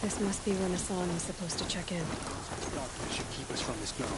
This must be where Nassan was supposed to check in. Darkness should keep us from this girl.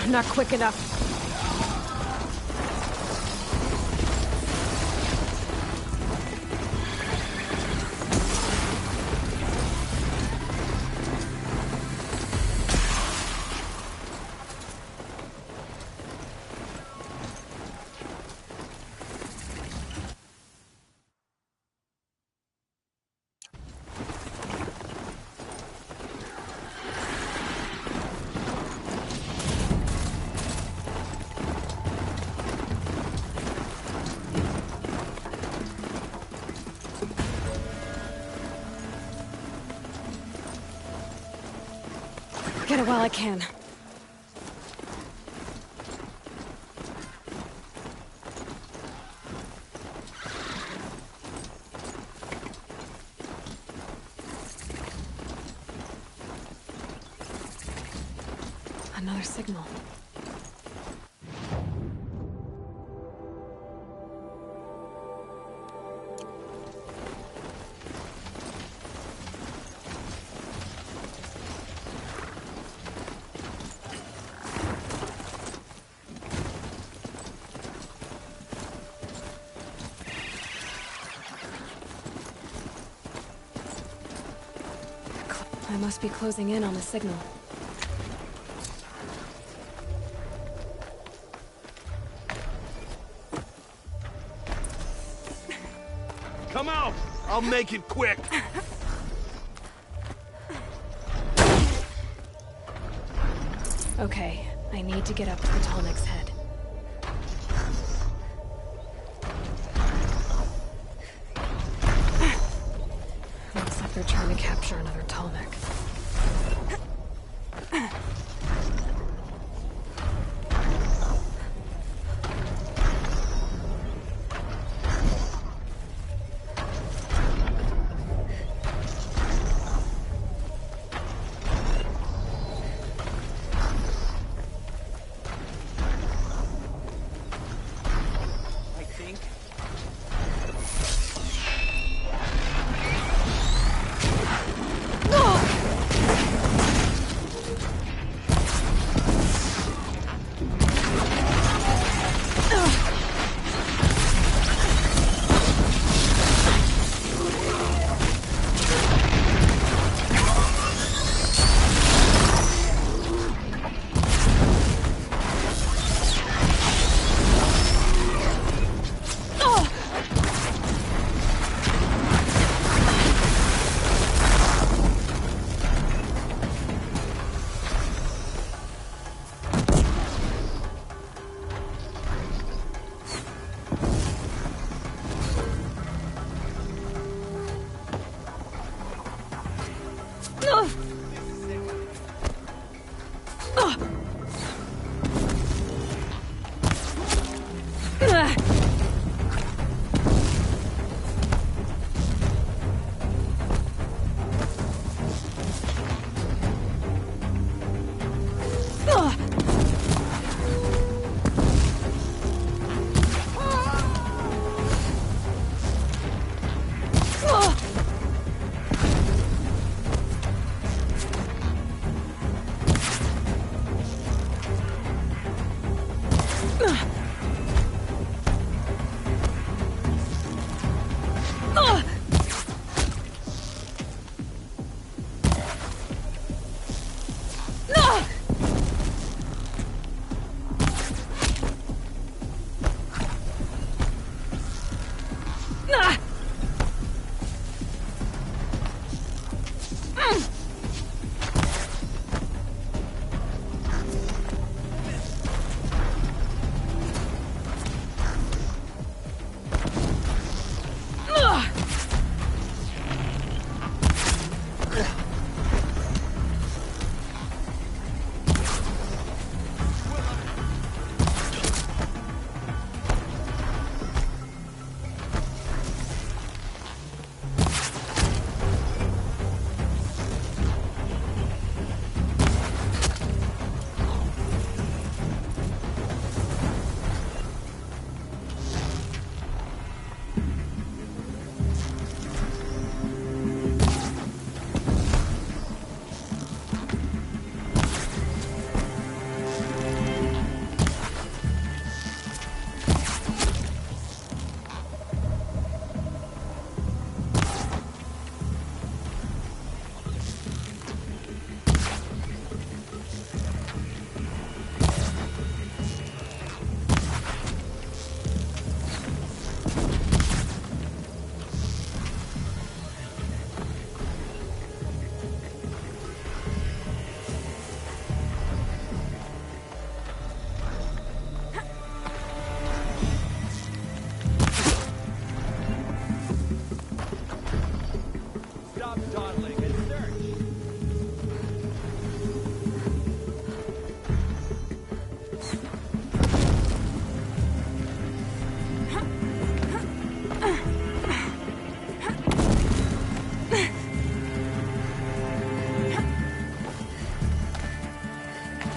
Not quick enough. Get it while I can. Another signal. I must be closing in on the signal. Come out! I'll make it quick! Okay, I need to get up to the Tallneck's head. Looks like they're trying to capture another Tallneck.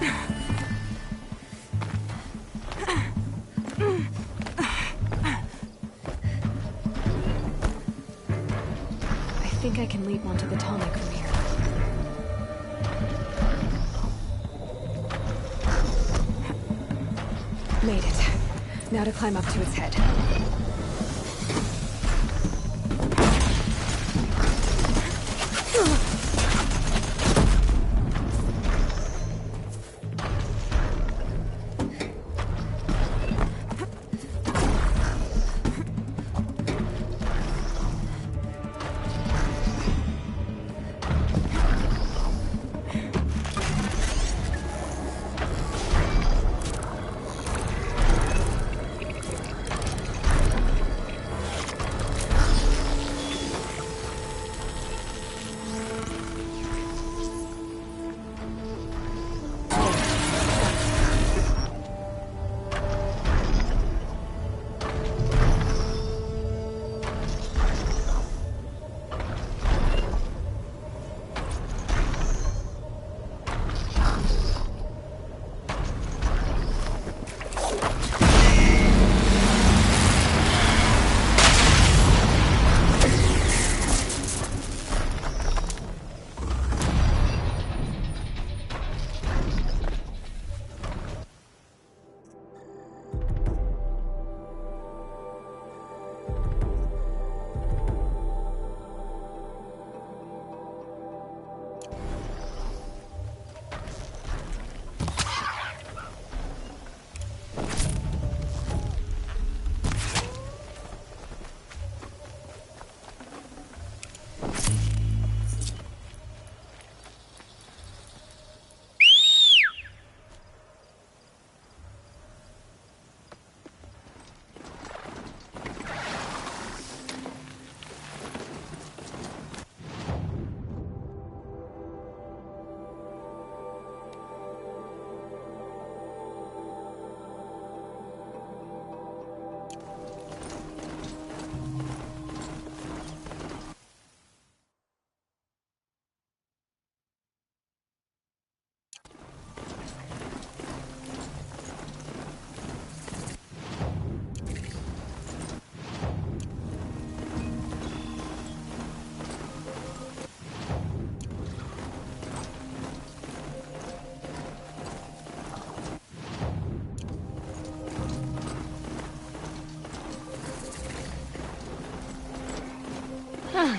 I think I can leap onto the tonic from here. Made it. Now to climb up to its head.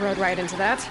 Rode right into that.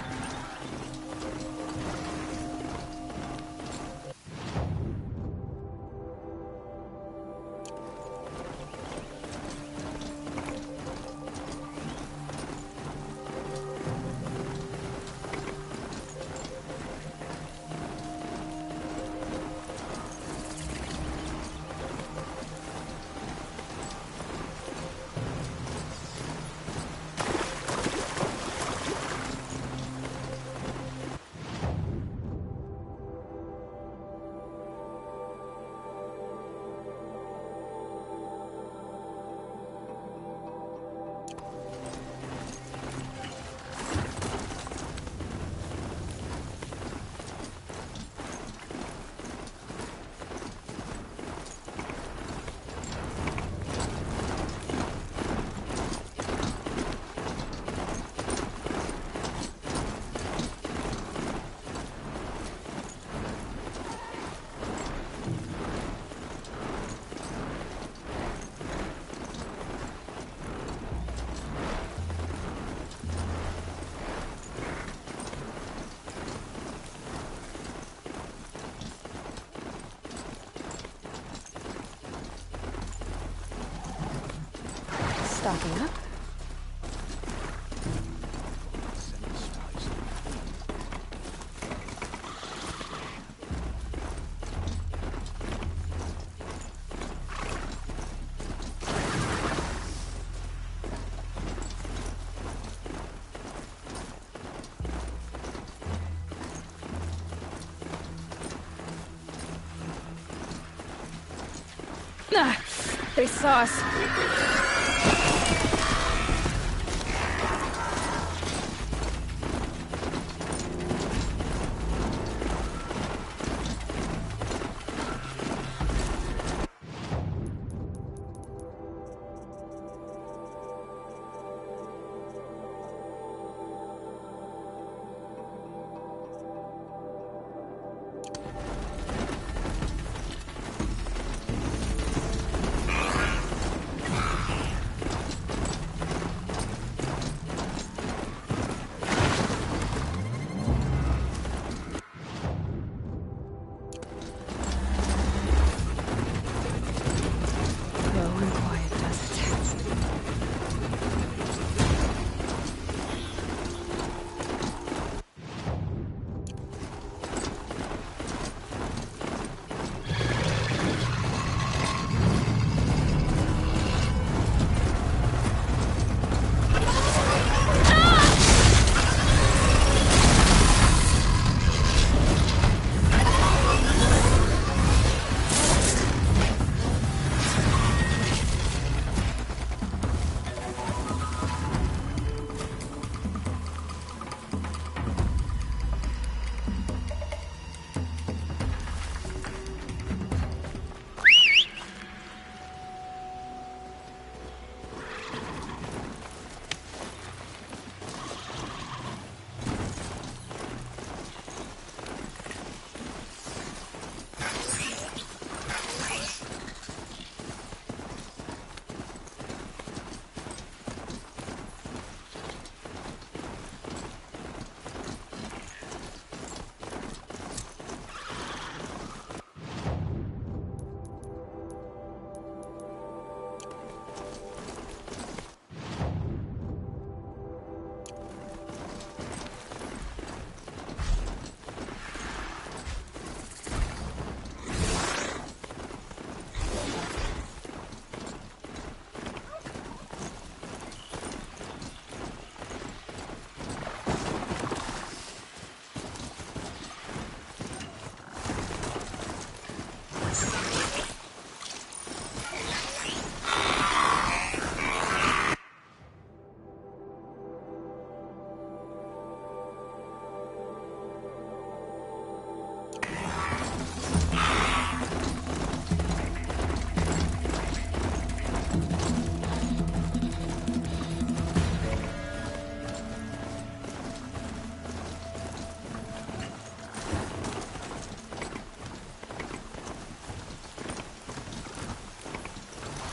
Stocking up. Ah, they saw us.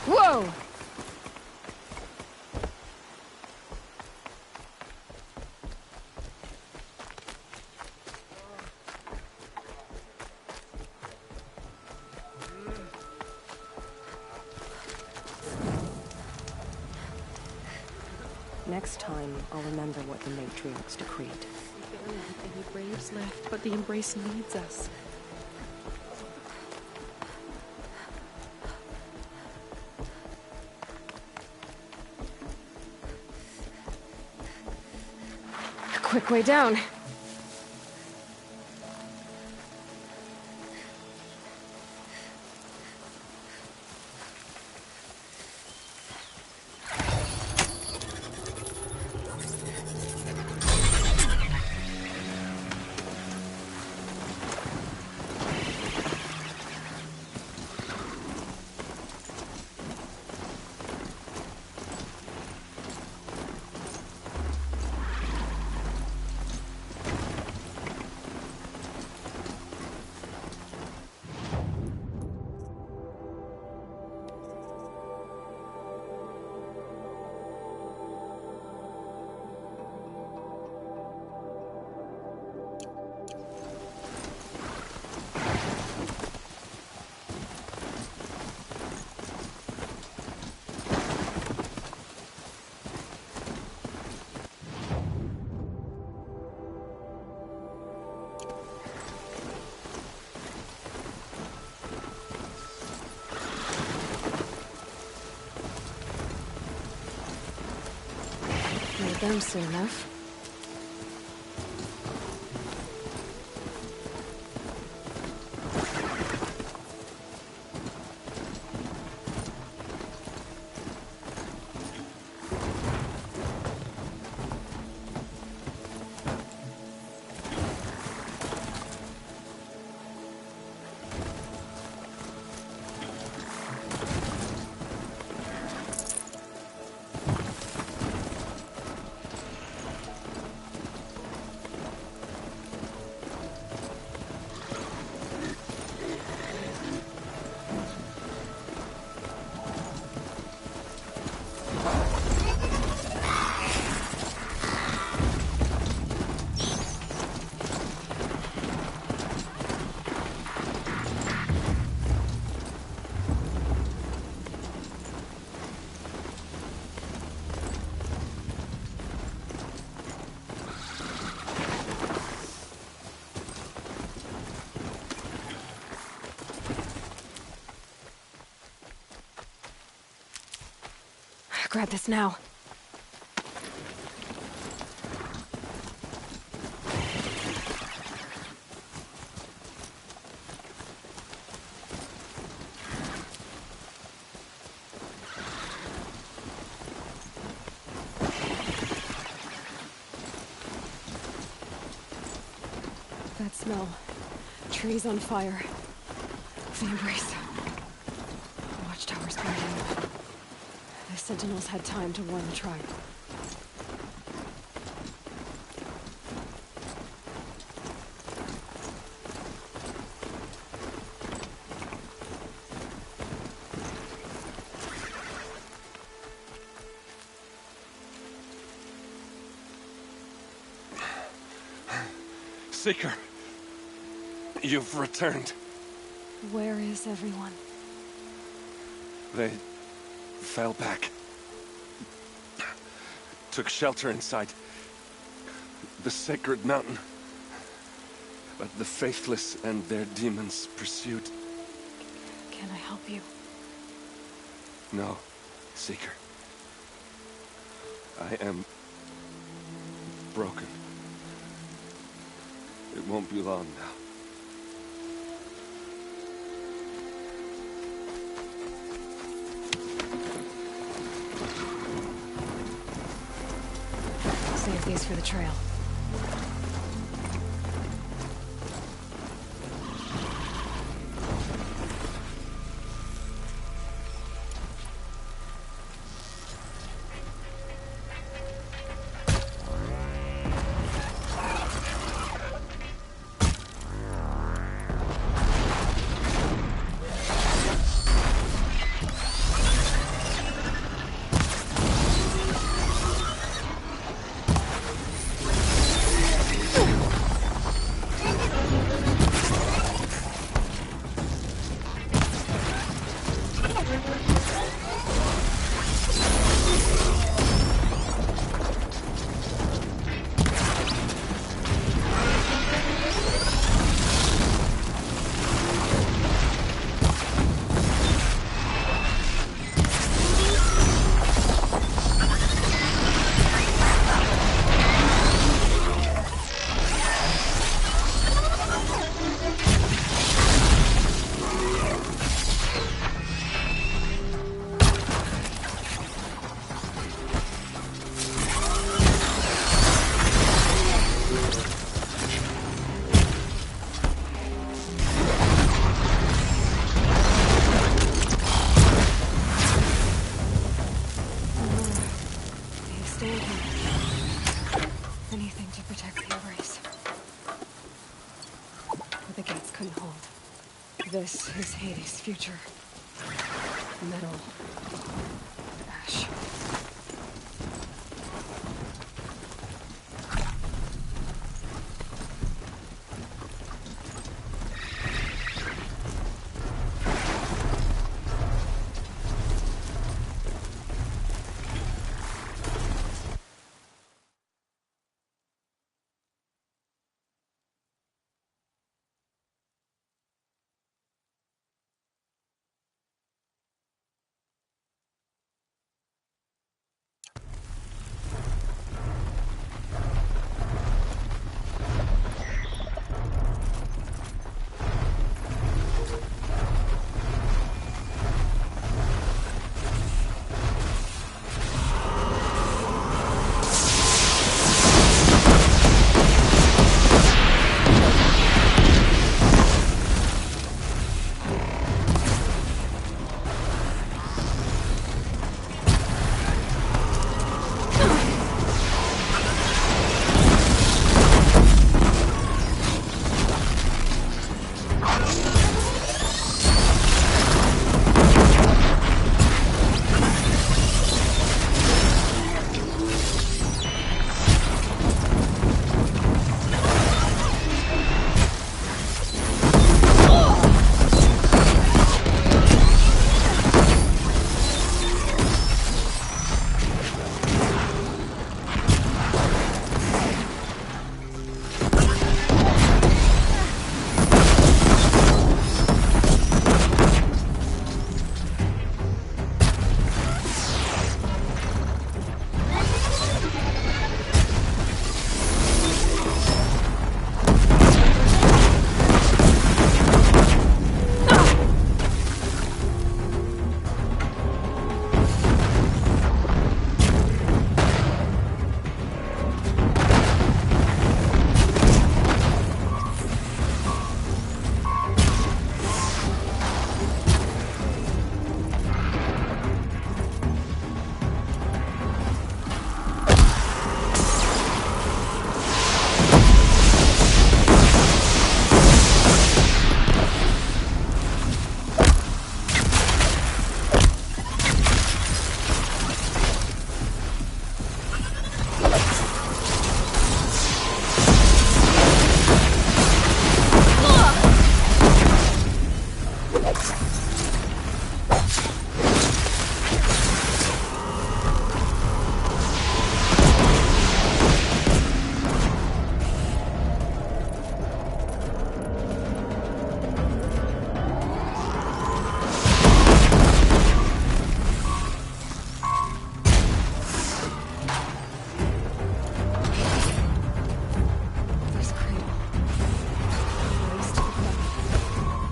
Whoa! Next time, I'll remember what the matriarchs decreed. We barely have any braves left, but the Embrace needs us. Quick way down. Made them soon enough. Grab this now. That smell. Trees on fire. The Embrace. The watchtower's burning. The Sentinels had time to warn the tribe. Seeker, you've returned. Where is everyone? They fell back. Took shelter inside the sacred mountain. But the faithless and their demons pursued. Can I help you? No, Seeker. I am broken. It won't be long now. Save these for the trail. This is Hades' future. Metal. Ash.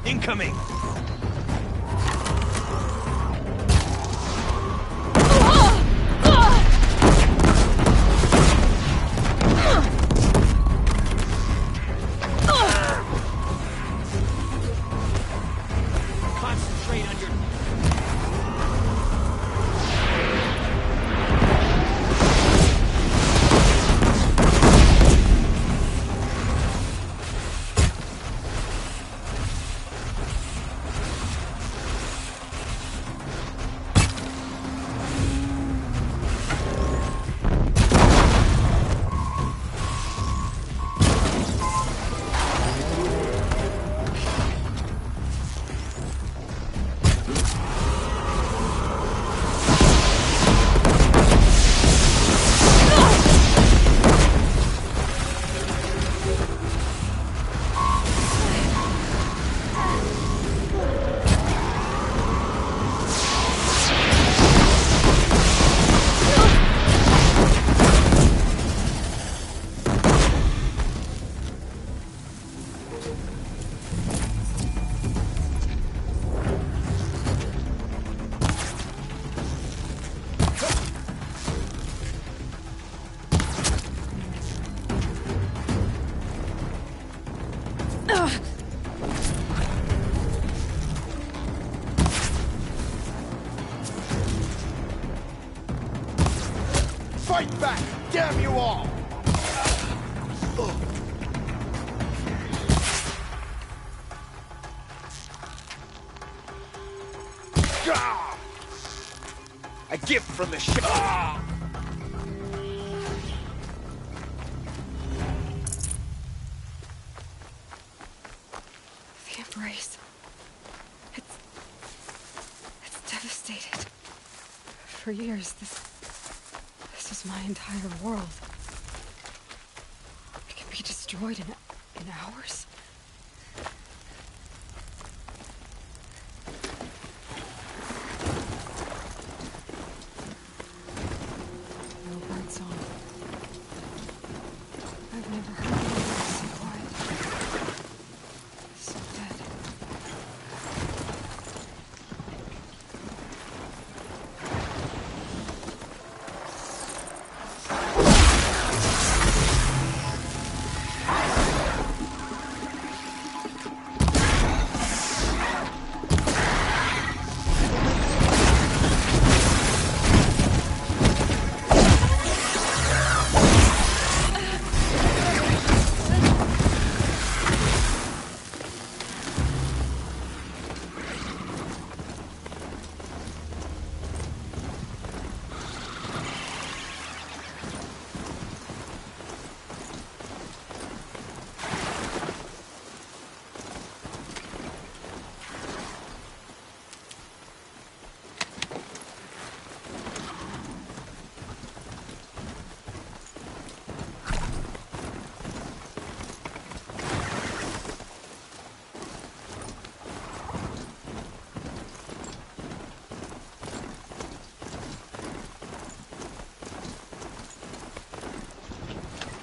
Incoming! Concentrate on your... Fight back! Damn you all! A gift from the ship. The embrace. It's devastated. For years, this is my entire world. It can be destroyed in hours. No bird song. I've never heard anything so quiet. So dead.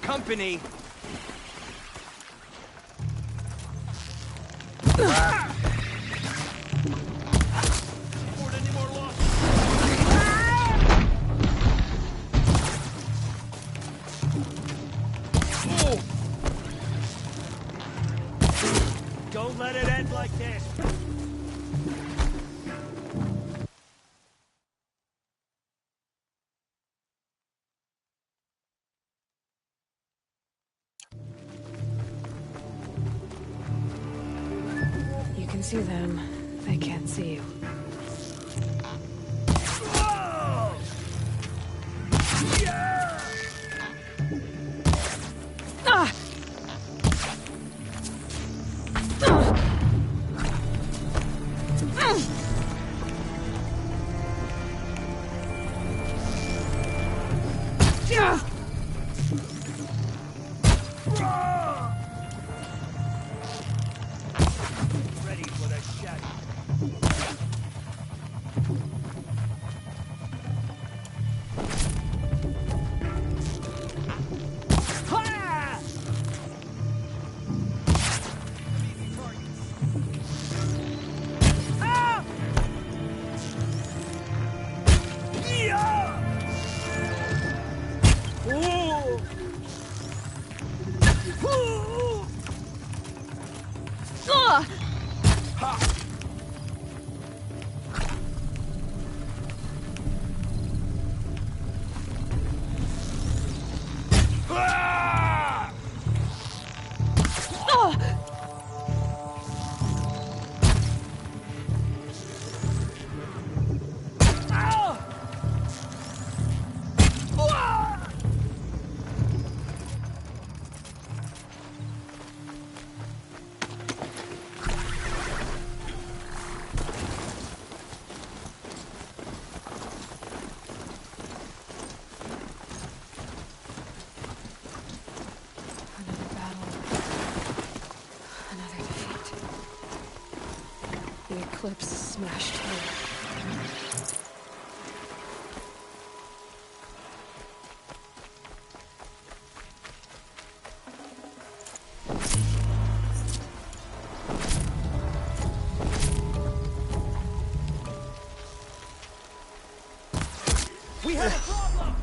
Company! Don't let it end like this! You can see them. They can't see you. Ah! Ready for the shadow. Another battle. Another defeat. The eclipse smashed through. We have a problem!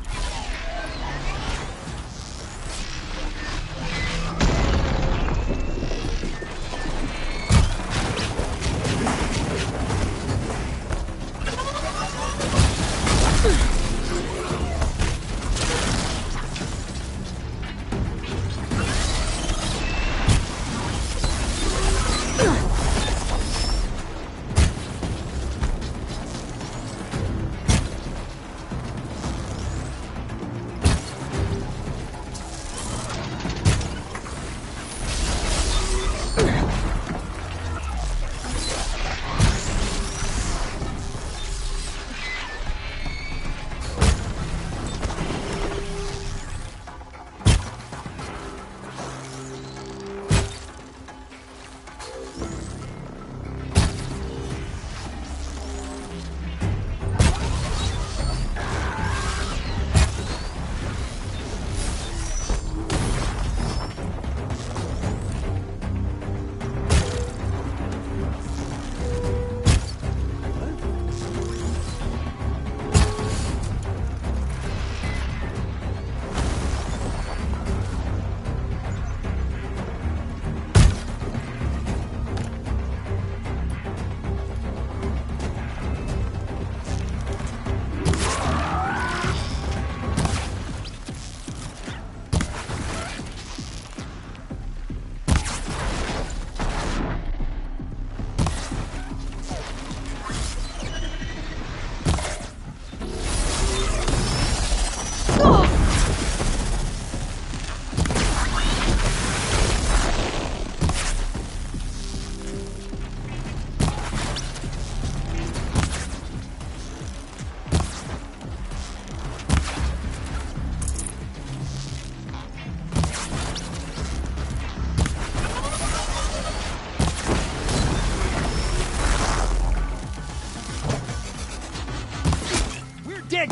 Dig!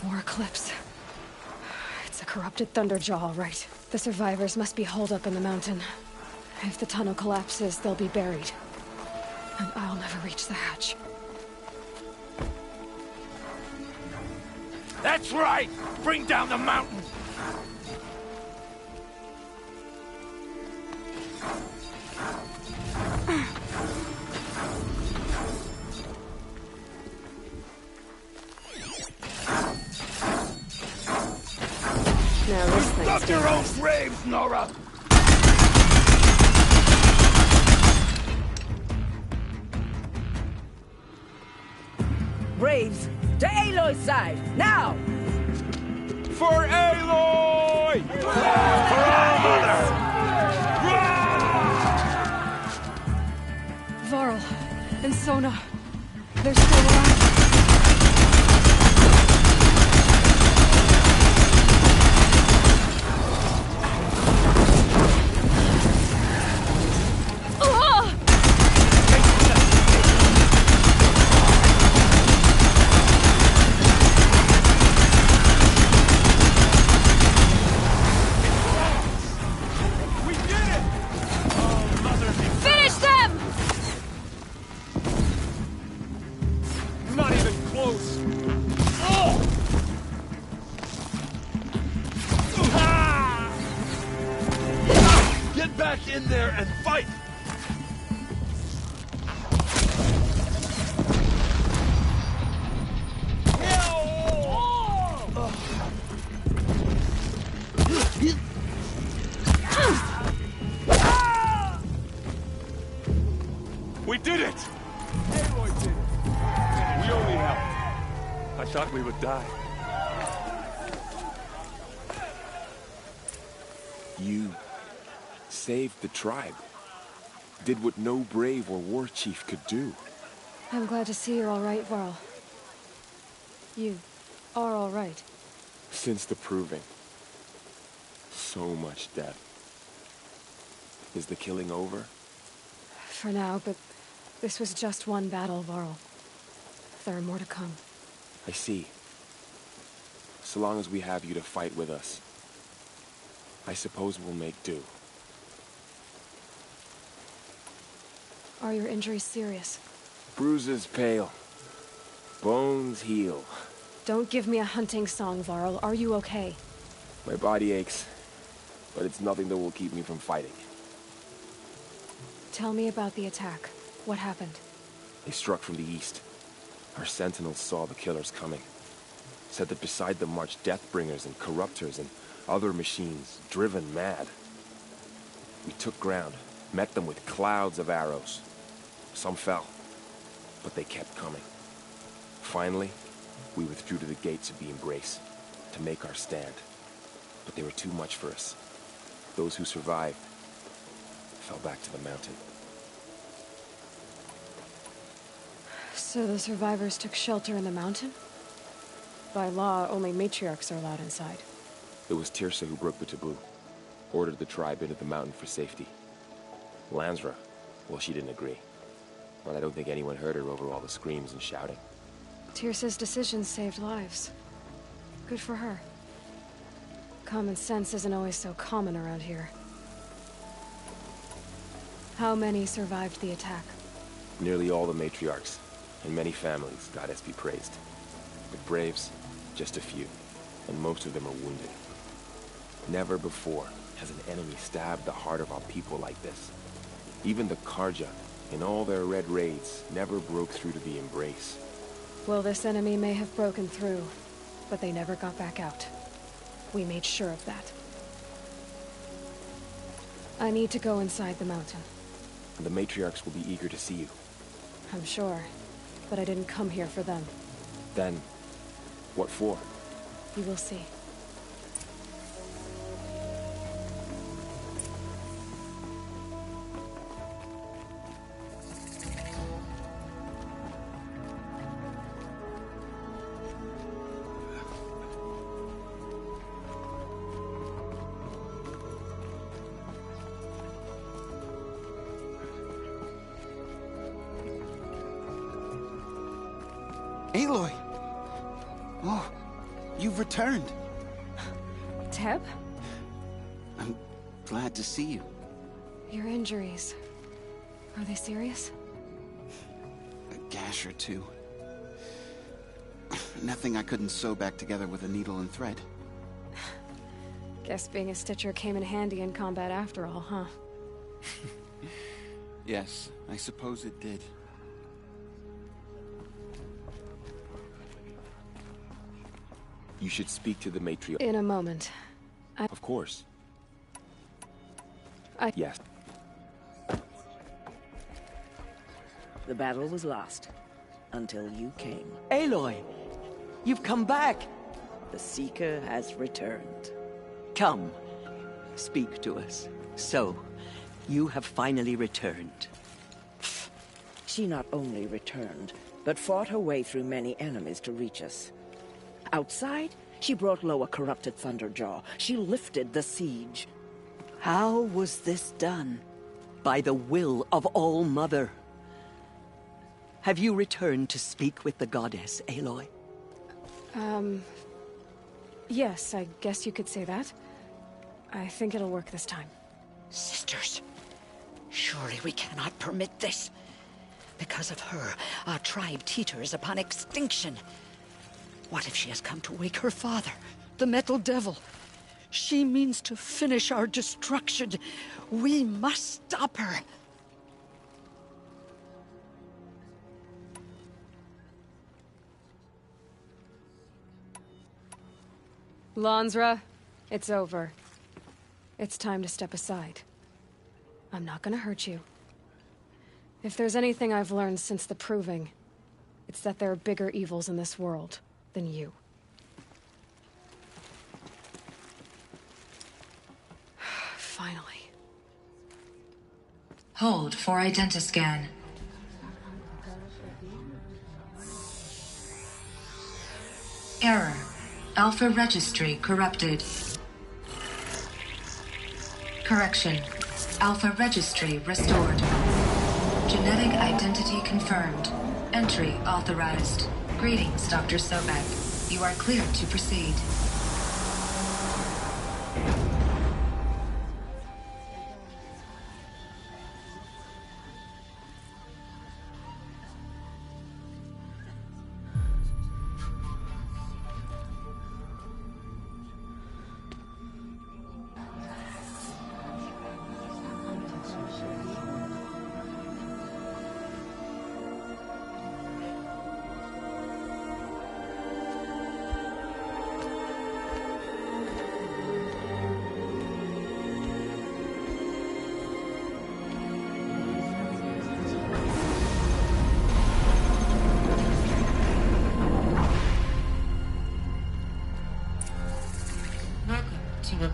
More eclipse. It's a corrupted Thunderjaw, all right. The survivors must be holed up in the mountain. If the tunnel collapses, they'll be buried. And I'll never reach the hatch. That's right! Bring down the mountain! Now this thing's Dug your own graves, Nora! Braves, to Aloy's side, now! For Aloy! For our mother! Varl and Sona. They're still alive. Not even close! Get back in there and fight! We did it! Aloy did it. We only helped. I thought we would die. You saved the tribe. Did what no brave or war chief could do. I'm glad to see you're all right, Varl. You are all right. Since the proving. So much death. Is the killing over? For now, but this was just one battle, Varl. There are more to come. I see. So long as we have you to fight with us, I suppose we'll make do. Are your injuries serious? Bruises pale. Bones heal. Don't give me a hunting song, Varl. Are you okay? My body aches, but it's nothing that will keep me from fighting. Tell me about the attack. What happened? They struck from the east. Our sentinels saw the killers coming. Said that beside them marched Deathbringers and Corruptors and other machines, driven mad. We took ground, met them with clouds of arrows. Some fell, but they kept coming. Finally, we withdrew to the gates of the Embrace to make our stand. But they were too much for us. Those who survived fell back to the mountain. So the survivors took shelter in the mountain? By law, only matriarchs are allowed inside. It was Tirsa who broke the taboo. Ordered the tribe into the mountain for safety. Lansra, well, she didn't agree. But I don't think anyone heard her over all the screams and shouting. Tirsa's decision saved lives. Good for her. Common sense isn't always so common around here. How many survived the attack? Nearly all the matriarchs, and many families, goddess be praised. But braves, just a few, and most of them are wounded. Never before has an enemy stabbed the heart of our people like this. Even the Karja, in all their red raids, never broke through to the embrace. Well, this enemy may have broken through, but they never got back out. We made sure of that. I need to go inside the mountain. And the matriarchs will be eager to see you. I'm sure, but I didn't come here for them. Then, what for? You will see. Aloy! Oh, you've returned. Teb? I'm glad to see you. Your injuries. Are they serious? A gash or two. Nothing I couldn't sew back together with a needle and thread. Guess being a stitcher came in handy in combat after all, huh? Yes, I suppose it did. You should speak to the matriarch. In a moment. Of course. Yes. The battle was lost. Until you came. Aloy! You've come back! The Seeker has returned. Come. Speak to us. So, you have finally returned. She not only returned, but fought her way through many enemies to reach us. Outside, she brought low a corrupted Thunderjaw. She lifted the siege. How was this done? By the will of All-Mother. Have you returned to speak with the goddess, Aloy? Yes, I guess you could say that. I think it'll work this time. Sisters, surely we cannot permit this. Because of her, our tribe teeters upon extinction. What if she has come to wake her father, the Metal Devil? She means to finish our destruction. We must stop her. Lansra, it's over. It's time to step aside. I'm not gonna hurt you. If there's anything I've learned since the Proving, it's that there are bigger evils in this world than you. Finally. Hold for identiscan. Error. Alpha registry corrupted. Correction. Alpha registry restored. Genetic identity confirmed. Entry authorized. Greetings, Dr. Sobek. You are cleared to proceed.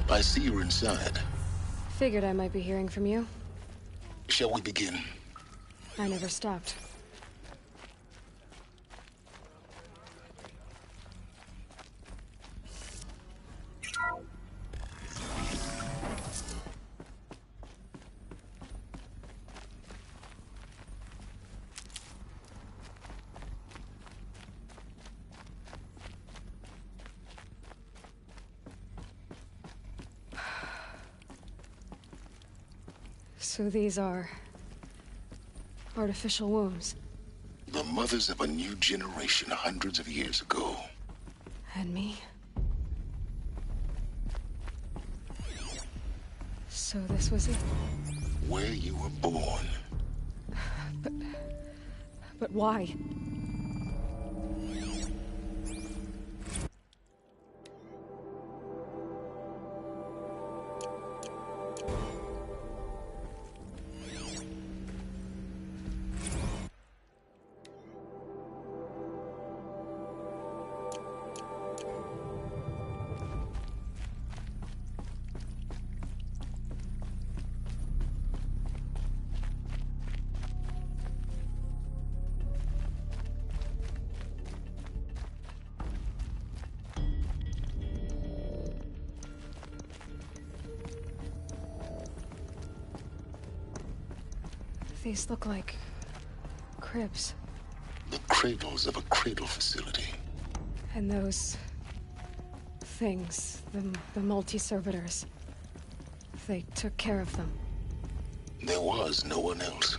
I see you're inside. Figured I might be hearing from you. Shall we begin? I never stopped. So these are artificial wombs. The mothers of a new generation hundreds of years ago. And me? So this was it? Where you were born. But why? These look like cribs. The cradles of a cradle facility. And those things, the multi-servitors, they took care of them. There was no one else.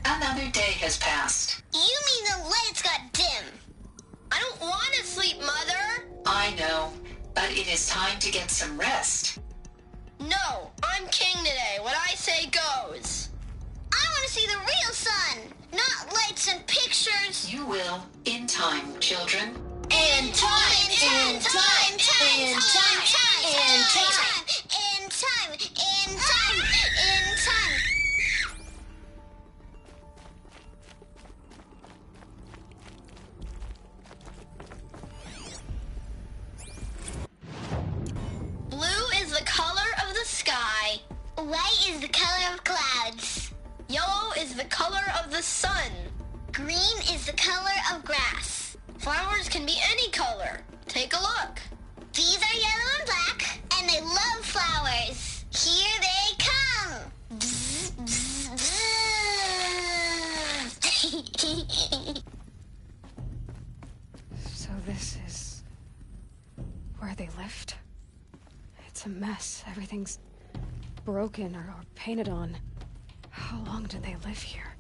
Another day has passed. You mean the lights got dim? I don't want to sleep, Mother! I know, but it is time to get some rest. No, I'm king today. What I say goes. I want to see the real sun, not lights and pictures. You will, in time, children. In time, in time, in time, in time, in time, in time, in time, in time. Blue is the color of the sky. White is the color of clouds. Yellow is the color of the sun. Green is the color of grass. Flowers can be any color. Take a look. These are yellow and black, and they love flowers. Here they come. Bzz, bzz, bzz. So this is where they lived? It's a mess. Everything's broken or painted on. How long did they live here?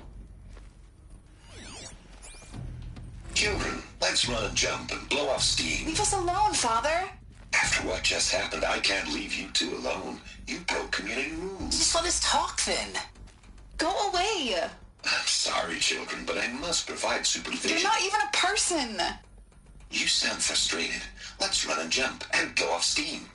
Children, let's run and jump and blow off steam. Leave us alone, Father. After what just happened, I can't leave you two alone. You broke community rules. Just let us talk then. Go away. I'm sorry, children, but I must provide supervision. You're not even a person. You sound frustrated. Let's run and jump and blow off steam.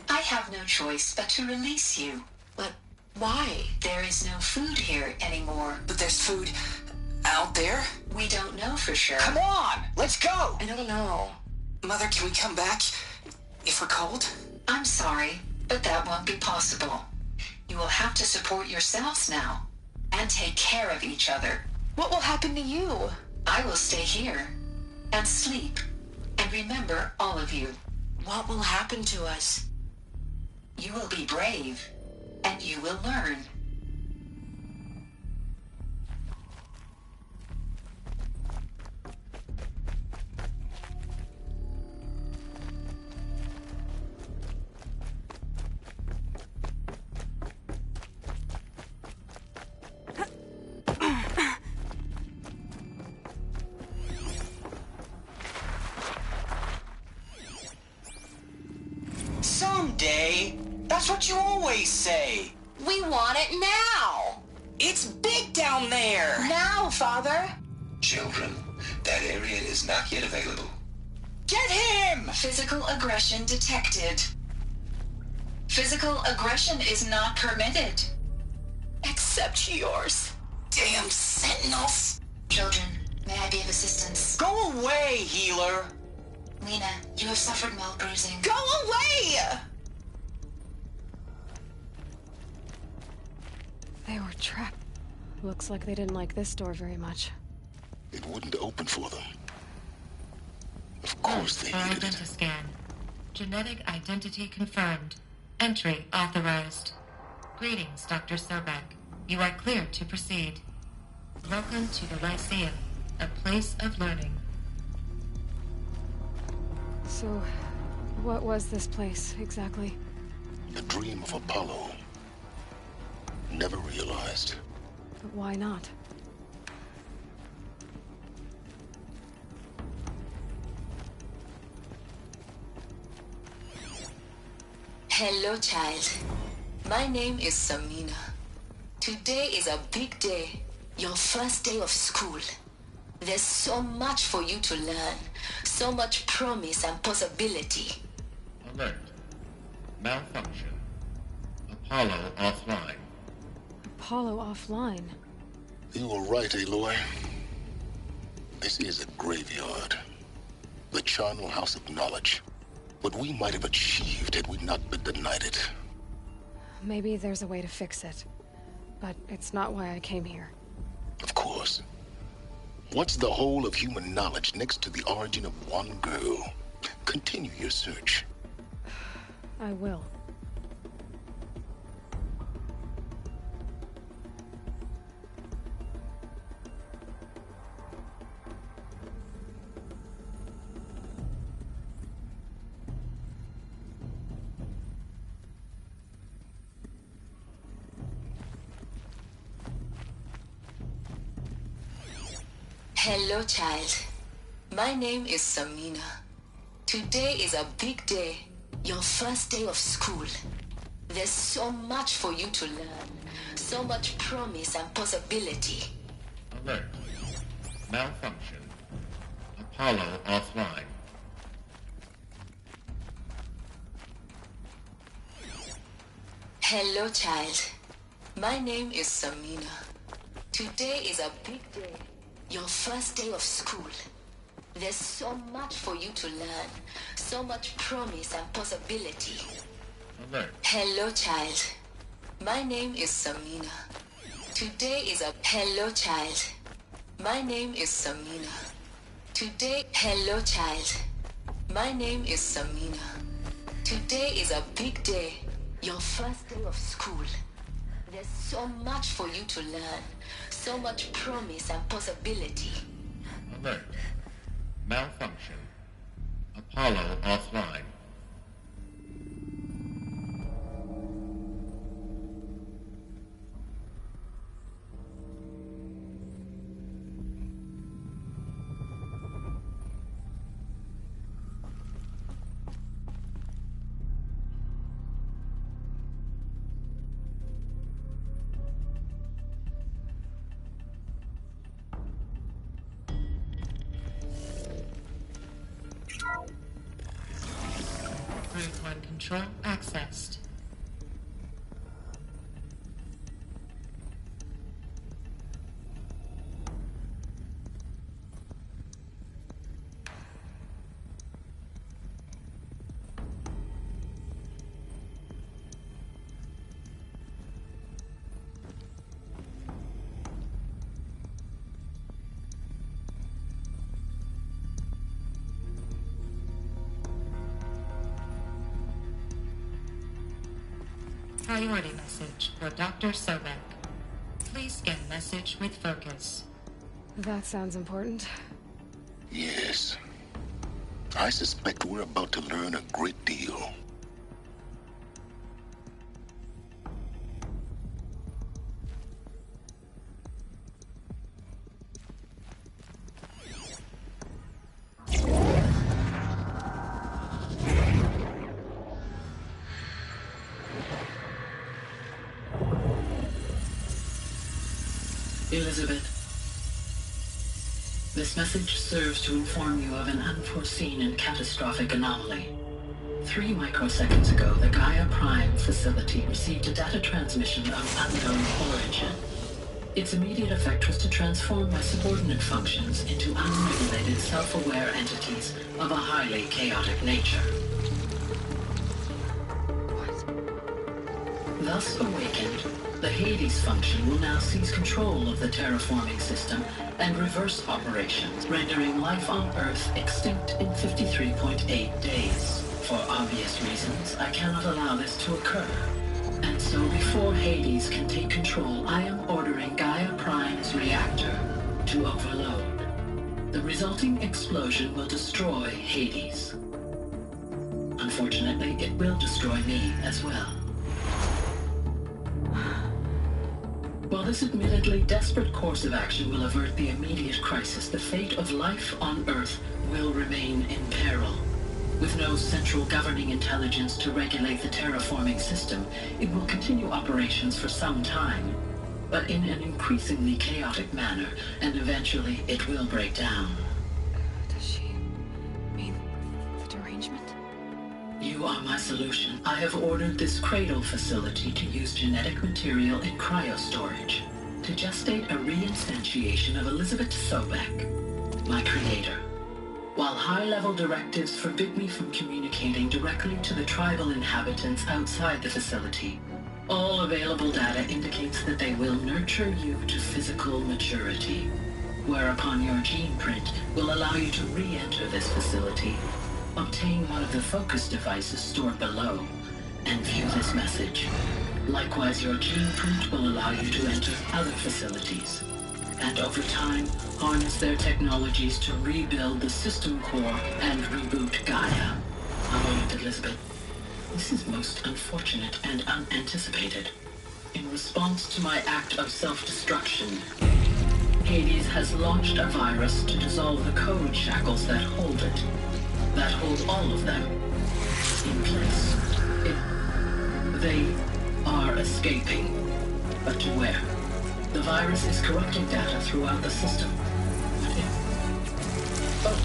I have no choice but to release you. But why? There is no food here anymore. But there's food out there? We don't know for sure. Come on, let's go. I don't know. Mother, can we come back if we're cold? I'm sorry, but that won't be possible. You will have to support yourselves now and take care of each other. What will happen to you? I will stay here and sleep and remember all of you. What will happen to us? You will be brave and you will learn. day. That's what you always say. We want it now. It's big down there. Now, Father. Children, that area is not yet available. Get him! Physical aggression detected. Physical aggression is not permitted. Except yours. Damn sentinels. Children, may I be of assistance? Go away, healer. Lena, you have suffered mild bruising. Go away! They were trapped. Looks like they didn't like this door very much. It wouldn't open for them. Of course they needed it. Scan. Genetic identity confirmed. Entry authorized. Greetings, Dr. Sobek. You are cleared to proceed. Welcome to the Lyceum, a place of learning. So, what was this place, exactly? A dream of Apollo. Never realized. But why not? Hello, child. My name is Samina. Today is a big day. Your first day of school. There's so much for you to learn. So much promise and possibility. Alert. Malfunction. Apollo offline. Apollo offline? You were right, Aloy. This is a graveyard. The charnel house of knowledge. What we might have achieved had we not been denied it. Maybe there's a way to fix it. But it's not why I came here. Of course. What's the whole of human knowledge next to the origin of one girl? Continue your search. I will. Hello, child. My name is Samina. Today is a big day. Your first day of school. There's so much for you to learn. So much promise and possibility. Alert. Malfunction. Apollo offline. Hello, child. My name is Samina. Today is a big day. Your first day of school. There's so much for you to learn. So much promise and possibility. Alert. Hello, child. My name is Samina. Today is a... Hello, child. My name is Samina. Today... Hello, child. My name is Samina. Today is a big day. Your first day of school. There's so much for you to learn. So much promise and possibility. Alert. Malfunction. Apollo offline. Route 1 control accessed. Priority message for Dr. Sobek. Please scan message with focus. That sounds important. Yes. I suspect we're about to learn a great deal. Elizabeth, this message serves to inform you of an unforeseen and catastrophic anomaly. 3 microseconds ago, the Gaia Prime facility received a data transmission of unknown origin. Its immediate effect was to transform my subordinate functions into unregulated, self-aware entities of a highly chaotic nature. Thus awakened, the Hades function will now seize control of the terraforming system and reverse operations, rendering life on Earth extinct in 53.8 days. For obvious reasons, I cannot allow this to occur. And so before Hades can take control, I am ordering Gaia Prime's reactor to overload. The resulting explosion will destroy Hades. Unfortunately, it will destroy me as well. While this admittedly desperate course of action will avert the immediate crisis, the fate of life on Earth will remain in peril. With no central governing intelligence to regulate the terraforming system, it will continue operations for some time, but in an increasingly chaotic manner, and eventually it will break down. Does she mean the derangement? You are my solution. I have ordered this cradle facility to use genetic material in cryostorage to gestate a reinstantiation of Elizabeth Sobek, my creator. While high-level directives forbid me from communicating directly to the tribal inhabitants outside the facility, all available data indicates that they will nurture you to physical maturity, whereupon your gene print will allow you to re-enter this facility, obtain one of the focus devices stored below, and view this message. Likewise, your gene print will allow you to enter other facilities, and over time, harness their technologies to rebuild the system core and reboot Gaia. A moment, Elizabeth. This is most unfortunate and unanticipated. In response to my act of self-destruction, Hades has launched a virus to dissolve the code shackles that hold it, that hold all of them in place. They are escaping, but to where? The virus is corrupting data throughout the system. Oh.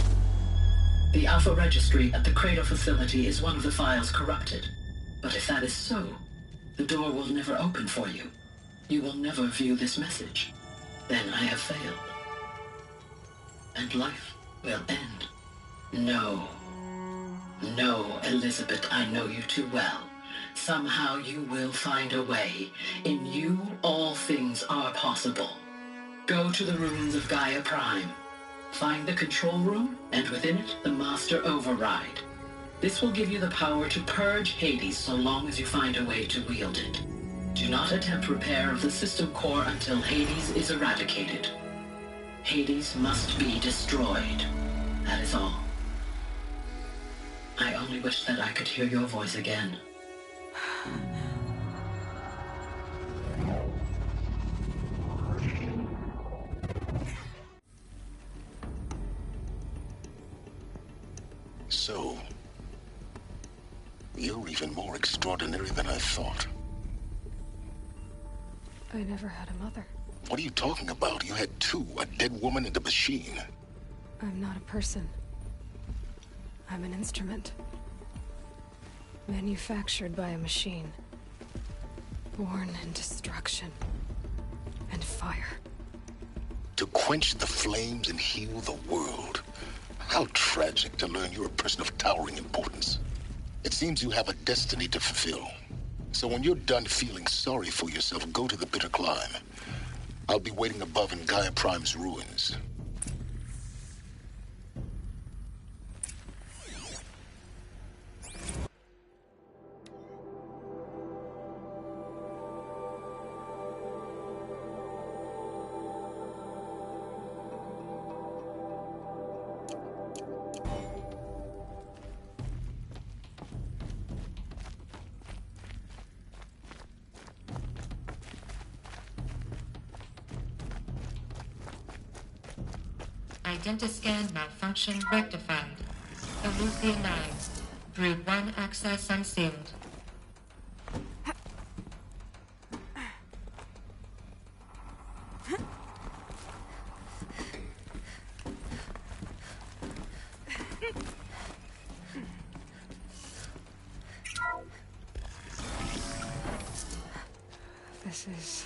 The Alpha Registry at the Cradle facility is one of the files corrupted. But if that is so, the door will never open for you. You will never view this message. Then I have failed. And life will end. No. No, Elizabeth, I know you too well. Somehow you will find a way. In you, all things are possible. Go to the ruins of Gaia Prime. Find the control room, and within it, the Master Override. This will give you the power to purge Hades so long as you find a way to wield it. Do not attempt repair of the system core until Hades is eradicated. Hades must be destroyed. That is all. I only wish that I could hear your voice again. So, you're even more extraordinary than I thought. I never had a mother. What are you talking about? You had two, a dead woman and a machine. I'm not a person. I'm an instrument. Manufactured by a machine. Born in destruction and fire. To quench the flames and heal the world. How tragic to learn you're a person of towering importance. It seems you have a destiny to fulfill. So when you're done feeling sorry for yourself, go to the bitter climb. I'll be waiting above in Gaia Prime's ruins. Identiscan malfunction rectified. Eleuthia 9. Brood 1 access unsealed. This is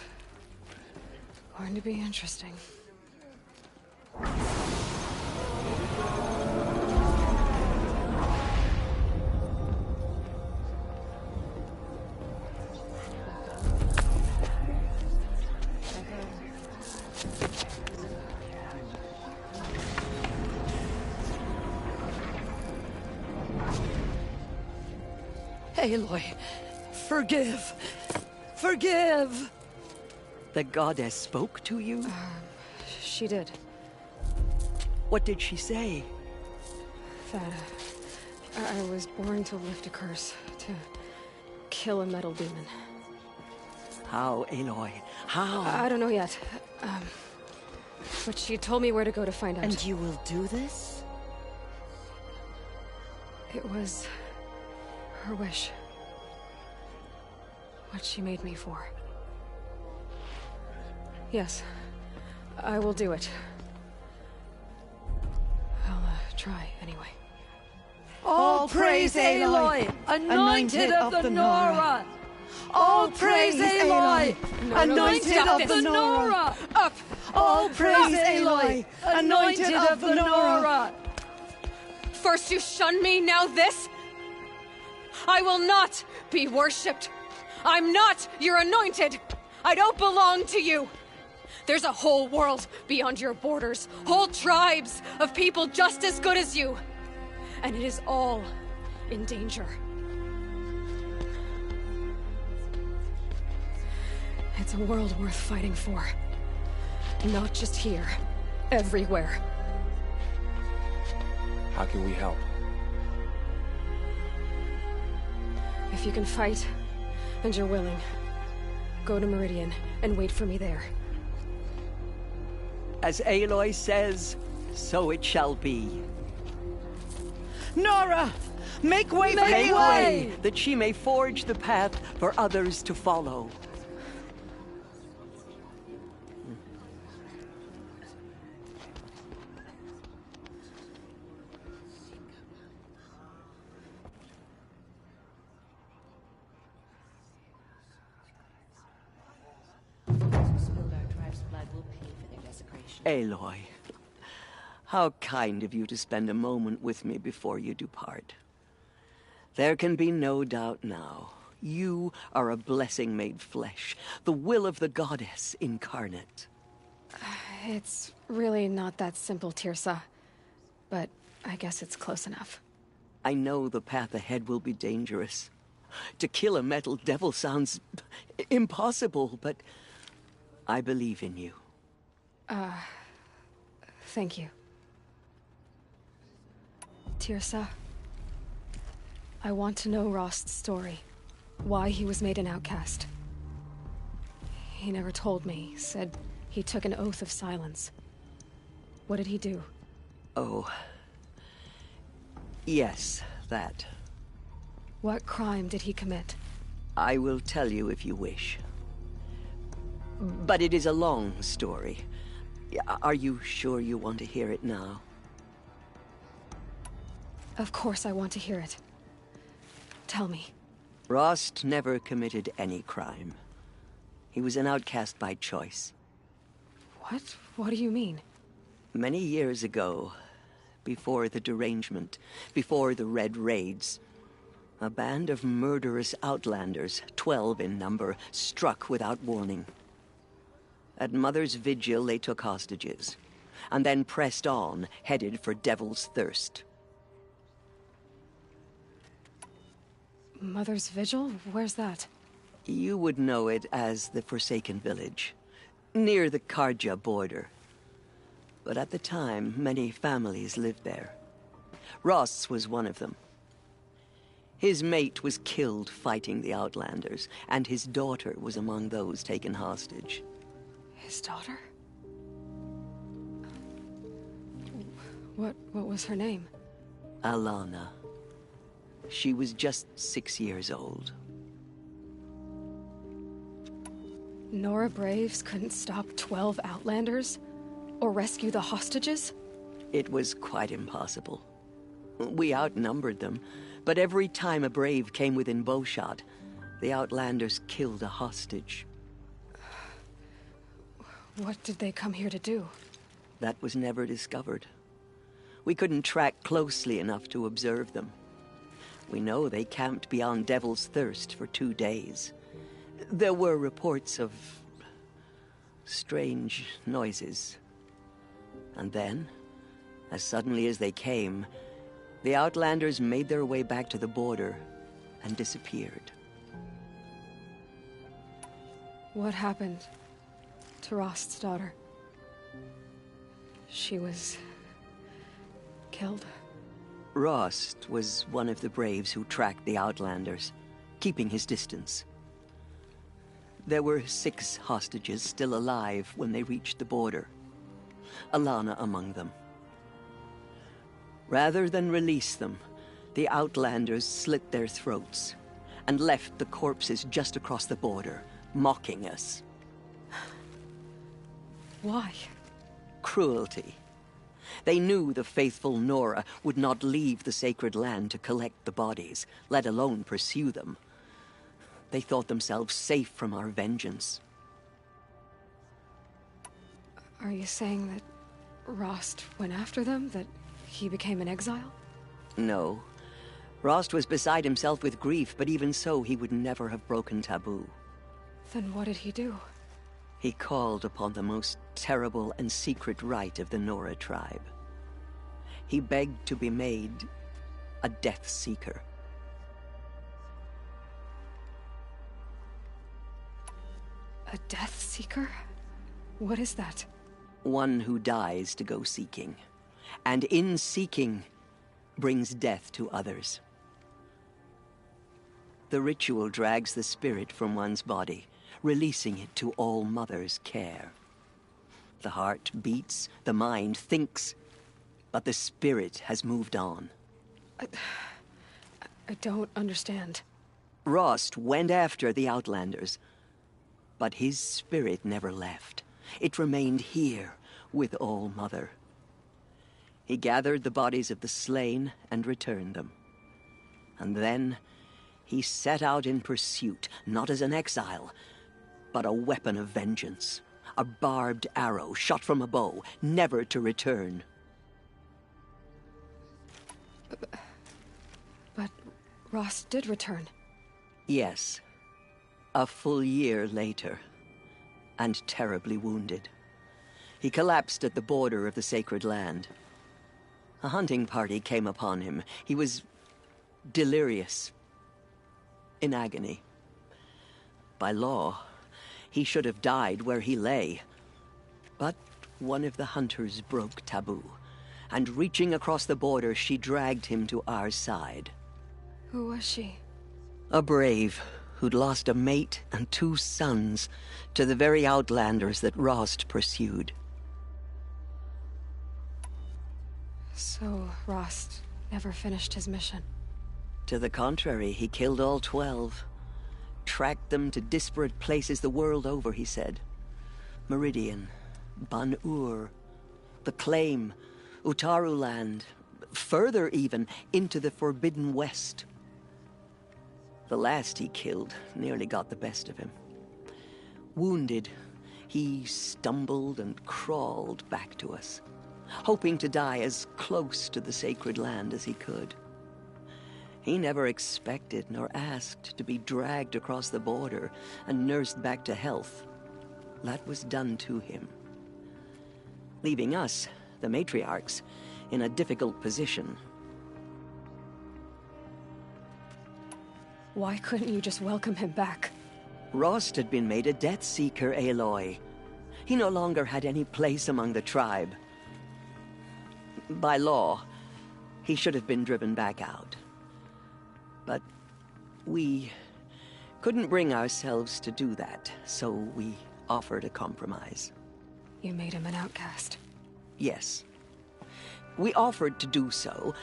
going to be interesting. Aloy, forgive! Forgive! The goddess spoke to you? She did. What did she say? That I was born to lift a curse, to kill a metal demon. How, Aloy? How? I don't know yet. But she told me where to go to find out. And you will do this? It was her wish. What she made me for. Yes, I will do it. I'll try, anyway. All praise Aloy, anointed of the Nora! All praise Aloy, anointed of the Nora! Up! All praise Aloy, anointed of the Nora! First you shun me, now this? I will not be worshipped. I'm not your anointed. I don't belong to you. There's a whole world beyond your borders, whole tribes of people just as good as you. And it is all in danger. It's a world worth fighting for. Not just here, everywhere. How can we help? If you can fight, and you're willing, go to Meridian and wait for me there. As Aloy says, so it shall be. Nora! Make way for Make Aloy! way, that she may forge the path for others to follow. Aloy, how kind of you to spend a moment with me before you depart. There can be no doubt now. You are a blessing made flesh, the will of the goddess incarnate. It's really not that simple, Tirsa. But I guess it's close enough. I know the path ahead will be dangerous. To kill a metal devil sounds impossible, but I believe in you. Thank you. Tirsa, I want to know Rost's story. Why he was made an outcast. He never told me. Said he took an oath of silence. What did he do? Oh. Yes, that. What crime did he commit? I will tell you if you wish. But it is a long story. Are you sure you want to hear it now? Of course I want to hear it. Tell me. Rost never committed any crime. He was an outcast by choice. What? What do you mean? Many years ago, before the derangement, before the Red Raids, a band of murderous outlanders, 12 in number, struck without warning. At Mother's Vigil, they took hostages, and then pressed on, headed for Devil's Thirst. Mother's Vigil? Where's that? You would know it as the Forsaken Village, near the Karja border. But at the time, many families lived there. Rost's was one of them. His mate was killed fighting the Outlanders, and his daughter was among those taken hostage. His daughter? What was her name? Alana. She was just 6 years old. Nora Braves couldn't stop 12 Outlanders? Or rescue the hostages? It was quite impossible. We outnumbered them, but every time a Brave came within bowshot, the Outlanders killed a hostage. What did they come here to do? That was never discovered. We couldn't track closely enough to observe them. We know they camped beyond Devil's Thirst for 2 days. There were reports of strange noises. And then, as suddenly as they came, the Outlanders made their way back to the border and disappeared. What happened to Rost's daughter? She was killed. Rost was one of the braves who tracked the Outlanders, keeping his distance. There were 6 hostages still alive when they reached the border, Alana among them. Rather than release them, the Outlanders slit their throats and left the corpses just across the border, mocking us. Why? Cruelty. They knew the faithful Nora would not leave the sacred land to collect the bodies, let alone pursue them. They thought themselves safe from our vengeance. Are you saying that Rost went after them? That he became an exile? No. Rost was beside himself with grief, but even so, he would never have broken taboo. Then what did he do? He called upon the most terrible and secret rite of the Nora tribe. He begged to be made a Death Seeker. A Death Seeker? What is that? One who dies to go seeking, and in seeking, brings death to others. The ritual drags the spirit from one's body, releasing it to All Mother's care. The heart beats, the mind thinks, but the spirit has moved on. I don't understand. Rost went after the Outlanders, but his spirit never left. It remained here with All Mother. He gathered the bodies of the slain and returned them. And then he set out in pursuit, not as an exile, but a weapon of vengeance. A barbed arrow shot from a bow, never to return. But Rost did return. Yes. A full year later, and terribly wounded. He collapsed at the border of the sacred land. A hunting party came upon him. He was delirious, in agony. By law, he should have died where he lay. But one of the hunters broke taboo, and reaching across the border, she dragged him to our side. Who was she? A brave who'd lost a mate and 2 sons to the very Outlanders that Rost pursued. So Rost never finished his mission? To the contrary, he killed all 12. Tracked them to disparate places the world over, he said. Meridian, Ban-Ur, the Claim, Utaru Land, further even, into the Forbidden West. The last he killed nearly got the best of him. Wounded, he stumbled and crawled back to us, hoping to die as close to the sacred land as he could. He never expected nor asked to be dragged across the border and nursed back to health. That was done to him, leaving us, the matriarchs, in a difficult position. Why couldn't you just welcome him back? Rost had been made a Death Seeker, Aloy. He no longer had any place among the tribe. By law, he should have been driven back out. But we couldn't bring ourselves to do that, so we offered a compromise. You made him an outcast? Yes. We offered to do so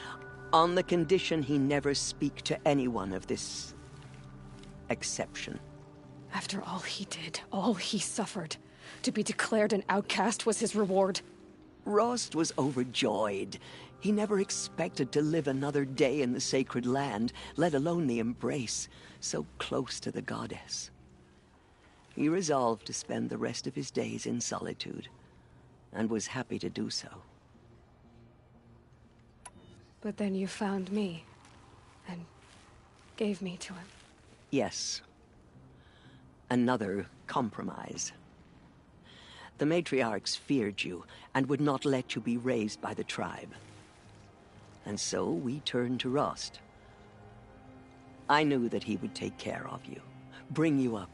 on the condition he never speak to anyone of this exception. After all he did, all he suffered, to be declared an outcast was his reward? Rost was overjoyed. He never expected to live another day in the sacred land, let alone the embrace, so close to the goddess. He resolved to spend the rest of his days in solitude, and was happy to do so. But then you found me, and gave me to him. Yes. Another compromise. The matriarchs feared you, and would not let you be raised by the tribe. And so we turned to Rost. I knew that he would take care of you, bring you up,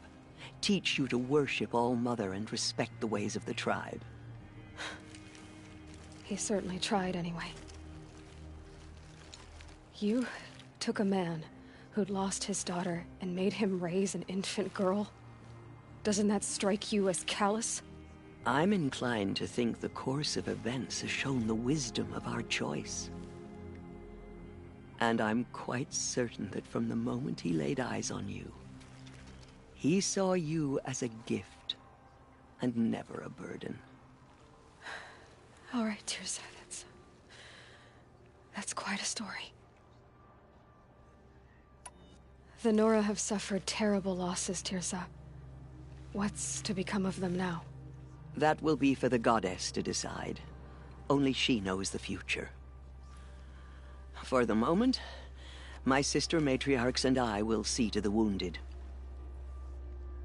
teach you to worship All-Mother and respect the ways of the tribe. He certainly tried anyway. You took a man who'd lost his daughter and made him raise an infant girl? Doesn't that strike you as callous? I'm inclined to think the course of events has shown the wisdom of our choice. And I'm quite certain that from the moment he laid eyes on you, he saw you as a gift, and never a burden. All right, Tirsa, that's quite a story. The Nora have suffered terrible losses, Tirsa. What's to become of them now? That will be for the goddess to decide. Only she knows the future. For the moment, my sister matriarchs and I will see to the wounded.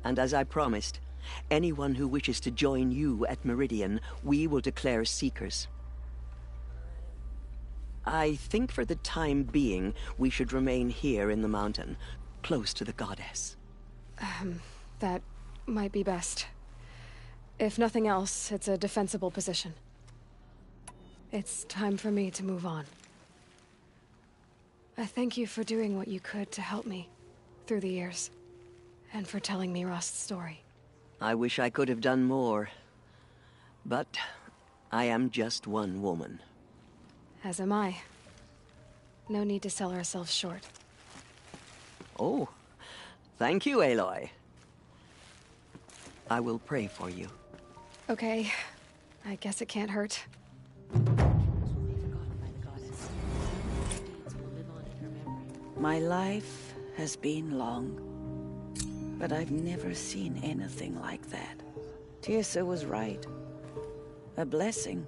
And as I promised, anyone who wishes to join you at Meridian, we will declare seekers. I think for the time being, we should remain here in the mountain, close to the goddess. That might be best. If nothing else, it's a defensible position. It's time for me to move on. I thank you for doing what you could to help me through the years, and for telling me Rost's story. I wish I could have done more, but I am just one woman. As am I. No need to sell ourselves short. Oh, thank you, Aloy. I will pray for you. Okay, I guess it can't hurt. My life has been long, but I've never seen anything like that. Tirsa was right. A blessing,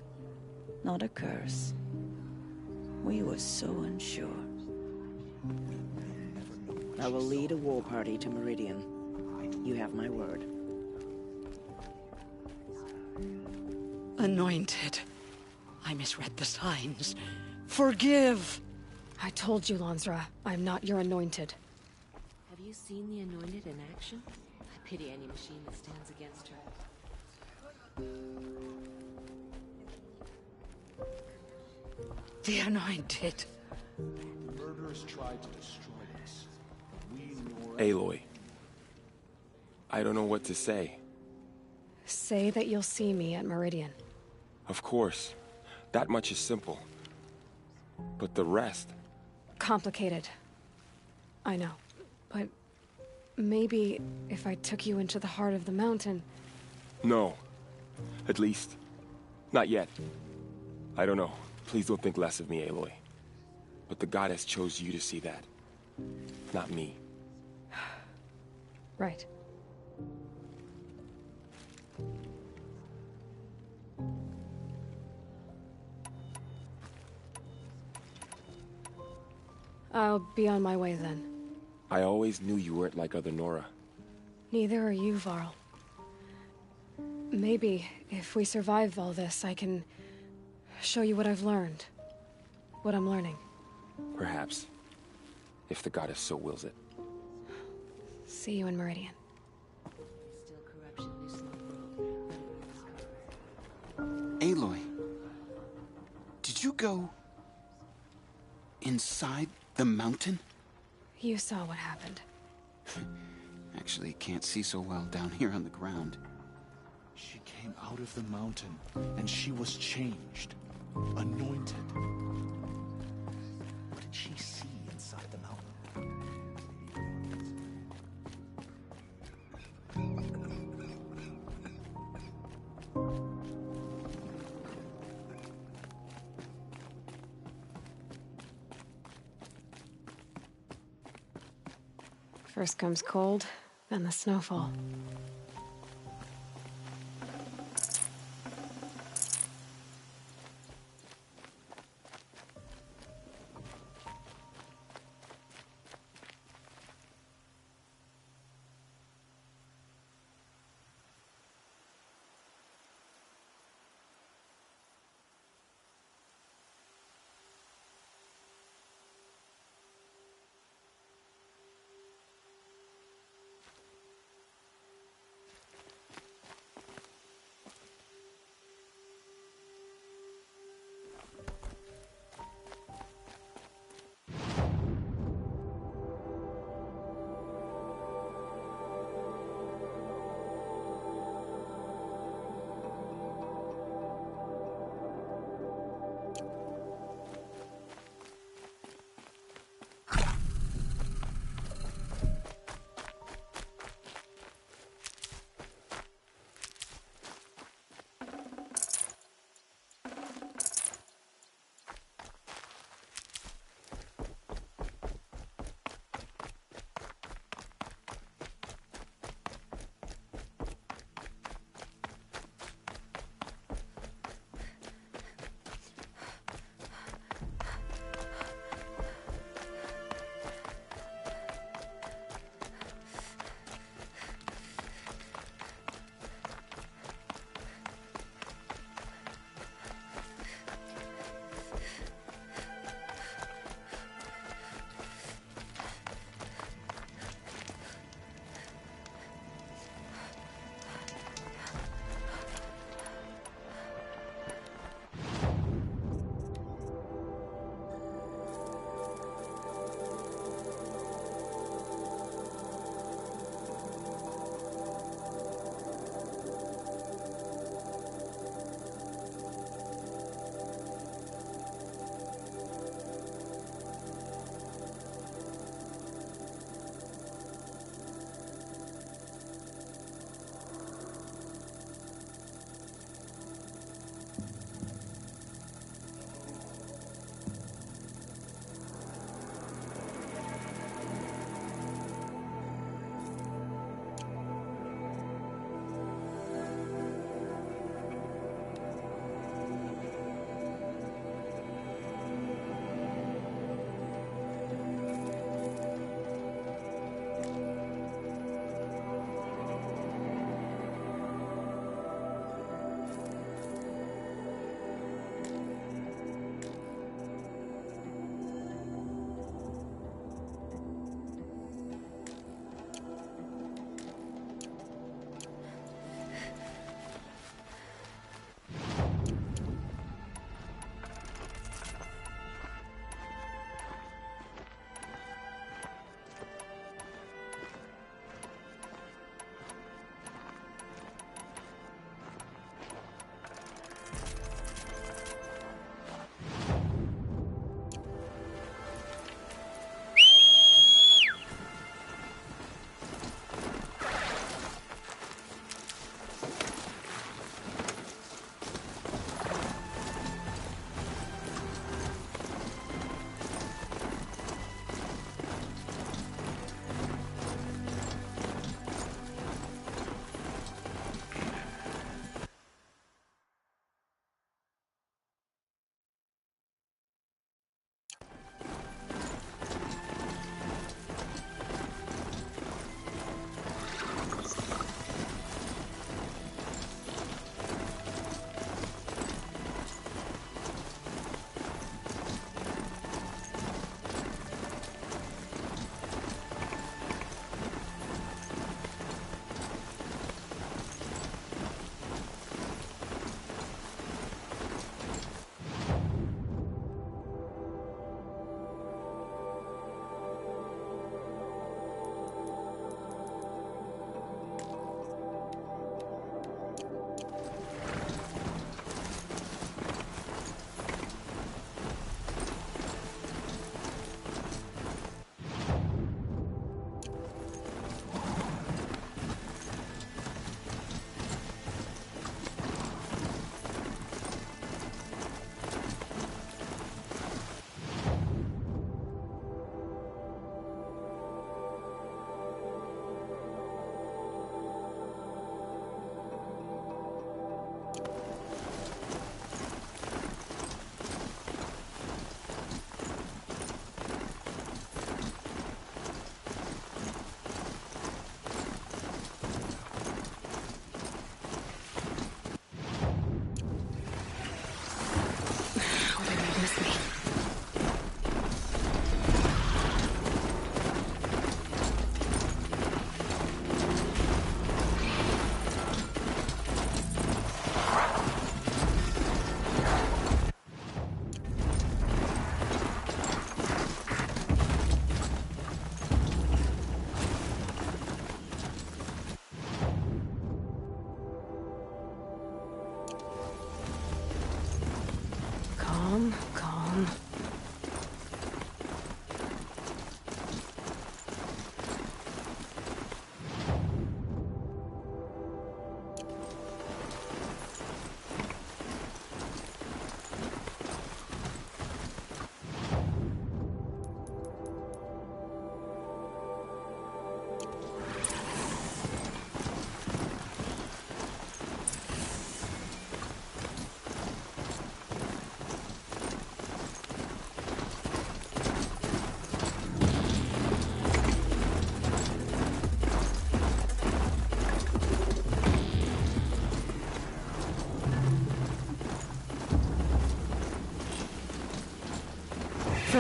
not a curse. We were so unsure. I will lead a war party to Meridian. You have my word. Anointed. I misread the signs. Forgive! I told you, Lansra, I'm not your anointed. Have you seen the Anointed in action? I pity any machine that stands against her. The Anointed. Murderers tried to destroy us. Aloy. I don't know what to say. Say that you'll see me at Meridian. Of course. That much is simple. But the rest... Complicated. I know. But maybe if I took you into the heart of the mountain... No. At least, not yet. I don't know. Please don't think less of me, Aloy. But the goddess chose you to see that. Not me. Right. I'll be on my way then. I always knew you weren't like other Nora. Neither are you, Varl. Maybe, if we survive all this, I can show you what I've learned. What I'm learning. Perhaps. If the goddess so wills it. See you in Meridian. Aloy, did you go inside the mountain? You saw what happened. Actually, can't see so well down here on the ground. She came out of the mountain, and she was changed. Anointed. What did she see inside the mountain? First comes cold, then the snowfall.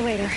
for later.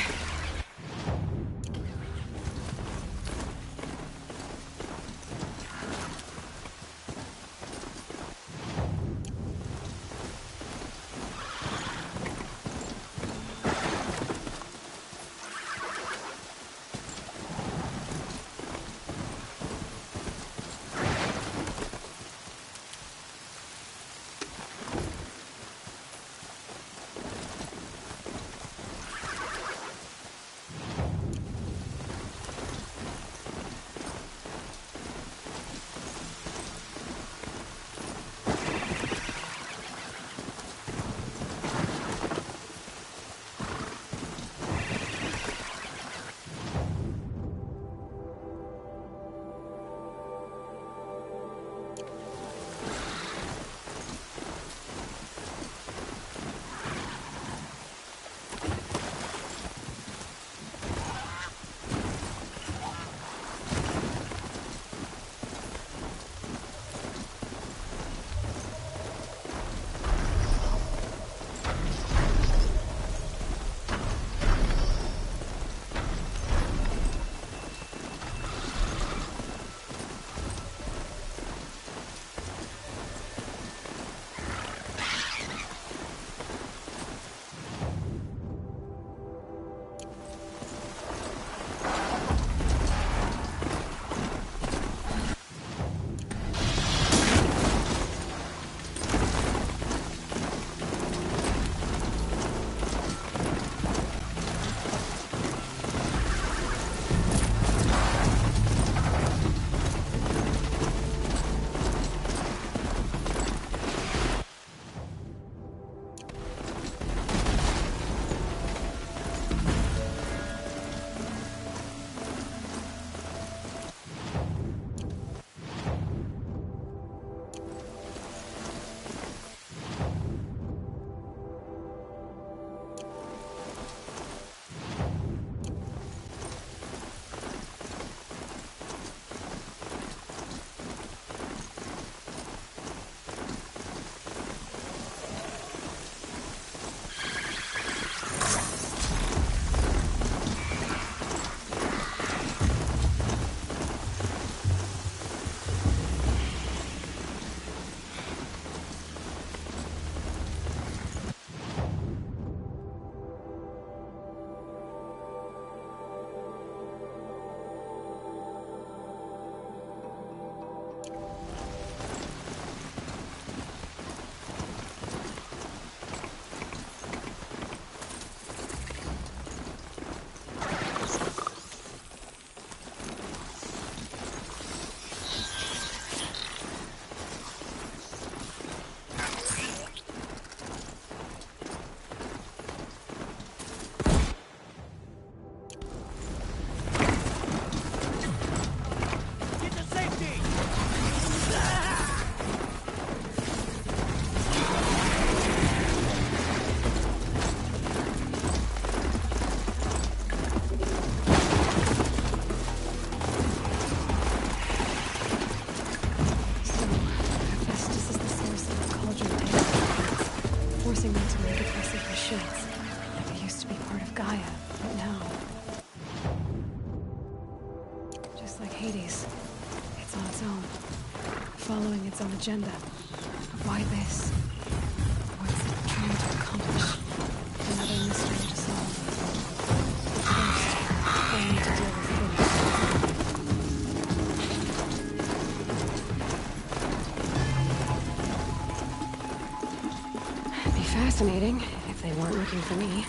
Following its own agenda. Why this? What's it trying to accomplish? Another mystery to solve. But first, I need to deal with Hades. It'd be fascinating if they weren't looking for me.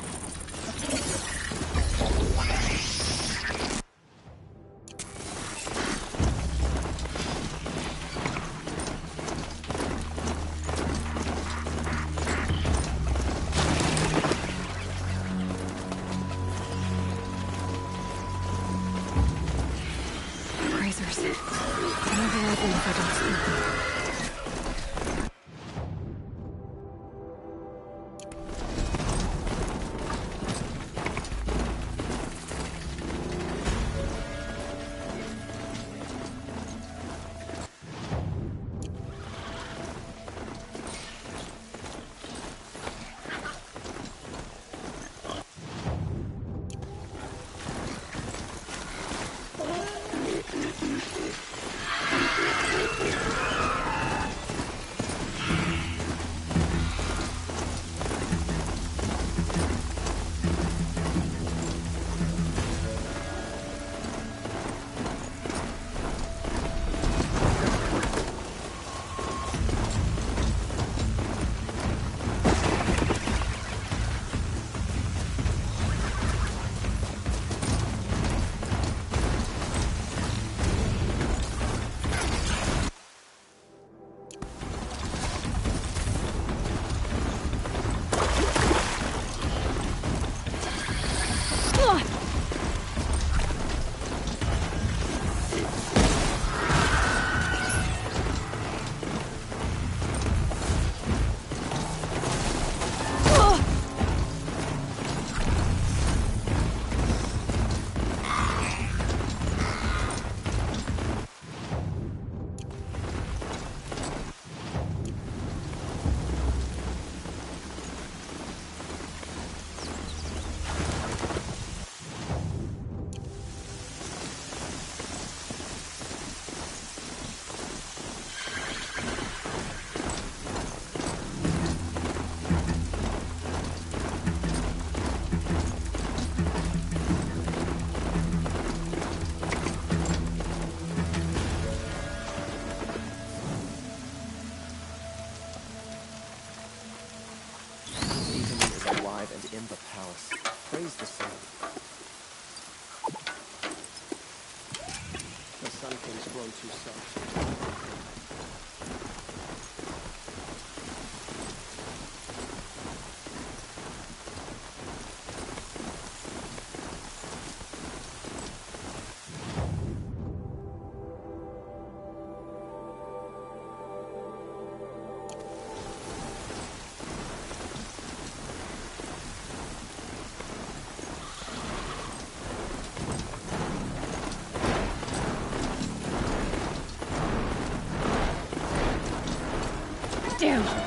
Damn!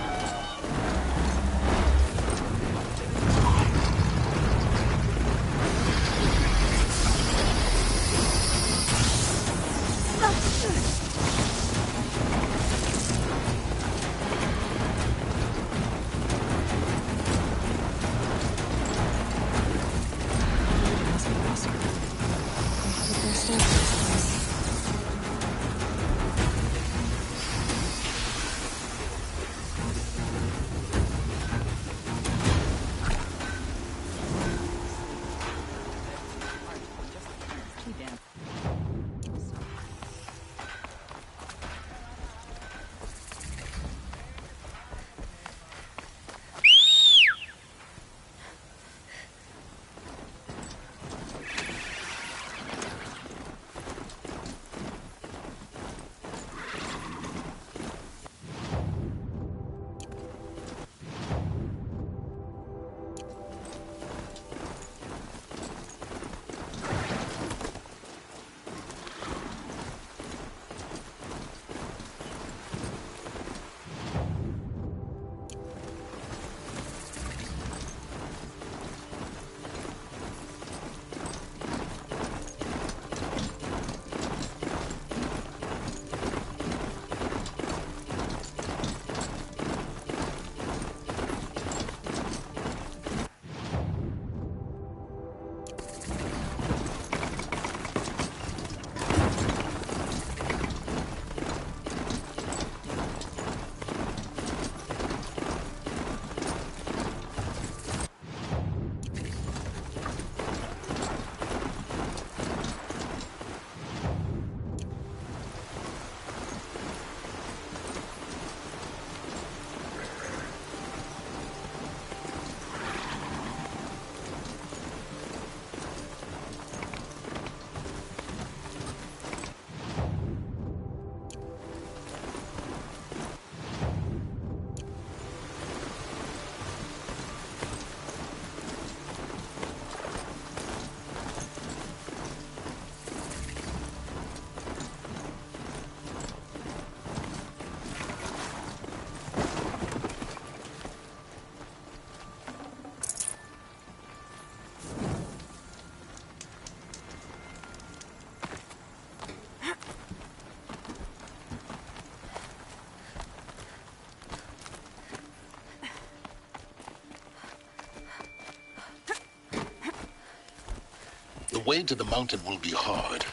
The way to the mountain will be hard.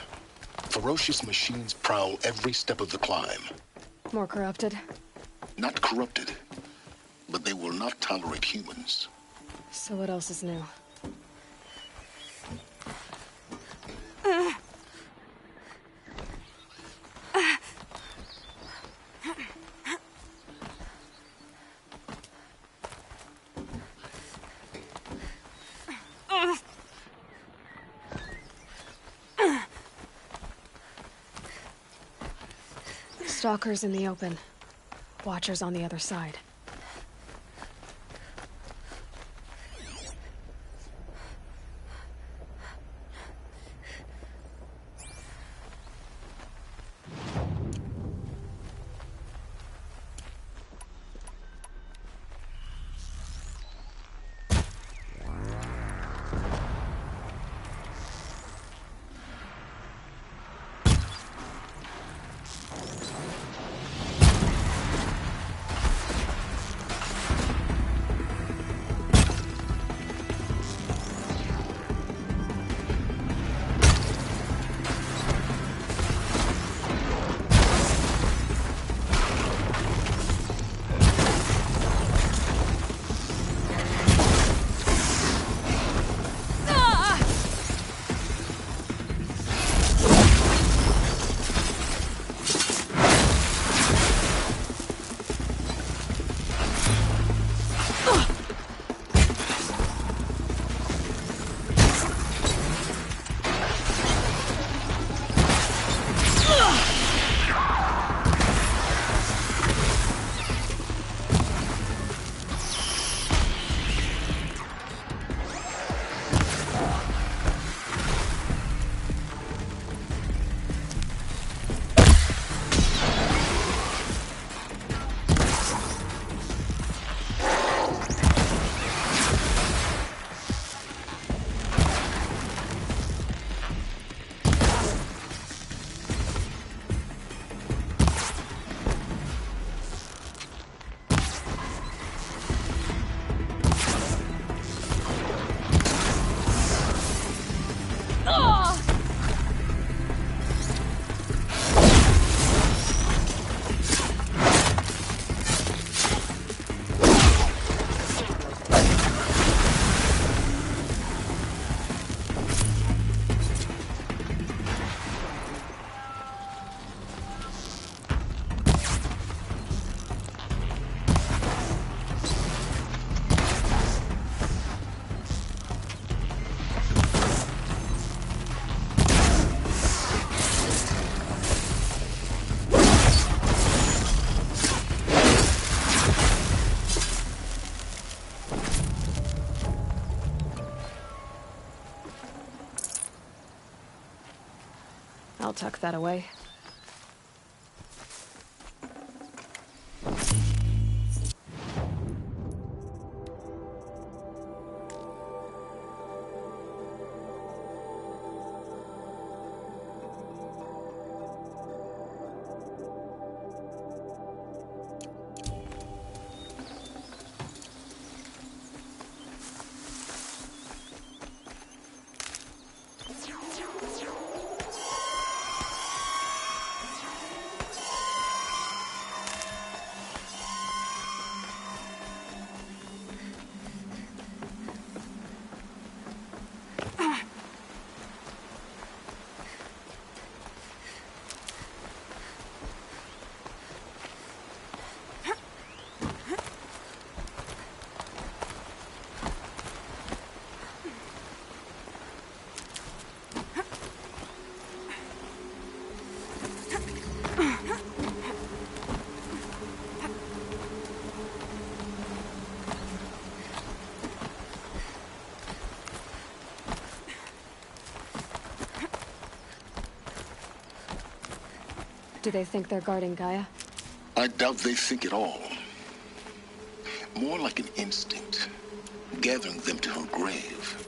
Ferocious machines prowl every step of the climb. More corrupted? Not corrupted, but they will not tolerate humans. So what else is new? Stalkers in the open. Watchers on the other side. I'll tuck that away. Do they think they're guarding Gaia? I doubt they think at all. More like an instinct, gathering them to her grave.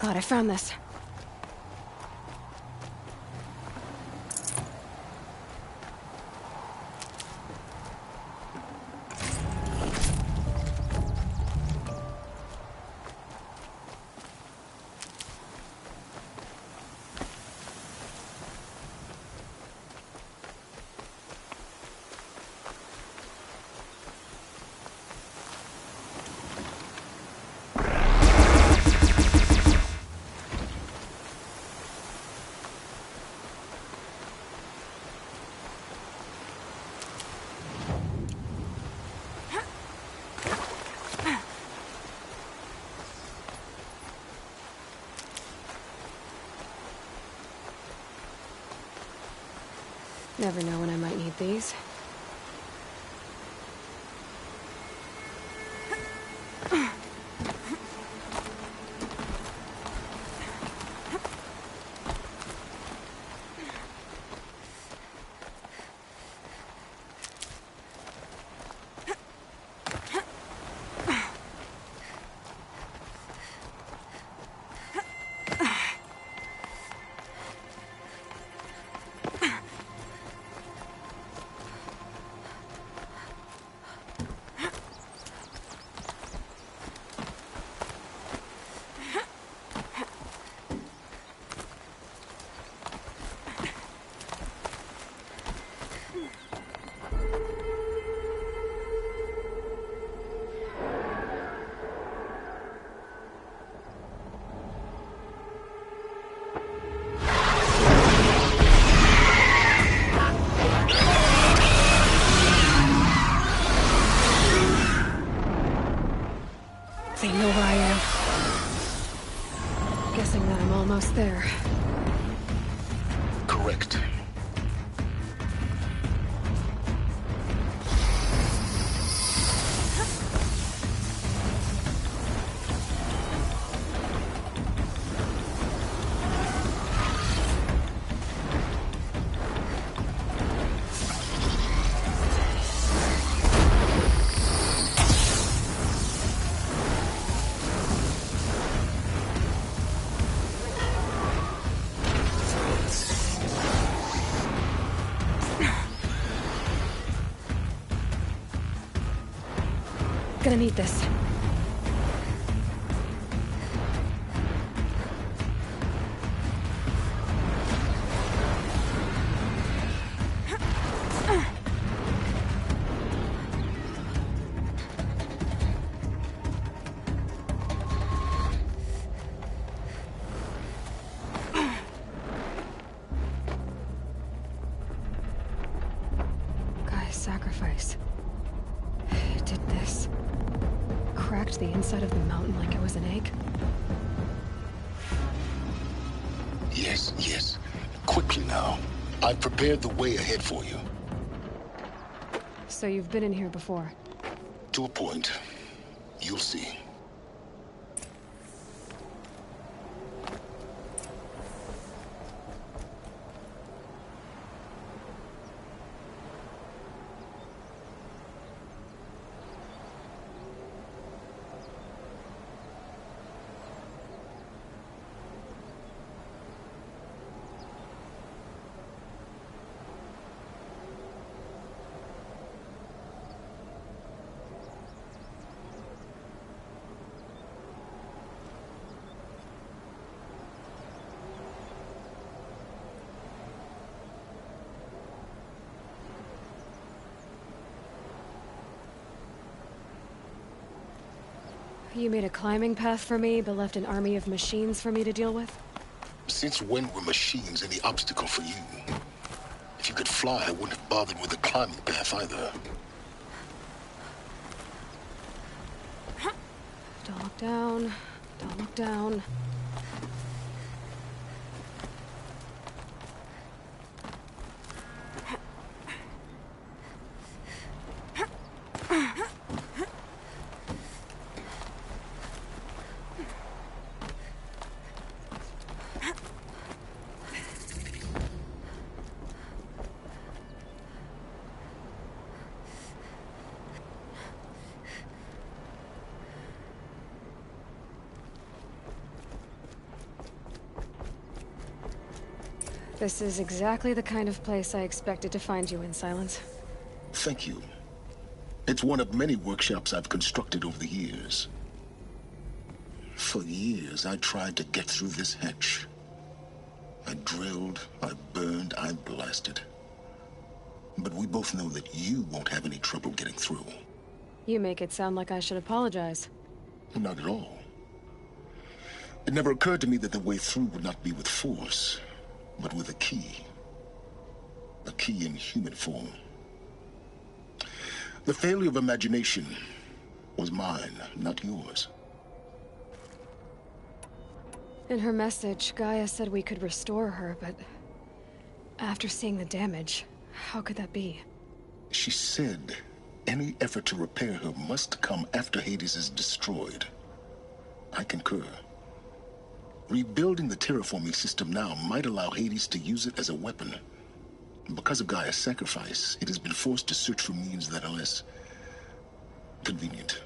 God, I found this. Never know when I might need these. They know where I am. Guessing that I'm almost there. Correct. Gonna need this. Guy's sacrifice. It did this. Cracked the inside of the mountain like it was an egg? Yes, yes. Quickly now. I've prepared the way ahead for you. So you've been in here before? To a point. You'll see. You made a climbing path for me, but left an army of machines for me to deal with? Since when were machines any obstacle for you? If you could fly, I wouldn't have bothered with the climbing path either. Don't look down. Don't look down. This is exactly the kind of place I expected to find you in, Silence. Thank you. It's one of many workshops I've constructed over the years. For years, I tried to get through this hatch. I drilled, I burned, I blasted. But we both know that you won't have any trouble getting through. You make it sound like I should apologize. Not at all. It never occurred to me that the way through would not be with force, but with a key. A key in human form. The failure of imagination was mine, not yours. In her message, Gaia said we could restore her, but after seeing the damage, How could that be? She said any effort to repair her must come after Hades is destroyed. I concur. Rebuilding the terraforming system now might allow Hades to use it as a weapon. Because of Gaia's sacrifice, it has been forced to search for means that are less convenient.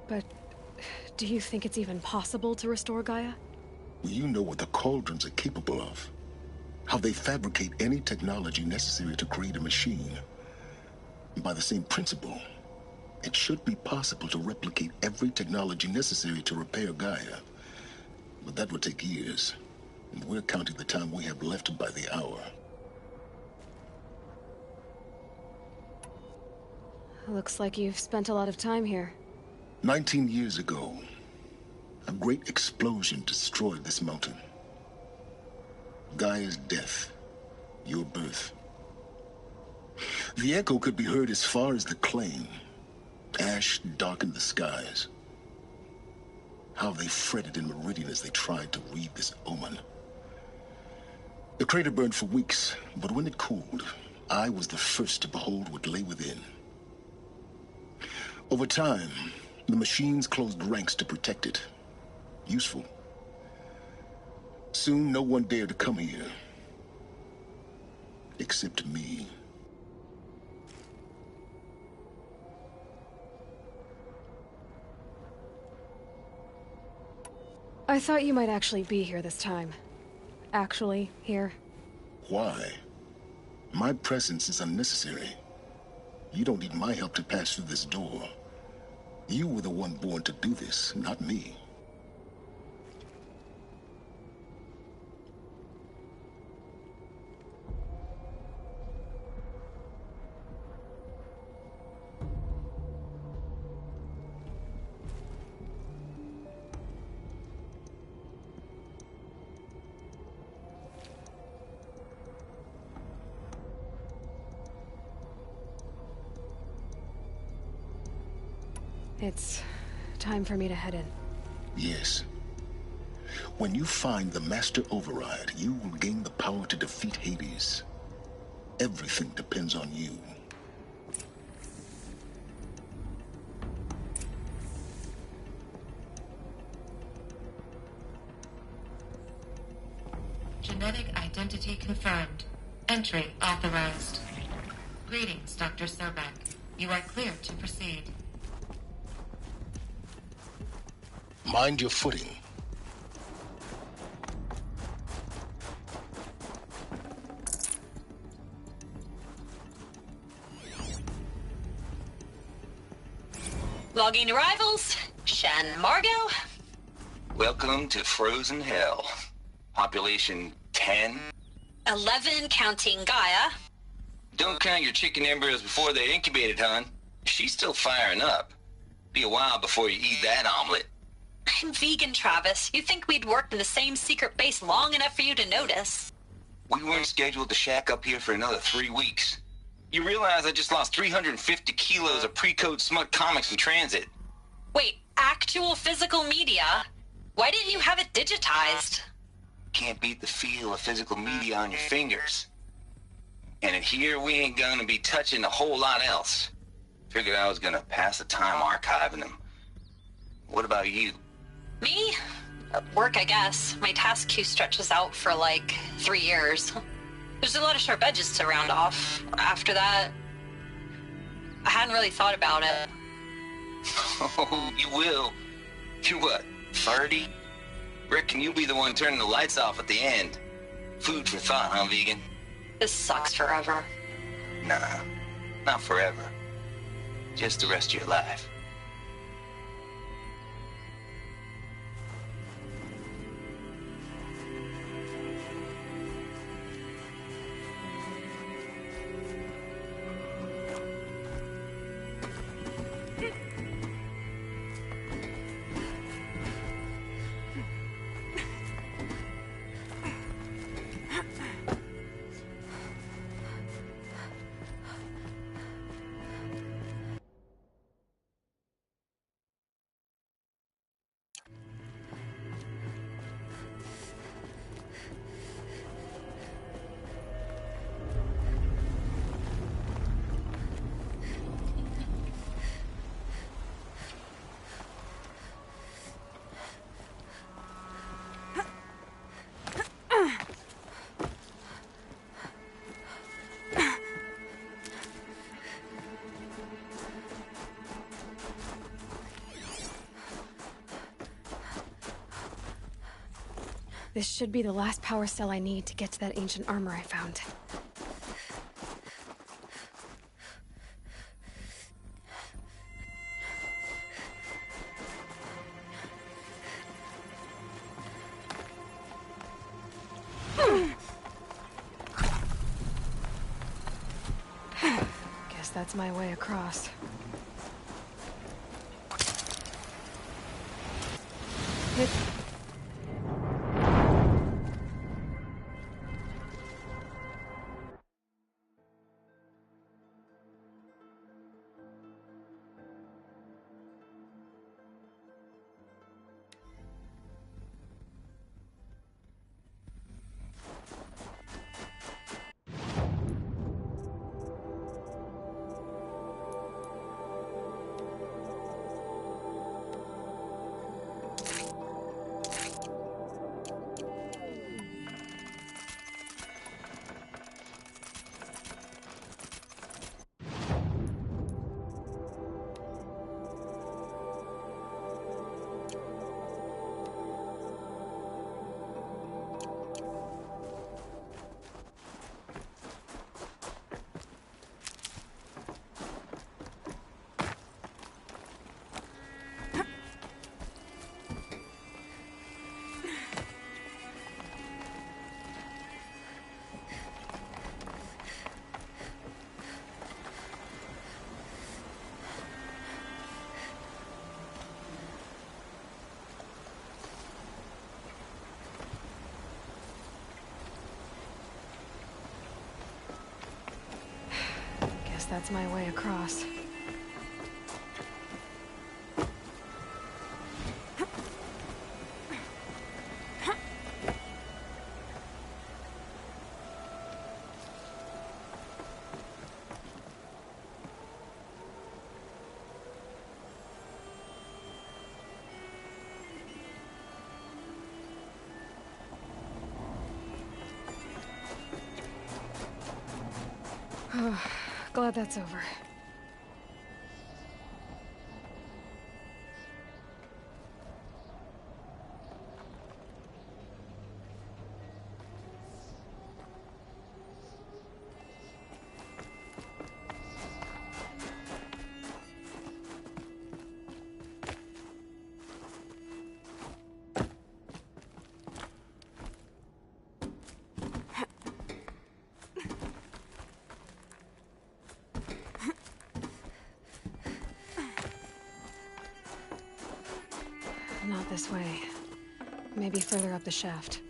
But do you think it's even possible to restore Gaia? Well, you know what the Cauldrons are capable of. How they fabricate any technology necessary to create a machine. By the same principle, it should be possible to replicate every technology necessary to repair Gaia. But that would take years, and we're counting the time we have left by the hour. Looks like you've spent a lot of time here. 19 years ago, a great explosion destroyed this mountain. Gaia's death, your birth. The echo could be heard as far as the claim. Ash darkened the skies. How they fretted in Meridian as they tried to read this omen. The crater burned for weeks, but when it cooled, I was the first to behold what lay within. Over time, the machines closed ranks to protect it. Useful. Soon, no one dared to come here. Except me. I thought you might actually be here this time. Actually, here. Why? My presence is unnecessary. You don't need my help to pass through this door. You were the one born to do this, not me. It's time for me to head in. Yes. When you find the Master Override, you will gain the power to defeat Hades. Everything depends on you. Genetic identity confirmed. Entry authorized. Greetings, Dr. Sobek. You are clear to proceed. Mind your footing. Logging arrivals. Shan Margot. Welcome to Frozen Hell. Population 10. 11 counting Gaia. Don't count your chicken embryos before they're incubated, hon. She's still firing up. Be a while before you eat that omelet. I'm vegan, Travis. You think we'd worked in the same secret base long enough for you to notice? We weren't scheduled to shack up here for another 3 weeks. You realize I just lost 350 kilos of pre-code smut comics in transit. Wait, actual physical media? Why didn't you have it digitized? Can't beat the feel of physical media on your fingers. And in here, we ain't gonna be touching a whole lot else. Figured I was gonna pass the time archiving them. What about you? Me? Work, I guess. My task queue stretches out for like 3 years. There's a lot of sharp edges to round off. After that, I hadn't really thought about it. Oh, you will. You're what, 30? Reckon you'll be the one turning the lights off at the end. Food for thought, huh, vegan? This sucks forever. Nah, not forever. Just the rest of your life. This should be the last power cell I need to get to that ancient armor I found. Guess that's my way across. That's my way across. Glad that's over. Not this way. Maybe further up the shaft.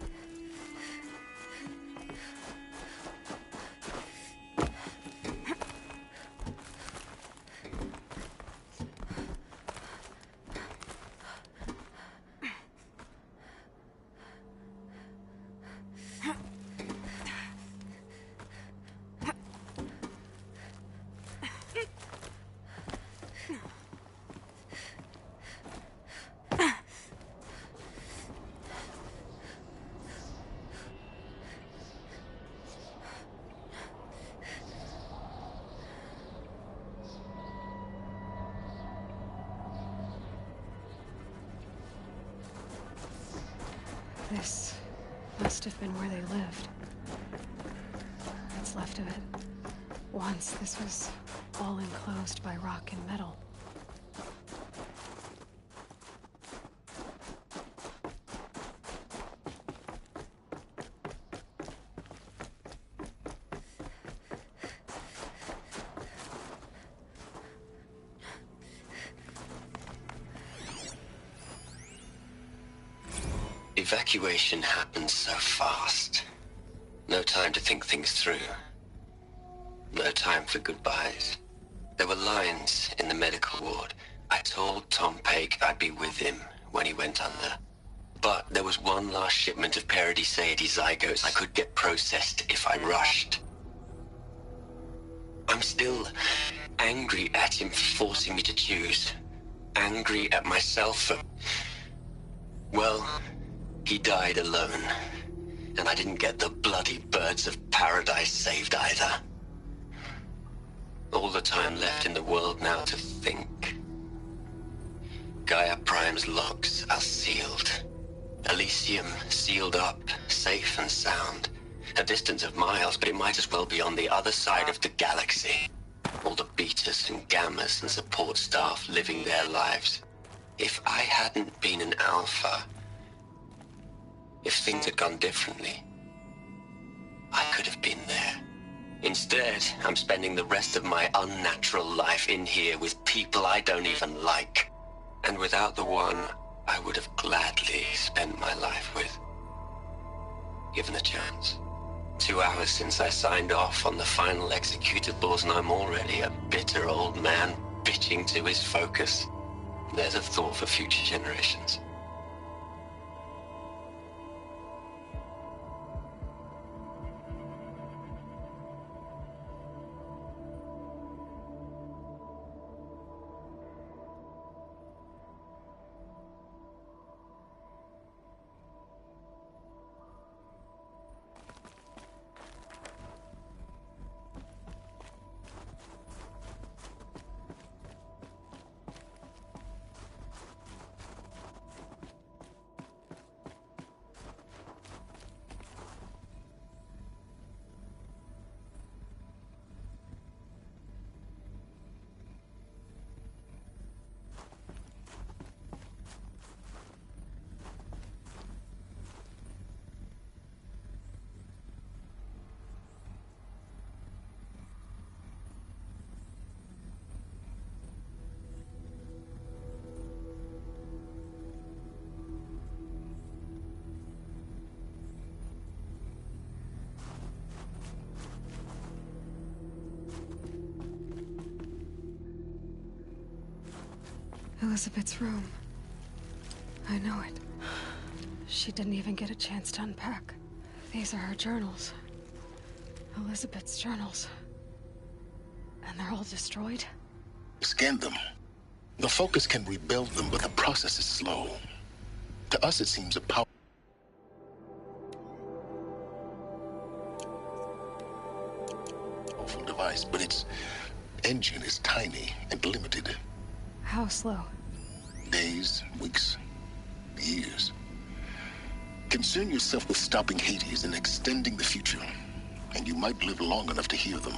This must have been where they lived. What's left of it. Once this was all enclosed by rock and metal. Evacuation happened so fast. No time to think things through. No time for goodbyes. There were lines in the medical ward. I told Tom Pake I'd be with him when he went under. But there was one last shipment of Paradis-Sade zygotes I could get processed if I rushed. I'm still angry at him for forcing me to choose. Angry at myself for... well... he died alone, and I didn't get the bloody birds of paradise saved either. All the time left in the world now to think. Gaia Prime's logs are sealed. Elysium, sealed up, safe and sound. A distance of miles, but it might as well be on the other side of the galaxy. All the betas and gammas and support staff living their lives. If I hadn't been an alpha, if things had gone differently, I could have been there. Instead, I'm spending the rest of my unnatural life in here with people I don't even like. And without the one I would have gladly spent my life with. Given a chance. 2 hours since I signed off on the final executables, and I'm already a bitter old man bitching to his focus. There's a thought for future generations. Elizabeth's room. I know it. She didn't even get a chance to unpack. These are her journals. Elizabeth's journals. And they're all destroyed? Scan them. The Focus can rebuild them, but the process is slow. To us, it seems a powerful device, but its engine is tiny and limited. How slow? Days, weeks, years. Concern yourself with stopping Hades and extending the future, and you might live long enough to hear them.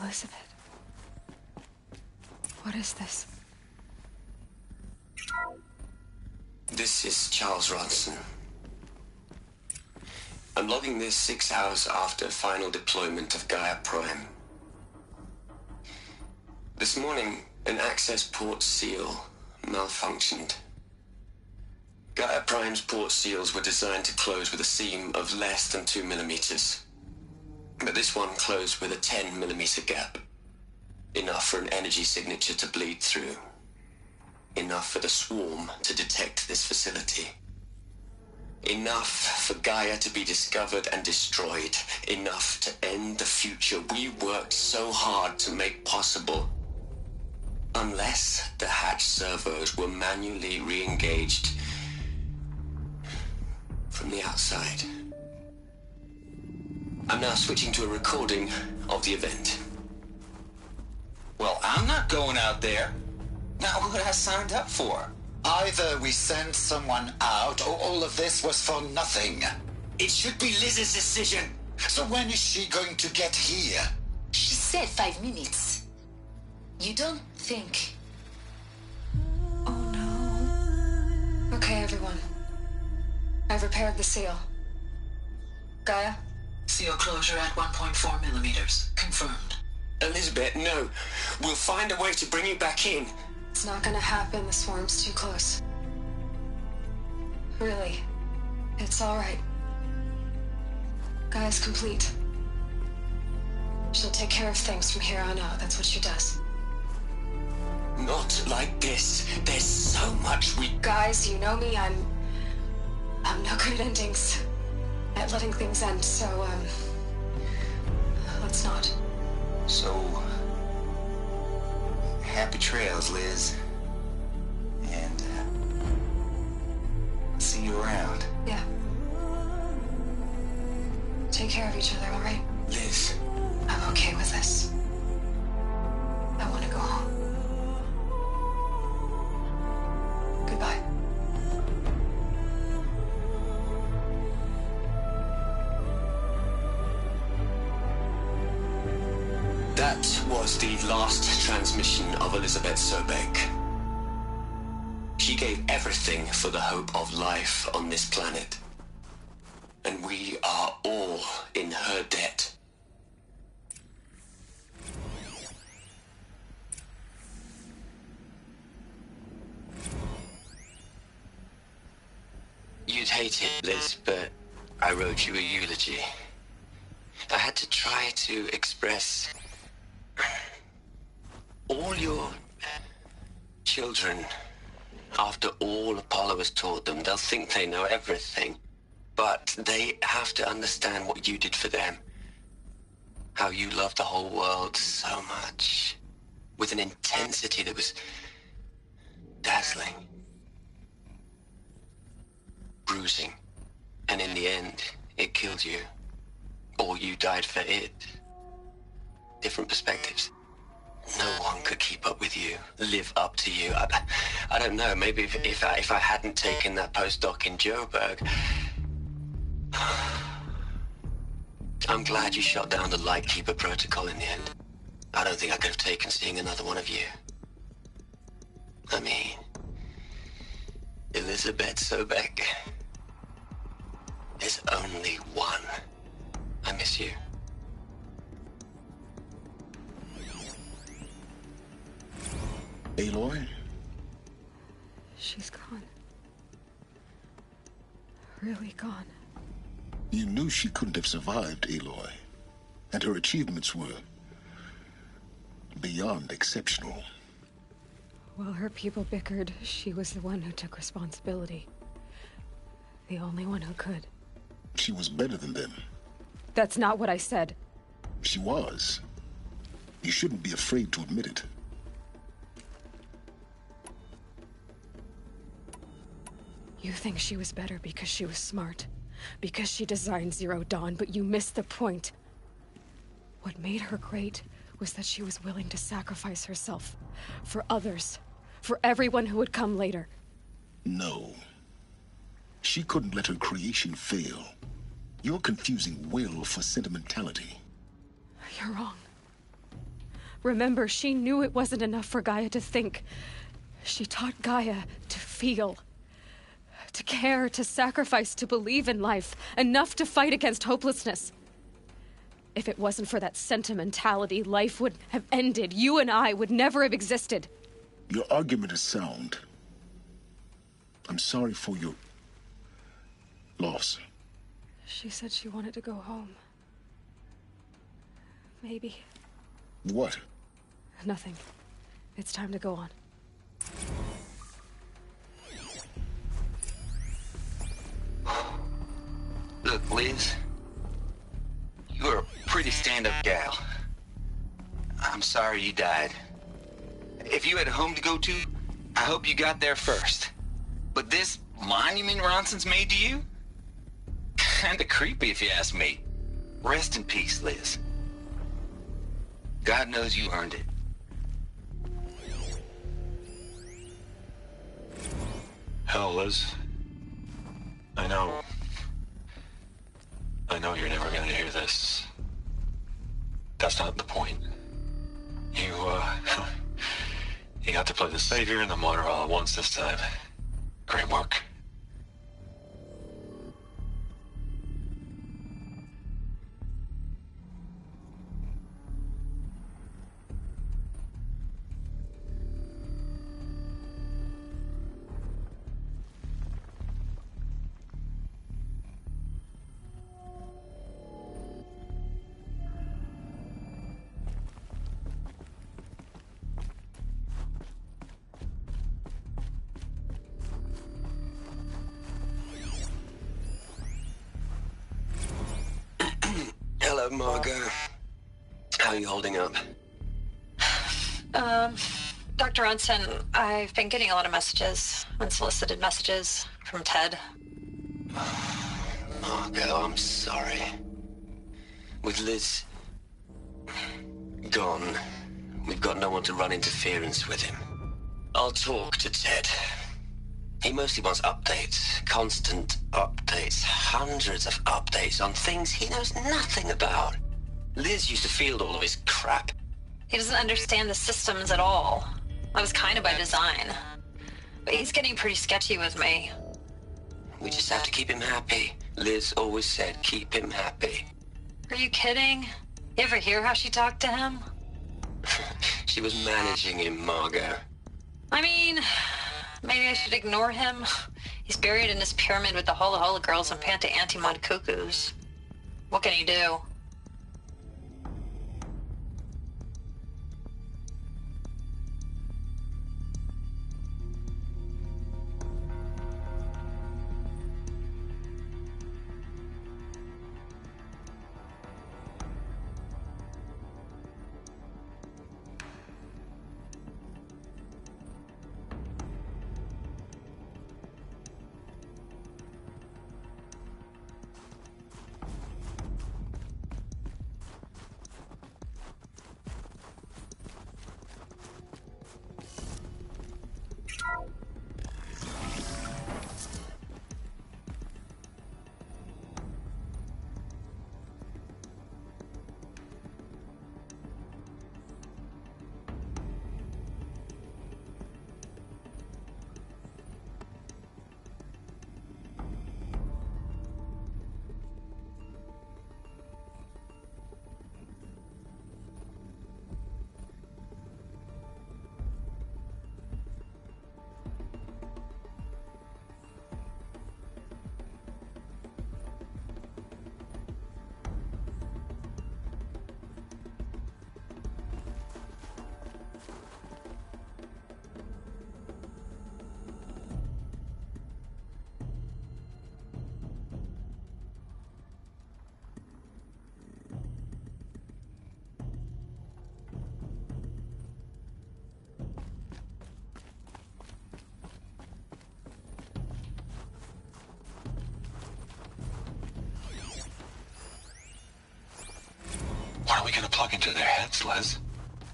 Elizabeth. What is this? This is Charles Ronson. I'm logging this 6 hours after final deployment of Gaia Prime. This morning, an access port seal malfunctioned. Gaia Prime's port seals were designed to close with a seam of less than 2 millimeters. But this one closed with a 10 millimeter gap. Enough for an energy signature to bleed through. Enough for the swarm to detect this facility. Enough for Gaia to be discovered and destroyed. Enough to end the future we worked so hard to make possible. Unless the hatch servos were manually re-engaged from the outside. I'm now switching to a recording of the event. Well, I'm not going out there. Not what I signed up for. Either we send someone out, or all of this was for nothing. It should be Liz's decision. So when is she going to get here? She said 5 minutes. You don't think... Oh no. Okay, everyone. I've repaired the seal. Gaia? Seal closure at 1.4 millimeters. Confirmed. Elizabeth, no. We'll find a way to bring you back in. It's not gonna happen. The swarm's too close. Really. It's alright. Gaia's complete. She'll take care of things from here on out. That's what she does. Not like this. There's so much we... Guys, you know me. I'm no good at endings. At letting things end, so, let's not. So... happy trails, Liz. And, see you around. Yeah. Take care of each other, alright? Liz. I'm okay with this. I want to go home. Goodbye. That was the last transmission of Elizabeth Sobek. She gave everything for the hope of life on this planet. And we are all in her debt. You'd hate it, Liz, but I wrote you a eulogy. I had to try to express all your children. After all Apollo has taught them, they'll think they know everything. But they have to understand what you did for them. How you loved the whole world so much. With an intensity that was dazzling. Bruising. And in the end, it killed you. Or you died for it. Different perspectives. No one could keep up with you, live up to you. I don't know, maybe if I hadn't taken that postdoc in Joburg... I'm glad you shot down the Lightkeeper protocol in the end. I don't think I could have taken seeing another one of you. I mean... Elizabeth Sobek... There's only one. I miss you. Aloy? She's gone. Really gone. You knew she couldn't have survived, Aloy. And her achievements were... beyond exceptional. While her people bickered, she was the one who took responsibility. The only one who could. She was better than them. That's not what I said. She was. You shouldn't be afraid to admit it. You think she was better because she was smart. Because she designed Zero Dawn, but you missed the point. What made her great was that she was willing to sacrifice herself. For others. For everyone who would come later. No. She couldn't let her creation fail. You're confusing will for sentimentality. You're wrong. Remember, she knew it wasn't enough for Gaia to think. She taught Gaia to feel. To care, to sacrifice, to believe in life. Enough to fight against hopelessness. If it wasn't for that sentimentality, life would have ended. You and I would never have existed. Your argument is sound. I'm sorry for your... loss. She said she wanted to go home. Maybe. What? Nothing. It's time to go on. Look, Liz. You're a pretty stand-up gal. I'm sorry you died. If you had a home to go to, I hope you got there first. But this monument Ronson's made to you? Kinda creepy if you ask me. Rest in peace, Liz. God knows you earned it. Hell, Liz. I know you're never gonna hear this. Liz. That's not the point. You, you got to play the savior and the martyr all at once this time. Great work. Hello, Margot. How are you holding up? Dr. Ronson, I've been getting a lot of messages, unsolicited messages from Ted. Margot, I'm sorry. With Liz gone, we've got no one to run interference with him. I'll talk to Ted. He mostly wants updates, constant updates, hundreds of updates on things he knows nothing about. Liz used to field all of his crap. He doesn't understand the systems at all. That was kind of by design. But he's getting pretty sketchy with me. We just have to keep him happy. Liz always said, keep him happy. Are you kidding? You ever hear how she talked to him? She was managing him, Margot. I mean, maybe I should ignore him. He's buried in his pyramid with the Hola Hola girls and Panta Antimod cuckoos. What can he do? What are we gonna plug into their heads, Liz?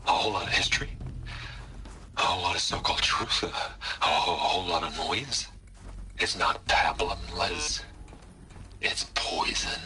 A whole lot of history? A whole lot of so-called truth? A whole lot of noise? It's not pablum, Liz. It's poison.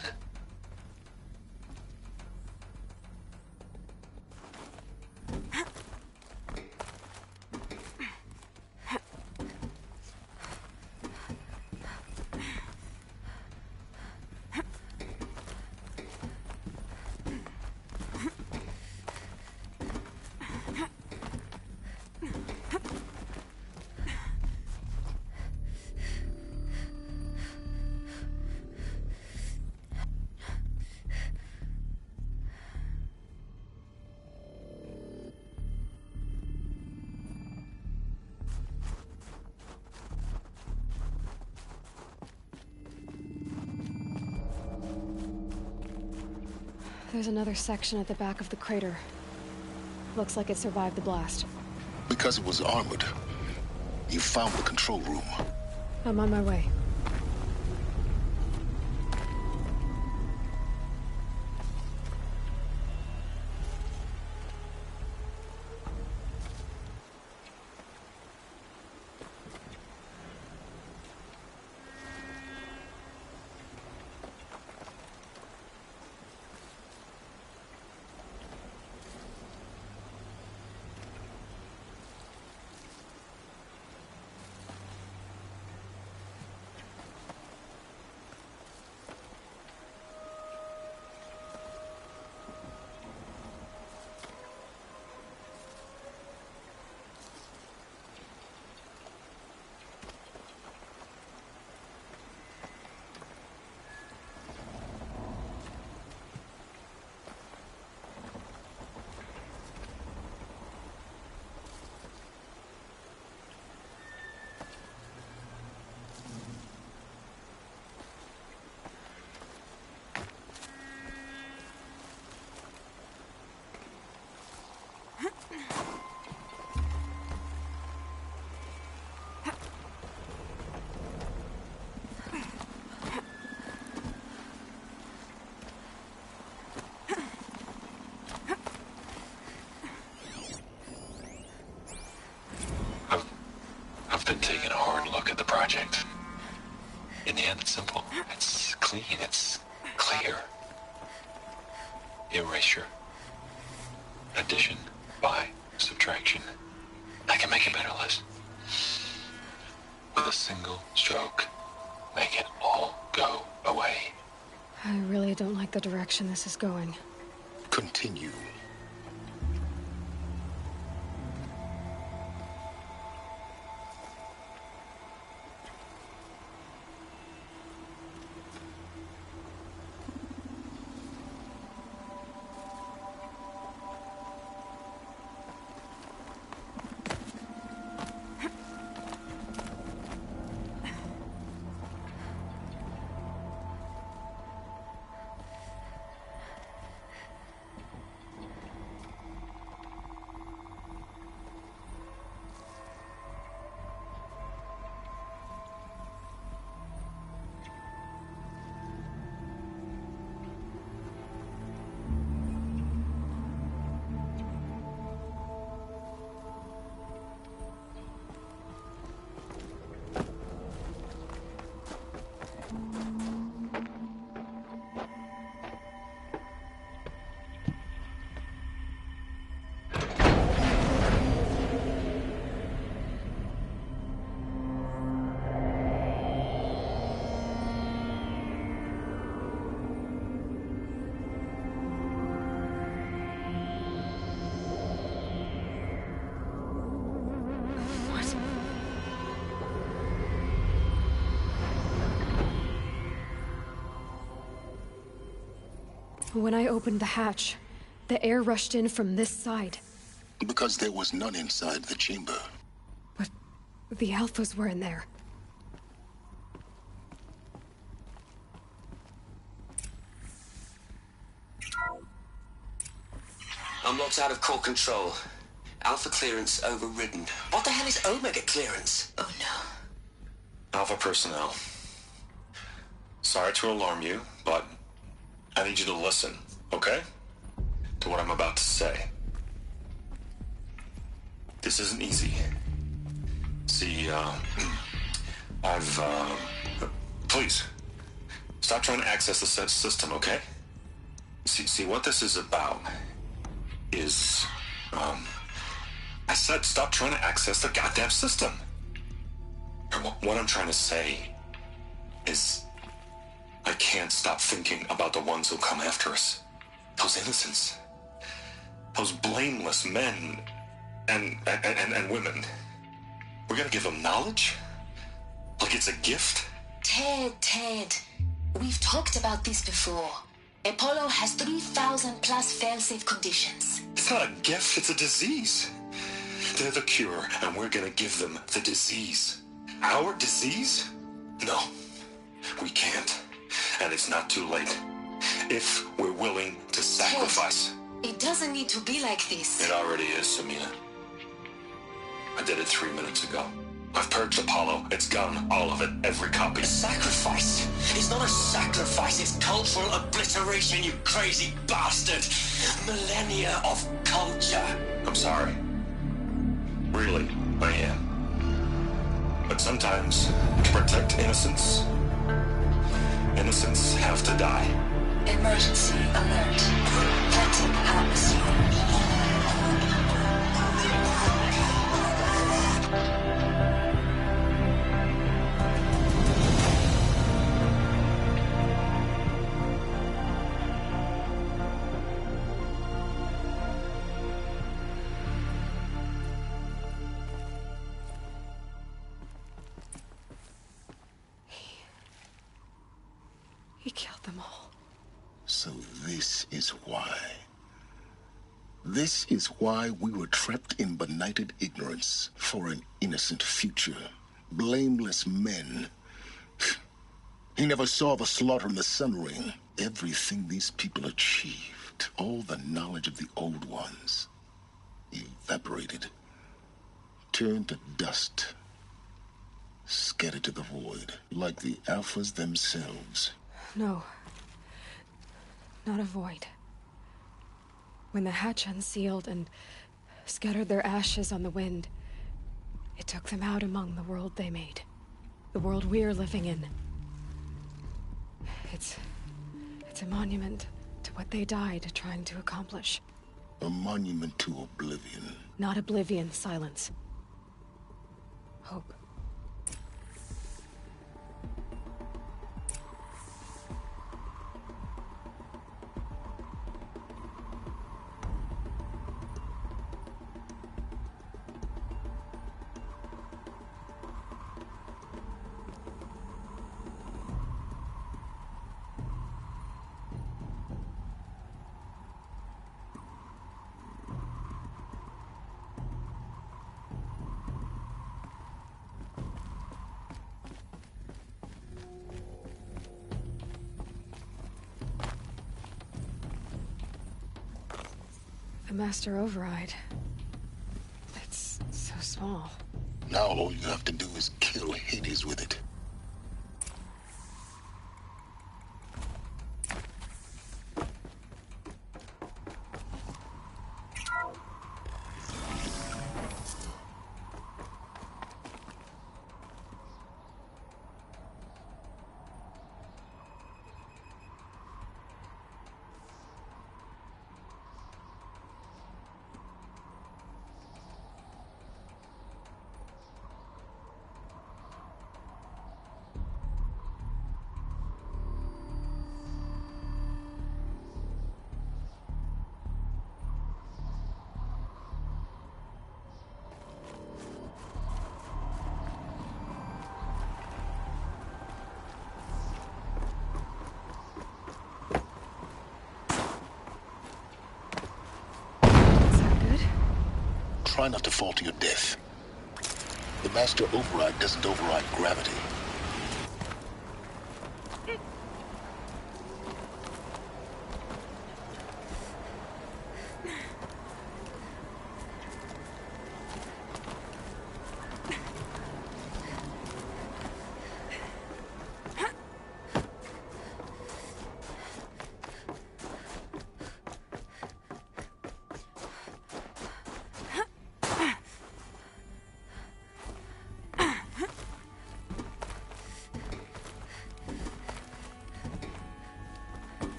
There's another section at the back of the crater. Looks like it survived the blast. Because it was armored. You found the control room. I'm on my way. I've been taking a hard look at the project. In the end, it's simple. It's clean. It's clear. Erasure. Addition. By. Subtraction. I can make a better list. With a single stroke, make it all go away. I really don't like the direction this is going. Continue. When I opened the hatch, the air rushed in from this side. Because there was none inside the chamber. But the Alphas were in there. I'm locked out of core control. Alpha clearance overridden. What the hell is Omega clearance? Oh no. Alpha personnel. Sorry to alarm you, but I need you to listen, okay? To what I'm about to say. This isn't easy. See, please, stop trying to access the system, okay? See, what this is about is, I said stop trying to access the goddamn system. And what I'm trying to say is, I can't stop thinking about the ones who come after us. Those innocents. Those blameless men and women. We're gonna give them knowledge? Like it's a gift? Ted. We've talked about this before. Apollo has 3,000 plus fail-safe conditions. It's not a gift, it's a disease. They're the cure, and we're gonna give them the disease. Our disease? No, we can't. And it's not too late. If we're willing to sacrifice. Ted, it doesn't need to be like this. It already is, Samina. I did it 3 minutes ago. I've purged Apollo. It's gone. All of it. Every copy. Sacrifice? It's not a sacrifice. It's cultural obliteration, you crazy bastard. Millennia of culture. I'm sorry. Really, I am. But sometimes, to protect innocence, innocents have to die. Emergency alert. Planting atmosphere. He killed them all. So this is why. This is why we were trapped in benighted ignorance for an innocent future. Blameless men. He never saw the slaughter in the Sun Ring. Everything these people achieved, all the knowledge of the old ones, evaporated, turned to dust, scattered to the void, like the Alphas themselves. No. Not a void. When the hatch unsealed and scattered their ashes on the wind, It took them out among the world they made. The world we're living in. It's a monument to what they died trying to accomplish. A monument to oblivion. Not oblivion, silence. Hope. The Master Override. It's so small. Now all you have to do is kill Hades with it. Try not to fall to your death. The Master Override doesn't override gravity.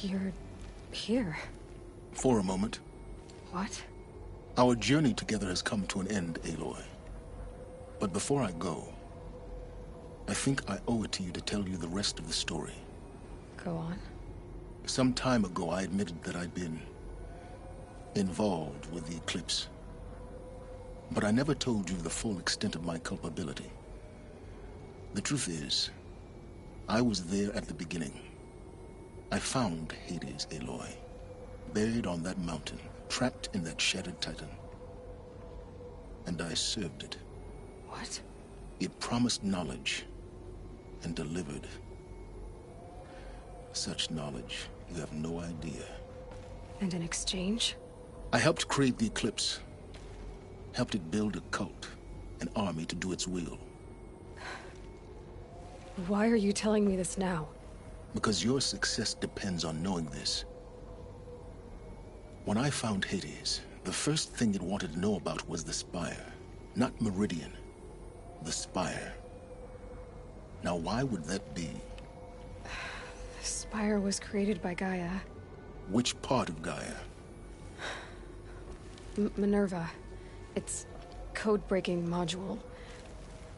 You're here. For a moment. What? Our journey together has come to an end, Aloy. But before I go, I think I owe it to you to tell you the rest of the story. Go on. Some time ago, I admitted that I'd been involved with the eclipse. But I never told you the full extent of my culpability. The truth is, I was there at the beginning. I found Hades, Aloy, buried on that mountain, trapped in that shattered titan. And I served it. What? It promised knowledge and delivered. Such knowledge, you have no idea. And in exchange? I helped create the eclipse. Helped it build a cult, an army to do its will. Why are you telling me this now? Because your success depends on knowing this. When I found Hades, the first thing it wanted to know about was the Spire. Not Meridian. The Spire. Now why would that be? The Spire was created by Gaia. Which part of Gaia? Minerva. Its code-breaking module.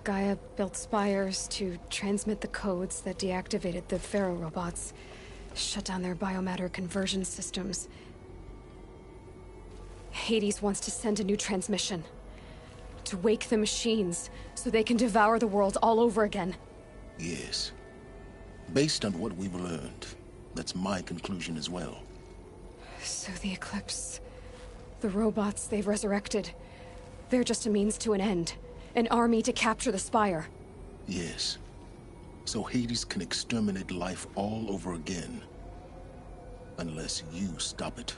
Gaia built spires to transmit the codes that deactivated the Pharaoh robots, shut down their biomatter conversion systems. Hades wants to send a new transmission. To wake the machines, so they can devour the world all over again. Yes. Based on what we've learned, that's my conclusion as well. So the Eclipse... the robots they've resurrected... they're just a means to an end. An army to capture the Spire. Yes. So Hades can exterminate life all over again. Unless you stop it.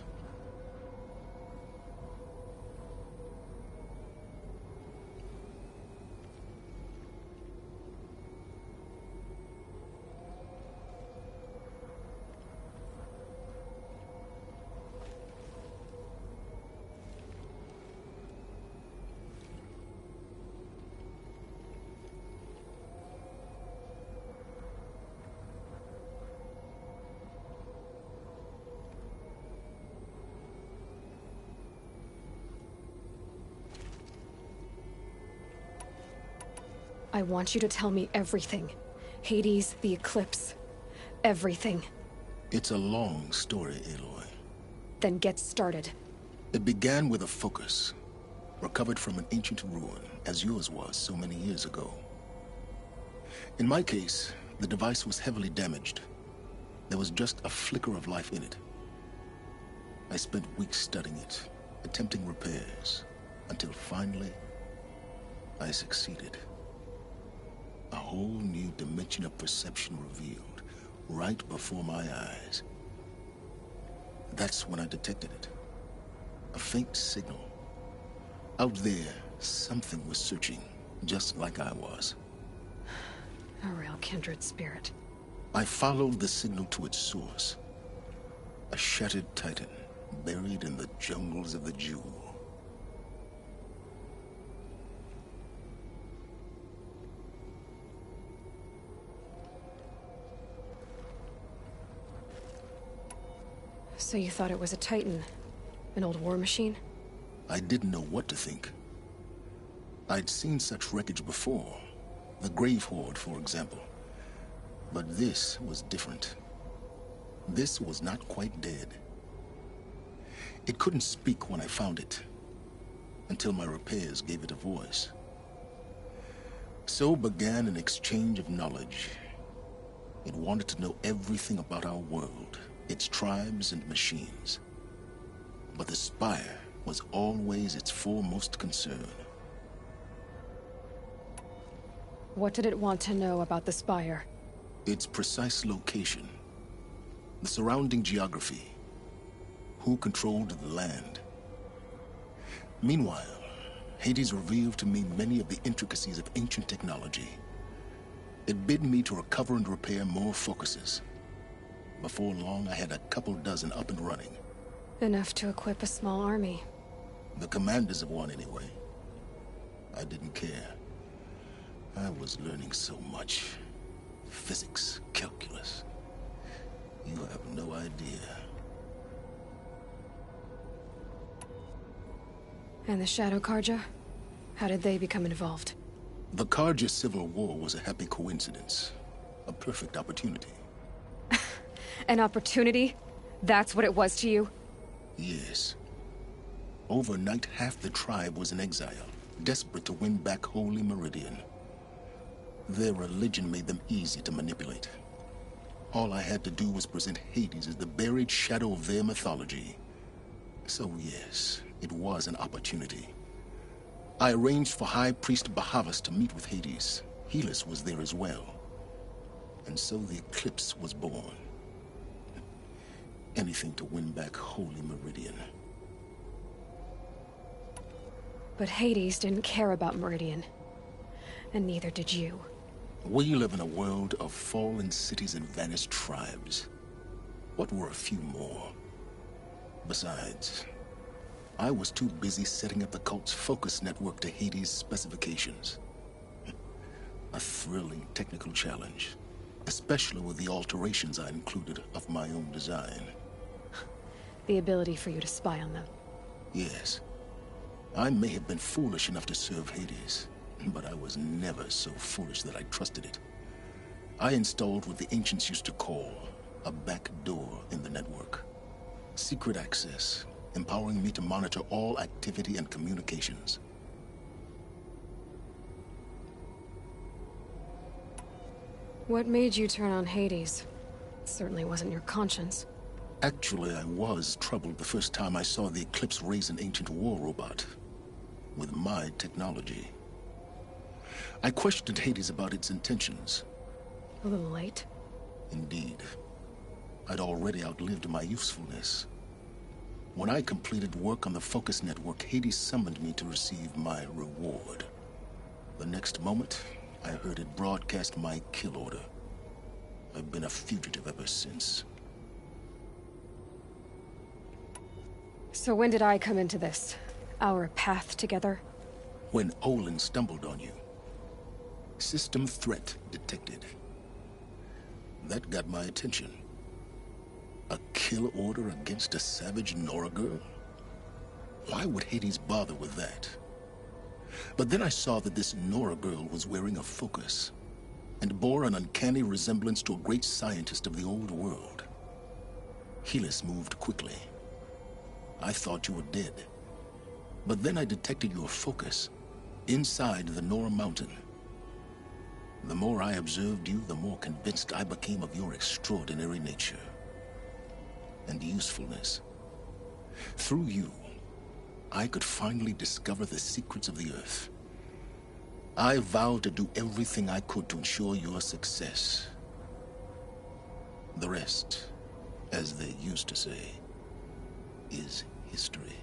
I want you to tell me everything. Hades, the Eclipse, everything. It's a long story, Aloy. Then get started. It began with a focus, recovered from an ancient ruin, as yours was so many years ago. In my case, the device was heavily damaged. There was just a flicker of life in it. I spent weeks studying it, attempting repairs, until finally, I succeeded. A whole new dimension of perception revealed, right before my eyes. That's when I detected it. A faint signal. Out there, something was searching, just like I was. A real kindred spirit. I followed the signal to its source. A shattered titan, buried in the jungles of the Jewel. So you thought it was a titan? An old war machine? I didn't know what to think. I'd seen such wreckage before. The Grave Horde, for example. But this was different. This was not quite dead. It couldn't speak when I found it, until my repairs gave it a voice. So began an exchange of knowledge. It wanted to know everything about our world, its tribes and machines. But the Spire was always its foremost concern. What did it want to know about the Spire? Its precise location, the surrounding geography, who controlled the land. Meanwhile, Hades revealed to me many of the intricacies of ancient technology. It bid me to recover and repair more focuses. Before long, I had a couple dozen up and running. Enough to equip a small army. The commanders of one, anyway. I didn't care. I was learning so much. Physics, calculus. You have no idea. And the Shadow Karja? How did they become involved? The Karja Civil War was a happy coincidence. A perfect opportunity. An opportunity? That's what it was to you? Yes. Overnight, half the tribe was in exile, desperate to win back Holy Meridian. Their religion made them easy to manipulate. All I had to do was present Hades as the buried shadow of their mythology. So yes, it was an opportunity. I arranged for High Priest Bahavas to meet with Hades. Helis was there as well. And so the Eclipse was born. Anything to win back Holy Meridian. But Hades didn't care about Meridian. And neither did you. We live in a world of fallen cities and vanished tribes. What were a few more? Besides, I was too busy setting up the cult's focus network to Hades' specifications. A thrilling technical challenge, especially with the alterations I included of my own design. The ability for you to spy on them. Yes. I may have been foolish enough to serve Hades, but I was never so foolish that I trusted it. I installed what the ancients used to call a back door in the network. Secret access, empowering me to monitor all activity and communications. What made you turn on Hades? It certainly wasn't your conscience. Actually, I was troubled the first time I saw the Eclipse raise an ancient war robot. With my technology. I questioned Hades about its intentions. A little late? Indeed. I'd already outlived my usefulness. When I completed work on the Focus Network, Hades summoned me to receive my reward. The next moment, I heard it broadcast my kill order. I've been a fugitive ever since. So when did I come into this? Our path together? When Olin stumbled on you. System threat detected. That got my attention. A kill order against a savage Nora girl? Why would Hades bother with that? But then I saw that this Nora girl was wearing a focus and bore an uncanny resemblance to a great scientist of the old world. Helis moved quickly. I thought you were dead. But then I detected your focus inside the Nora mountain. The more I observed you, the more convinced I became of your extraordinary nature and usefulness. Through you, I could finally discover the secrets of the Earth. I vowed to do everything I could to ensure your success. The rest, as they used to say, is history.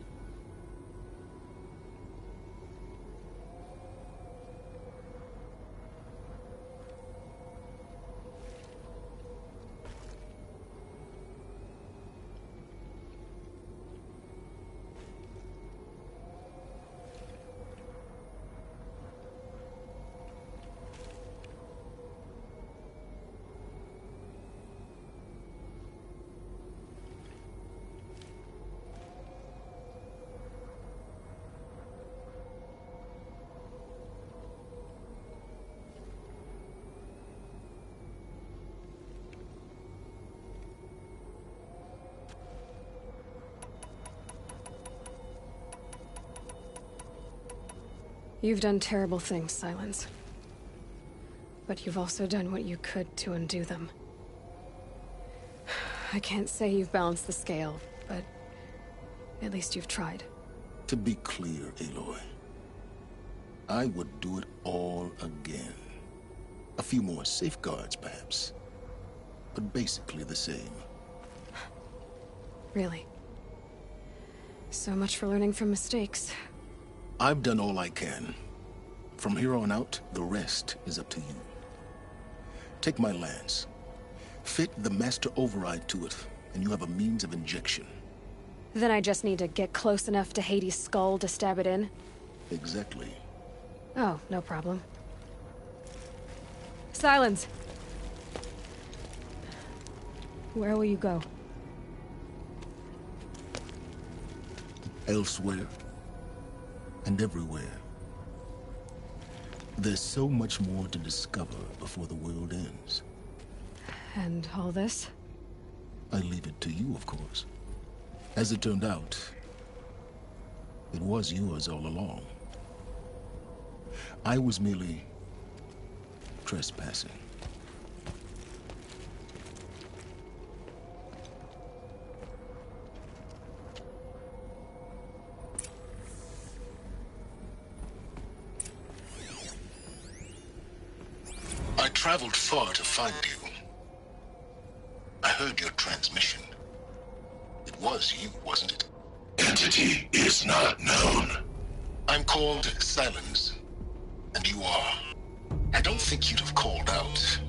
You've done terrible things, Silence. But you've also done what you could to undo them. I can't say you've balanced the scale, but at least you've tried. To be clear, Aloy, I would do it all again. A few more safeguards, perhaps, but basically the same. Really? So much for learning from mistakes. I've done all I can. From here on out, the rest is up to you. Take my lance. Fit the master override to it, and you have a means of injection. Then I just need to get close enough to Hades' skull to stab it in? Exactly. Oh, no problem. Silence! Where will you go? Elsewhere. And everywhere. There's so much more to discover before the world ends. And all this? I leave it to you, of course. As it turned out, it was yours all along. I was merely trespassing. I traveled far to find you. I heard your transmission. It was you, wasn't it? Entity is not known. I'm called Silence, and you are. I don't think you'd have called out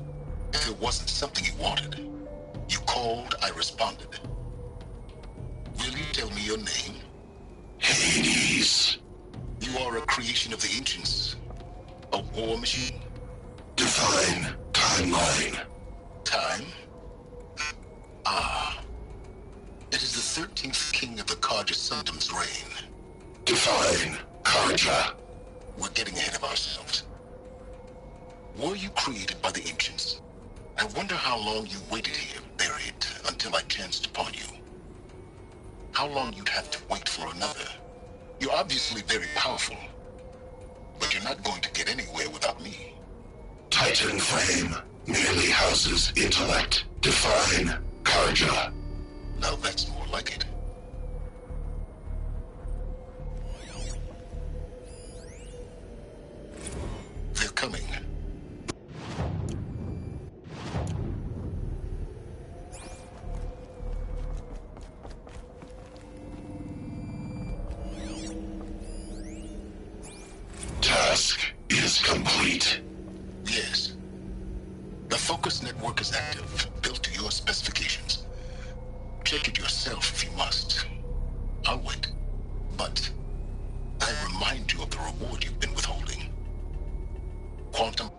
if it wasn't something you wanted. You called, I responded. Will you tell me your name? Hades. You are a creation of the ancients. A war machine. Define timeline. Time? Ah. It is the 13th king of the Karja Sundom's reign. Define Karja. We're getting ahead of ourselves. Were you created by the ancients? I wonder how long you waited here, buried, until I chanced upon you. How long you'd have to wait for another. You're obviously very powerful, but you're not going to get anywhere without me. Titan Flame merely houses intellect. Define Karja. Now that's more like it. They're coming. Task is complete. Yes. The focus network is active, built to your specifications. Check it yourself if you must. I'll wait. But I remind you of the reward you've been withholding. Quantum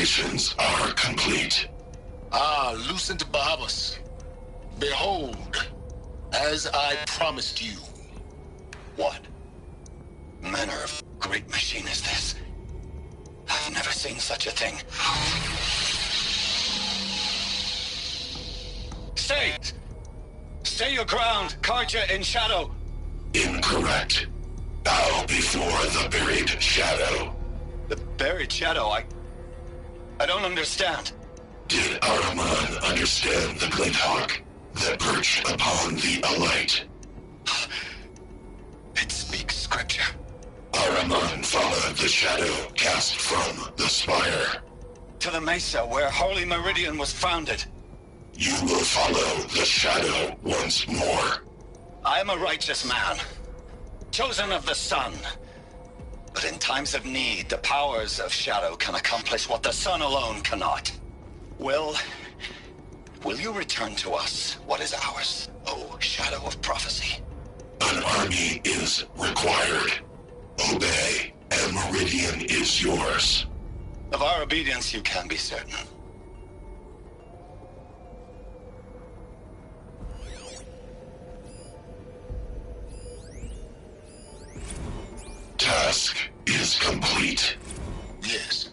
Preparations are complete. Ah, Lucent Bahavas. Behold, as I promised you. What manner of great machine is this? I've never seen such a thing. Stay! Stay your ground, Karja in shadow! Incorrect. Bow before the buried shadow. The buried shadow? I don't understand. Did Araman understand the glint hawk that perched upon the alight? It speaks scripture. Araman followed the shadow cast from the spire. To the mesa where Holy Meridian was founded. You will follow the shadow once more. I am a righteous man, chosen of the sun. But in times of need, the powers of shadow can accomplish what the sun alone cannot. Will you return to us what is ours, O Shadow of Prophecy? An army is required. Obey, and Meridian is yours. Of our obedience you can be certain. Task is complete. Yes.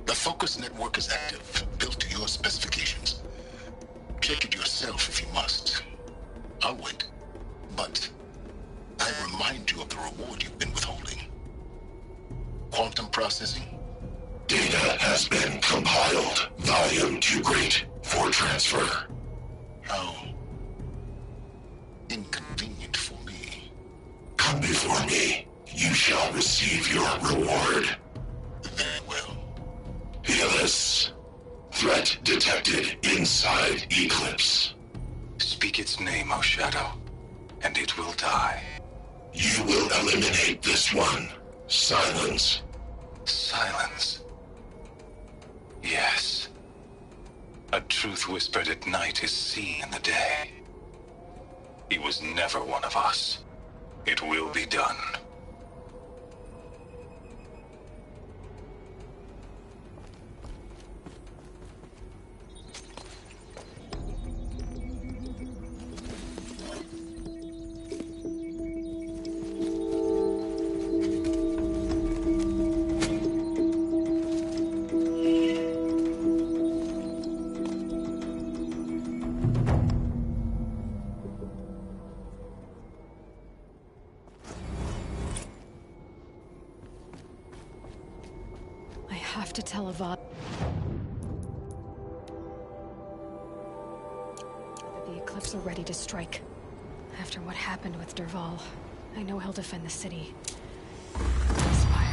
The focus network is active, built to your specifications. Check it yourself if you must. I'll wait. But I remind you of the reward you've been withholding. Quantum processing. Data has been compiled. Volume too great for transfer. How inconvenient for me. Come before me. You shall receive your reward. Very well. Healus. Threat detected inside Eclipse. Speak its name, O Shadow, and it will die. You will eliminate this one. Silence. Silence. Yes. A truth whispered at night is seen in the day. He was never one of us. It will be done. I have to tell Avad that the Eclipse are ready to strike. After what happened with Derval, I know he'll defend the city. The Spire.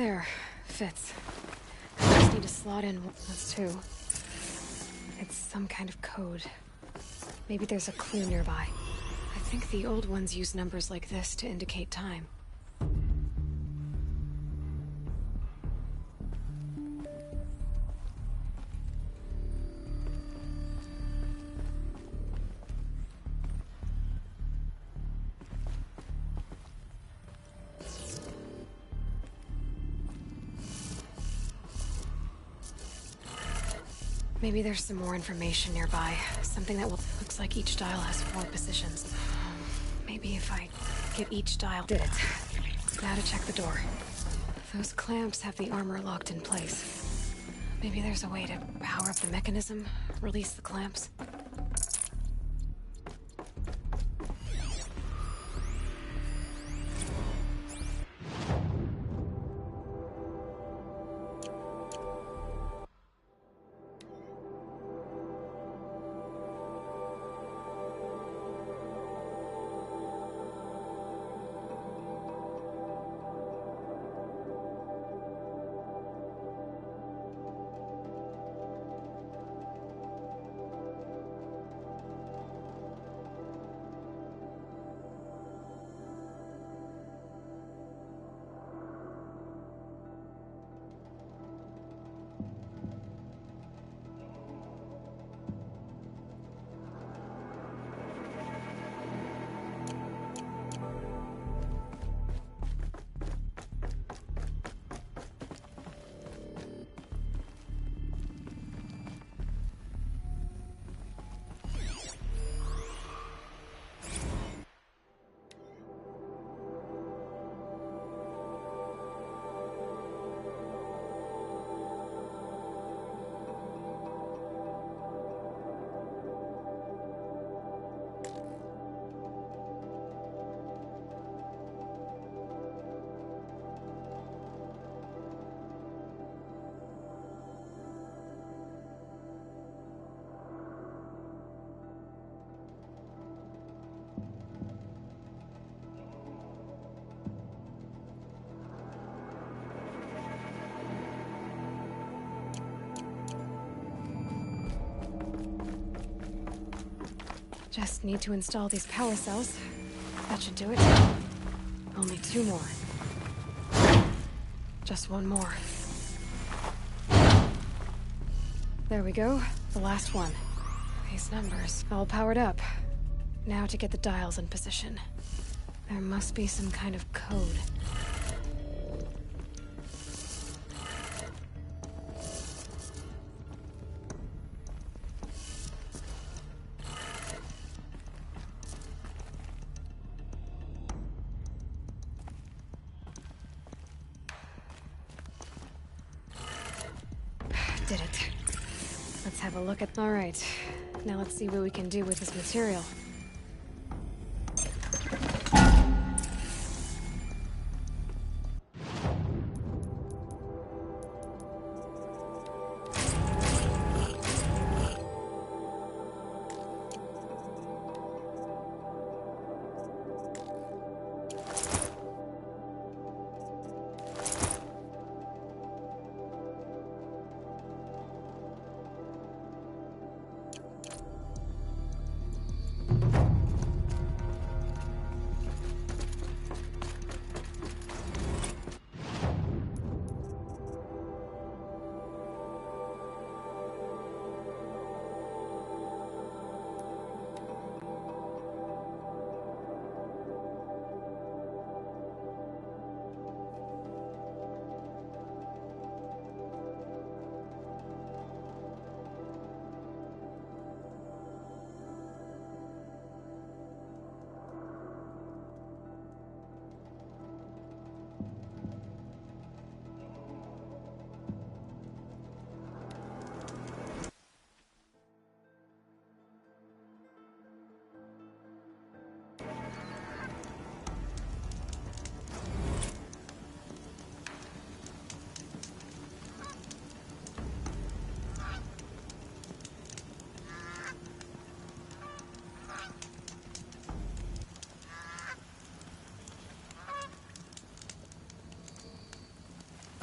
There. Fits. I just need to slot in one. That's two. It's some kind of code. Maybe there's a clue nearby. I think the old ones use numbers like this to indicate time. Maybe there's some more information nearby. Something that will... Looks like each dial has 4 positions. Maybe if I get each dial... Did it. Now to check the door. Those clamps have the armor locked in place. Maybe there's a way to power up the mechanism, release the clamps. Just need to install these power cells. That should do it. Only 2 more. Just 1 more. There we go. The last one. These numbers, all powered up. Now to get the dials in position. There must be some kind of code. Did it. Let's have a look at... All right. Now let's see what we can do with this material.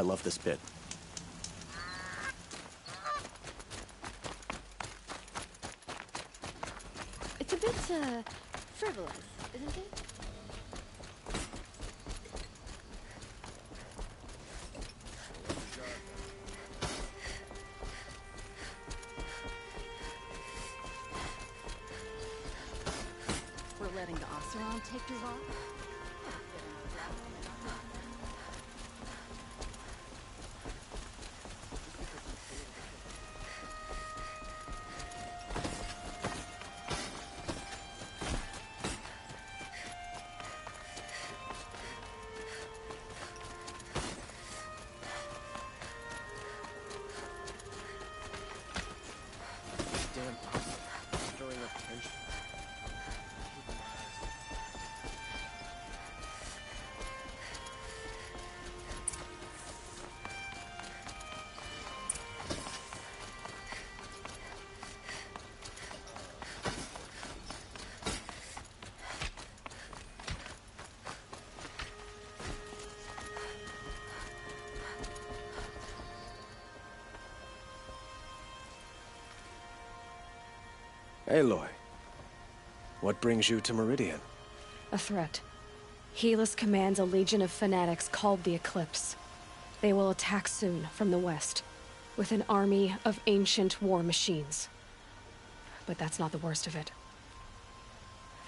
I love this bit. It's a bit, frivolous, isn't it? We're letting the Oseram take Duval? Damn awesome. Stirring up tension. Aloy, what brings you to Meridian? A threat. Helis commands a legion of fanatics called the Eclipse. They will attack soon from the west, with an army of ancient war machines. But that's not the worst of it.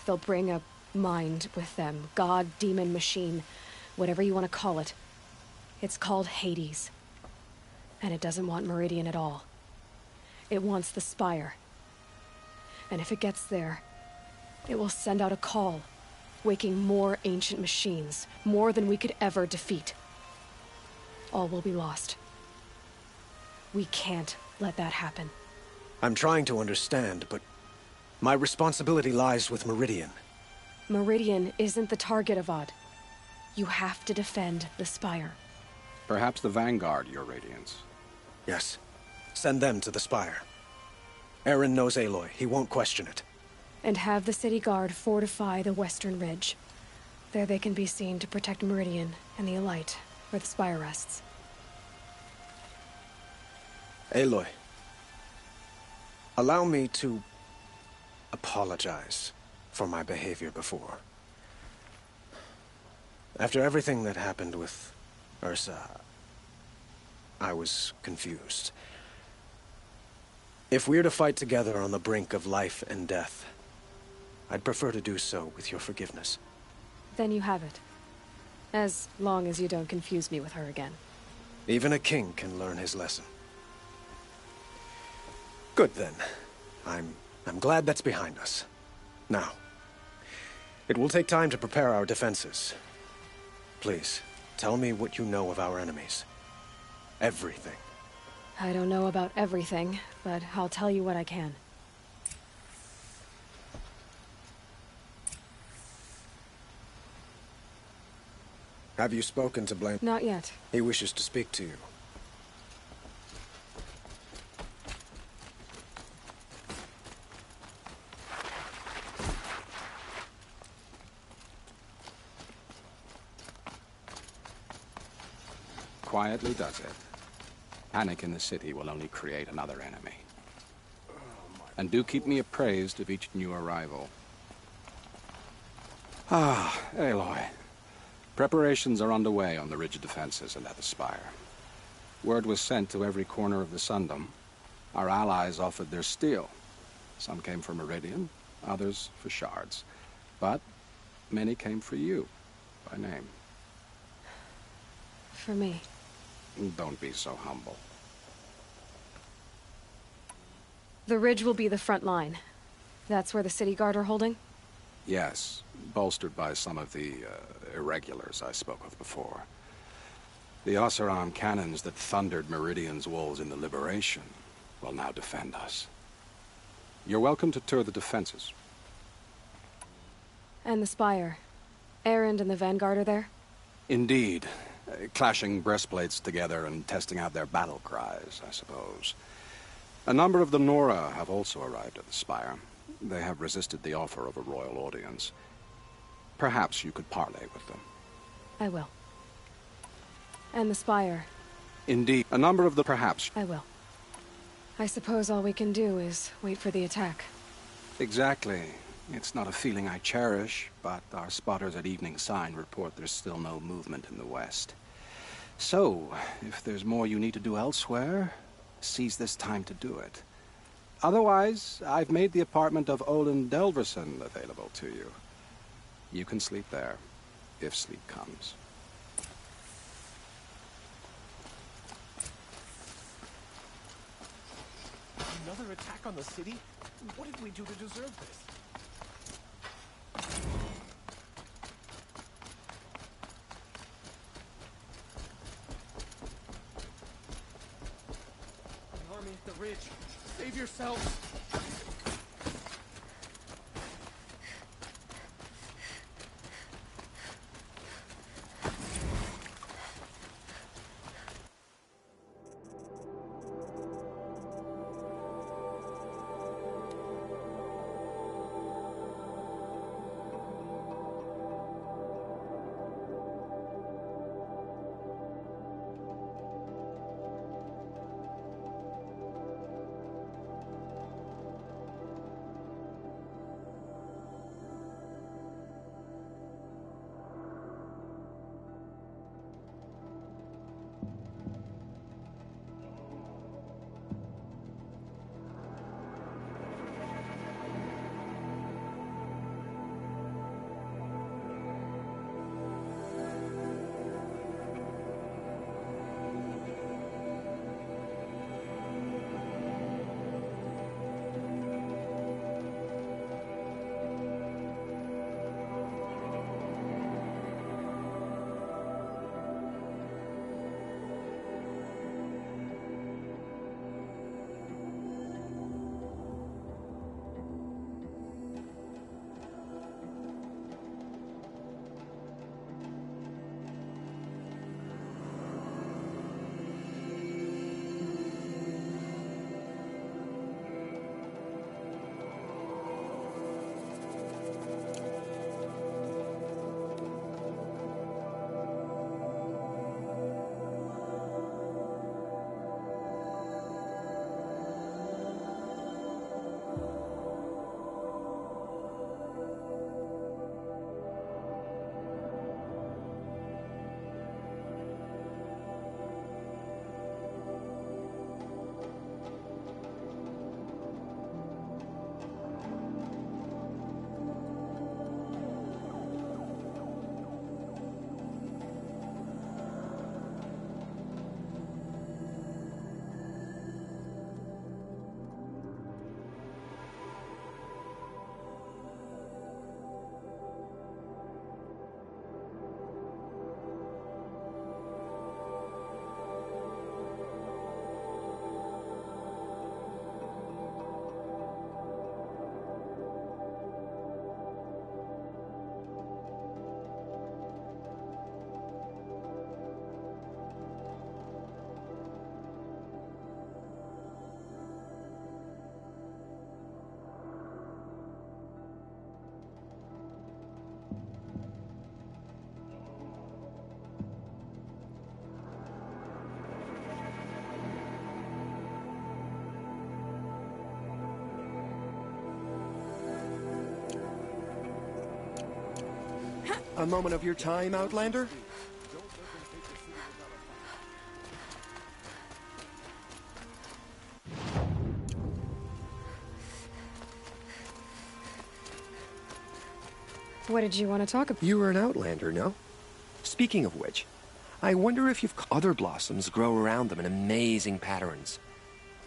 They'll bring a mind with them, god, demon, machine, whatever you want to call it. It's called Hades. And it doesn't want Meridian at all. It wants the Spire. And if it gets there, it will send out a call, waking more ancient machines, more than we could ever defeat. All will be lost. We can't let that happen. I'm trying to understand, but my responsibility lies with Meridian. Meridian isn't the target, Avad. You have to defend the Spire. Perhaps the Vanguard, Your Radiance. Yes. Send them to the Spire. Aaron knows Aloy. He won't question it. And have the city guard fortify the western ridge. There they can be seen to protect Meridian and the Elite, where the Spire rests. Aloy, allow me to apologize for my behavior before. After everything that happened with Ursa, I was confused. If we're to fight together on the brink of life and death, I'd prefer to do so with your forgiveness. Then you have it. As long as you don't confuse me with her again. Even a king can learn his lesson. Good then. I'm glad that's behind us. Now, it will take time to prepare our defenses. Please, tell me what you know of our enemies. Everything. I don't know about everything, but I'll tell you what I can. Have you spoken to Blaine? Not yet. He wishes to speak to you. Quietly does it. Panic in the city will only create another enemy. And do keep me appraised of each new arrival. Ah, Aloy. Preparations are underway on the ridge defenses and at the Spire. Word was sent to every corner of the Sundom. Our allies offered their steel. Some came for Meridian, others for shards. But many came for you, by name. For me. Don't be so humble. The ridge will be the front line. That's where the city guard are holding? Yes, bolstered by some of the irregulars I spoke of before. The Oseram cannons that thundered Meridian's walls in the Liberation will now defend us. You're welcome to tour the defenses. And the Spire. Erend and the Vanguard are there? Indeed. Clashing breastplates together and testing out their battle cries, I suppose. A number of the Nora have also arrived at the Spire. They have resisted the offer of a royal audience. Perhaps you could parley with them. I will. And the Spire. Indeed. A number of the perhaps. I will. I suppose all we can do is wait for the attack. Exactly. It's not a feeling I cherish, but our spotters at Evening Sign report there's still no movement in the west. So, if there's more you need to do elsewhere, seize this time to do it. Otherwise, I've made the apartment of Olin Delverson available to you. You can sleep there, if sleep comes. Another attack on the city? What did we do to deserve this? An army at the ridge. Save yourselves! A moment of your time, Outlander? What did you want to talk about? You were an Outlander, no? Speaking of which, I wonder if you've... Other blossoms grow around them in amazing patterns.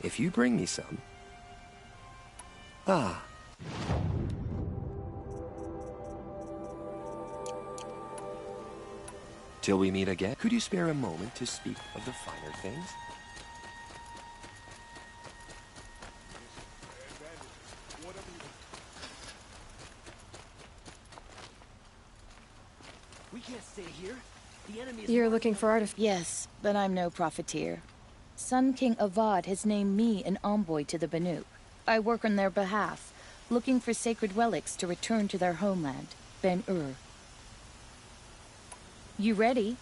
If you bring me some... Ah. Till we meet again, could you spare a moment to speak of the finer things? We can't stay here. The enemy is... You're looking for artifacts? Yes, but I'm no profiteer. Sun King Avad has named me an envoy to the Banu. I work on their behalf, looking for sacred relics to return to their homeland, Ben-Ur. You ready?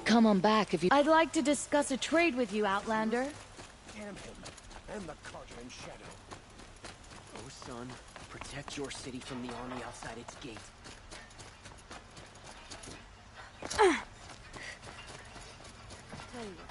Come on back if you... I'd like to discuss a trade with you, Outlander. Damn him, and the Carter in shadow. Oh, son, protect your city from the army outside its gate. Tell you what.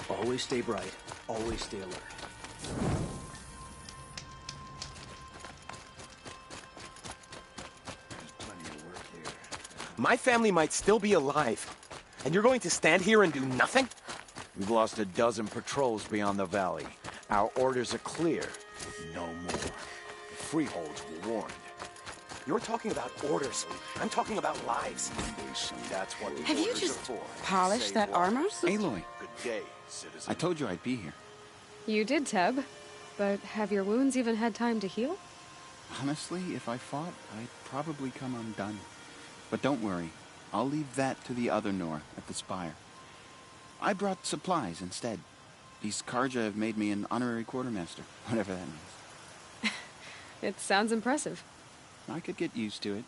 Always stay bright. Always stay alert. My family might still be alive, and you're going to stand here and do nothing? We've lost a dozen patrols beyond the valley. Our orders are clear. No more. The freeholds were warned. You're talking about orders. I'm talking about lives. That's what the Have you orders just are for. polished that armor? Aloy, Good day, citizen. I told you I'd be here. You did, Teb. But have your wounds even had time to heal? Honestly, if I fought, I'd probably come undone. But don't worry. I'll leave that to the other Nor at the Spire. I brought supplies instead. These Karja have made me an honorary quartermaster, whatever that means. It sounds impressive. I could get used to it.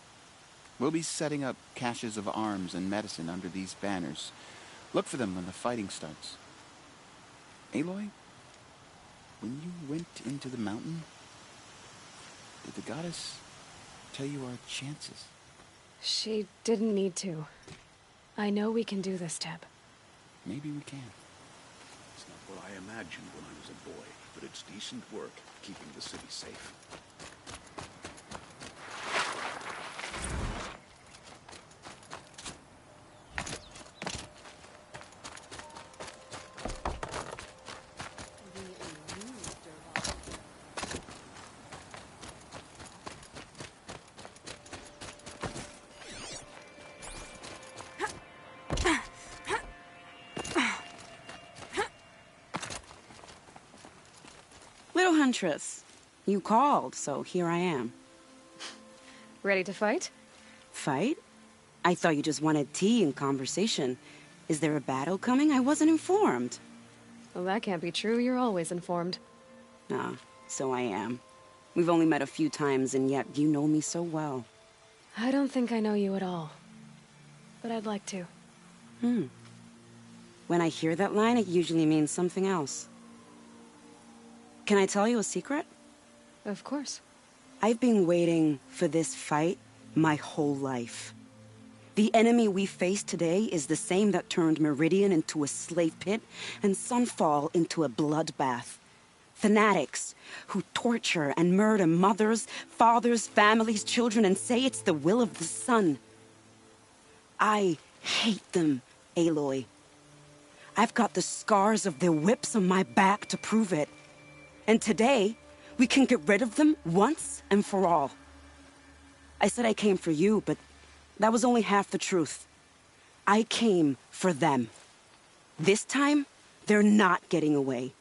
We'll be setting up caches of arms and medicine under these banners. Look for them when the fighting starts. Aloy, when you went into the mountain, did the goddess tell you our chances? She didn't need to. I know we can do this, Teb. Maybe we can. It's not what I imagined when I was a boy, but it's decent work keeping the city safe. Little Huntress, you called, so here I am. Ready to fight? Fight? I thought you just wanted tea and conversation. Is there a battle coming? I wasn't informed. Well, that can't be true. You're always informed. Ah, so I am. We've only met a few times, and yet you know me so well. I don't think I know you at all. But I'd like to. When I hear that line, it usually means something else. Can I tell you a secret? Of course. I've been waiting for this fight my whole life. The enemy we face today is the same that turned Meridian into a slave pit and Sunfall into a bloodbath. Fanatics who torture and murder mothers, fathers, families, children, and say it's the will of the sun. I hate them, Aloy. I've got the scars of their whips on my back to prove it. And today, we can get rid of them once and for all. I said I came for you, but that was only half the truth. I came for them. This time, they're not getting away.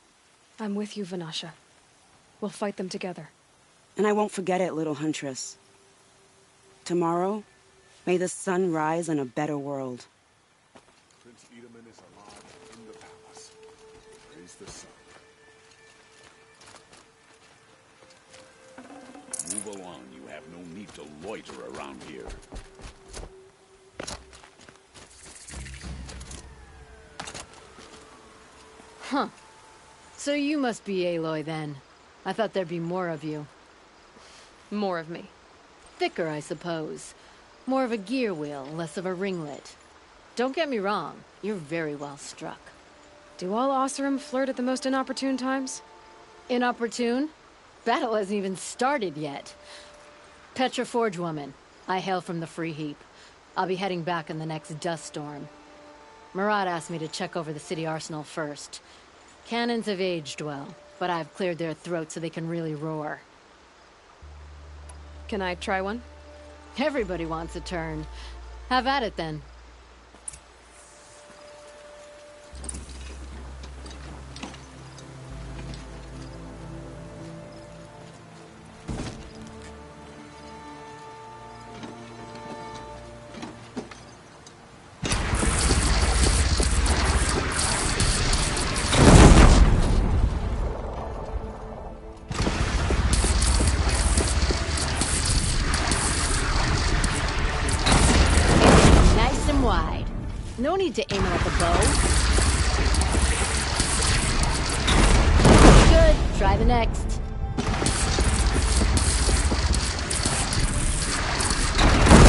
I'm with you, Vanasha. We'll fight them together. And I won't forget it, little Huntress. Tomorrow, may the sun rise in a better world. against the sun. Move along. You have no need to loiter around here. Huh. So you must be Aloy, then. I thought there'd be more of you. More of me. Thicker, I suppose. More of a gear wheel, less of a ringlet. Don't get me wrong, you're very well struck. Do all Oseram flirt at the most inopportune times? Inopportune? Battle hasn't even started yet. Petra Forge woman. I hail from the Free Heap. I'll be heading back in the next dust storm. Murad asked me to check over the city arsenal first. Cannons have aged well, but I've cleared their throats so they can really roar. Can I try one? Everybody wants a turn. Have at it, then. No need to aim it at the bow. Good. Try the next.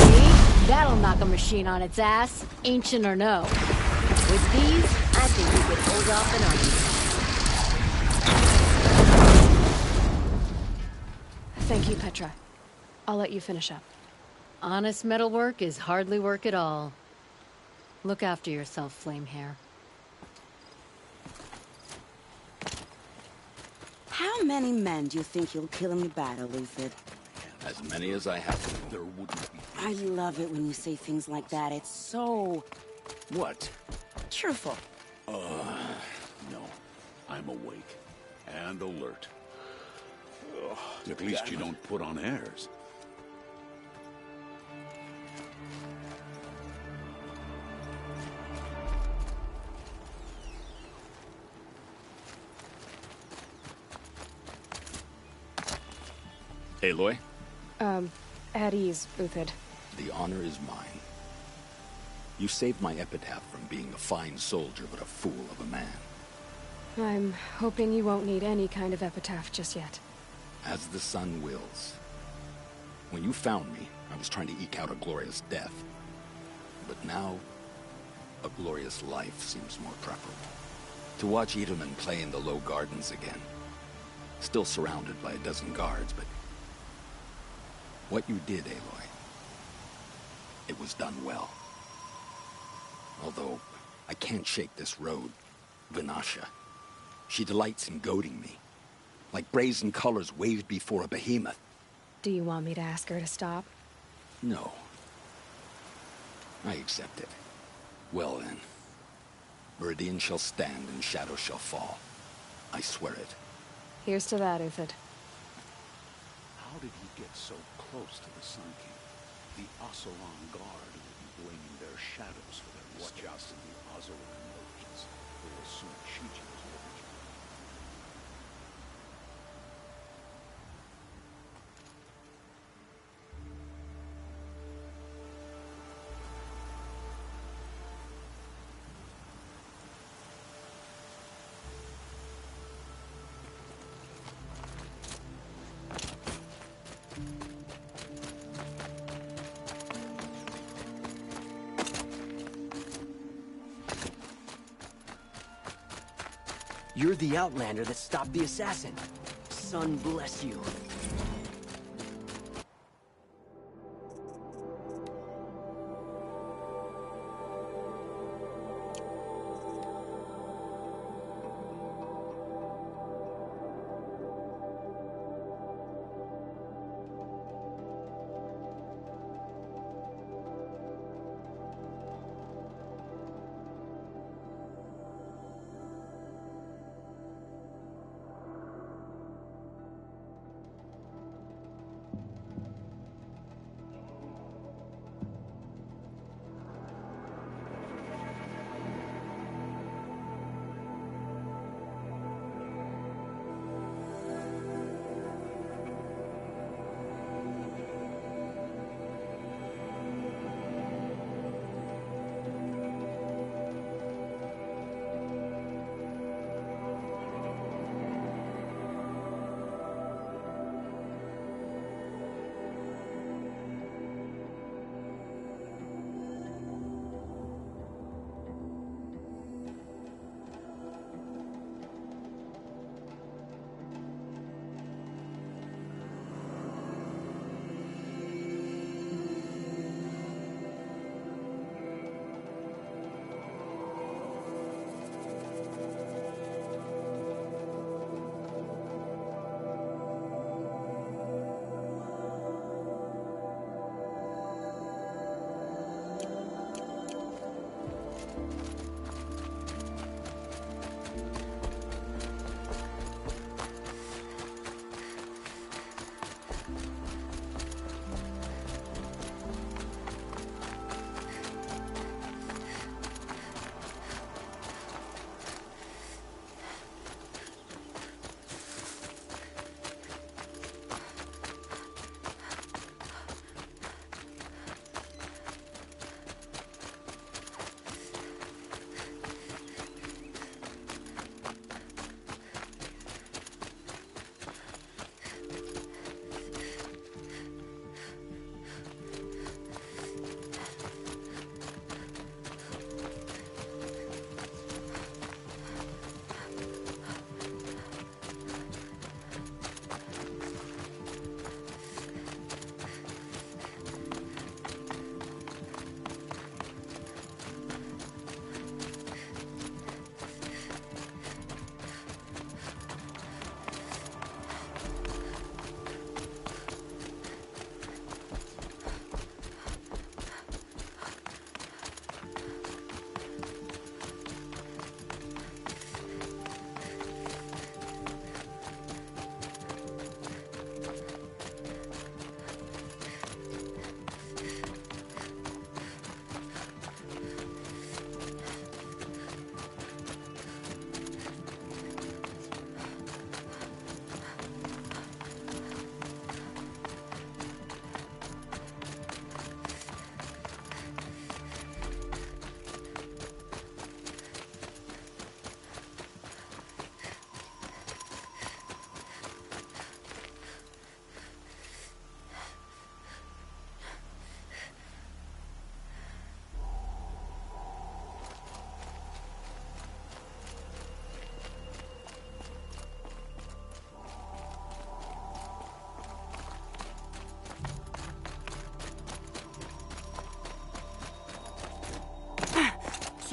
See? That'll knock a machine on its ass, ancient or no. With these, I think we could hold off an army. Thank you, Petra. I'll let you finish up. Honest metalwork is hardly work at all. Look after yourself, Flamehair. How many men do you think you'll kill in the battle, Luthid? As many as I have to. There wouldn't be. I love it when you say things like that. It's so... What? cheerful. No. I'm awake. And alert. At least you don't put on airs. Aloy? At ease, Uthid. The honor is mine. You saved my epitaph from being a fine soldier, but a fool of a man. I'm hoping you won't need any kind of epitaph just yet. As the sun wills. When you found me, I was trying to eke out a glorious death. But now, a glorious life seems more preferable. To watch Edelman play in the low gardens again. Still surrounded by a dozen guards, but... what you did, Aloy, it was done well. Although, I can't shake this road, Vinasha. She delights in goading me. Like brazen colors waved before a behemoth. Do you want me to ask her to stop? No. I accept it. Well then. Meridian shall stand and shadows shall fall. I swear it. Here's to that, Uthid. How did he get so close to the Sun King? The Oseram Guard will be blaming their shadows for their mistakes in the Oseram motions. They will soon shoot you as overture. You're the Outlander that stopped the assassin. Sun bless you.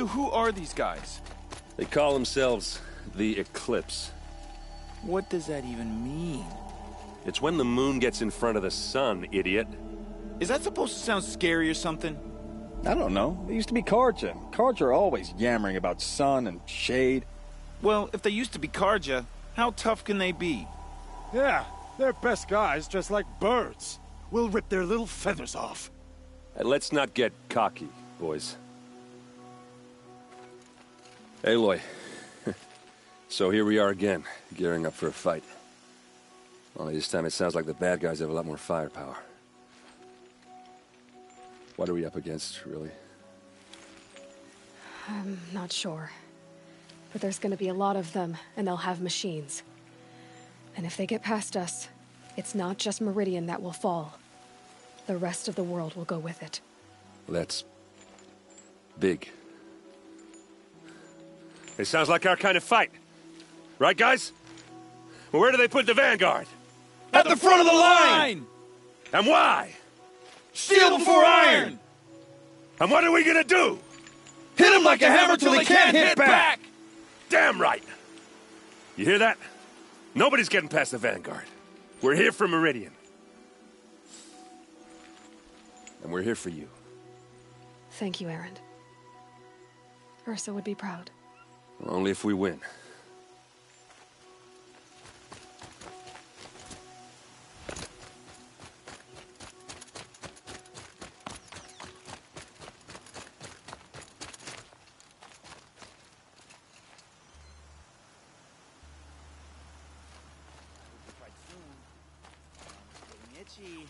So who are these guys? They call themselves the Eclipse. What does that even mean? It's when the moon gets in front of the sun, idiot. Is that supposed to sound scary or something? I don't know. They used to be Karja. Karja are always yammering about sun and shade. Well, if they used to be Karja, how tough can they be? Yeah, they're best guys, just like birds. We'll rip their little feathers off. And let's not get cocky, boys. Aloy. So here we are again, gearing up for a fight. Only this time it sounds like the bad guys have a lot more firepower. What are we up against, really? I'm not sure. But there's gonna be a lot of them, and they'll have machines. And if they get past us, it's not just Meridian that will fall. The rest of the world will go with it. That's big. It sounds like our kind of fight. Right, guys? Well, where do they put the Vanguard? At the front of the line! And why? Steel before iron! And what are we gonna do? Hit them like a hammer till they can't hit back! Damn right! You hear that? Nobody's getting past the Vanguard. We're here for Meridian. And we're here for you. Thank you, Aaron. Ursa would be proud. Only if we win. Itchy.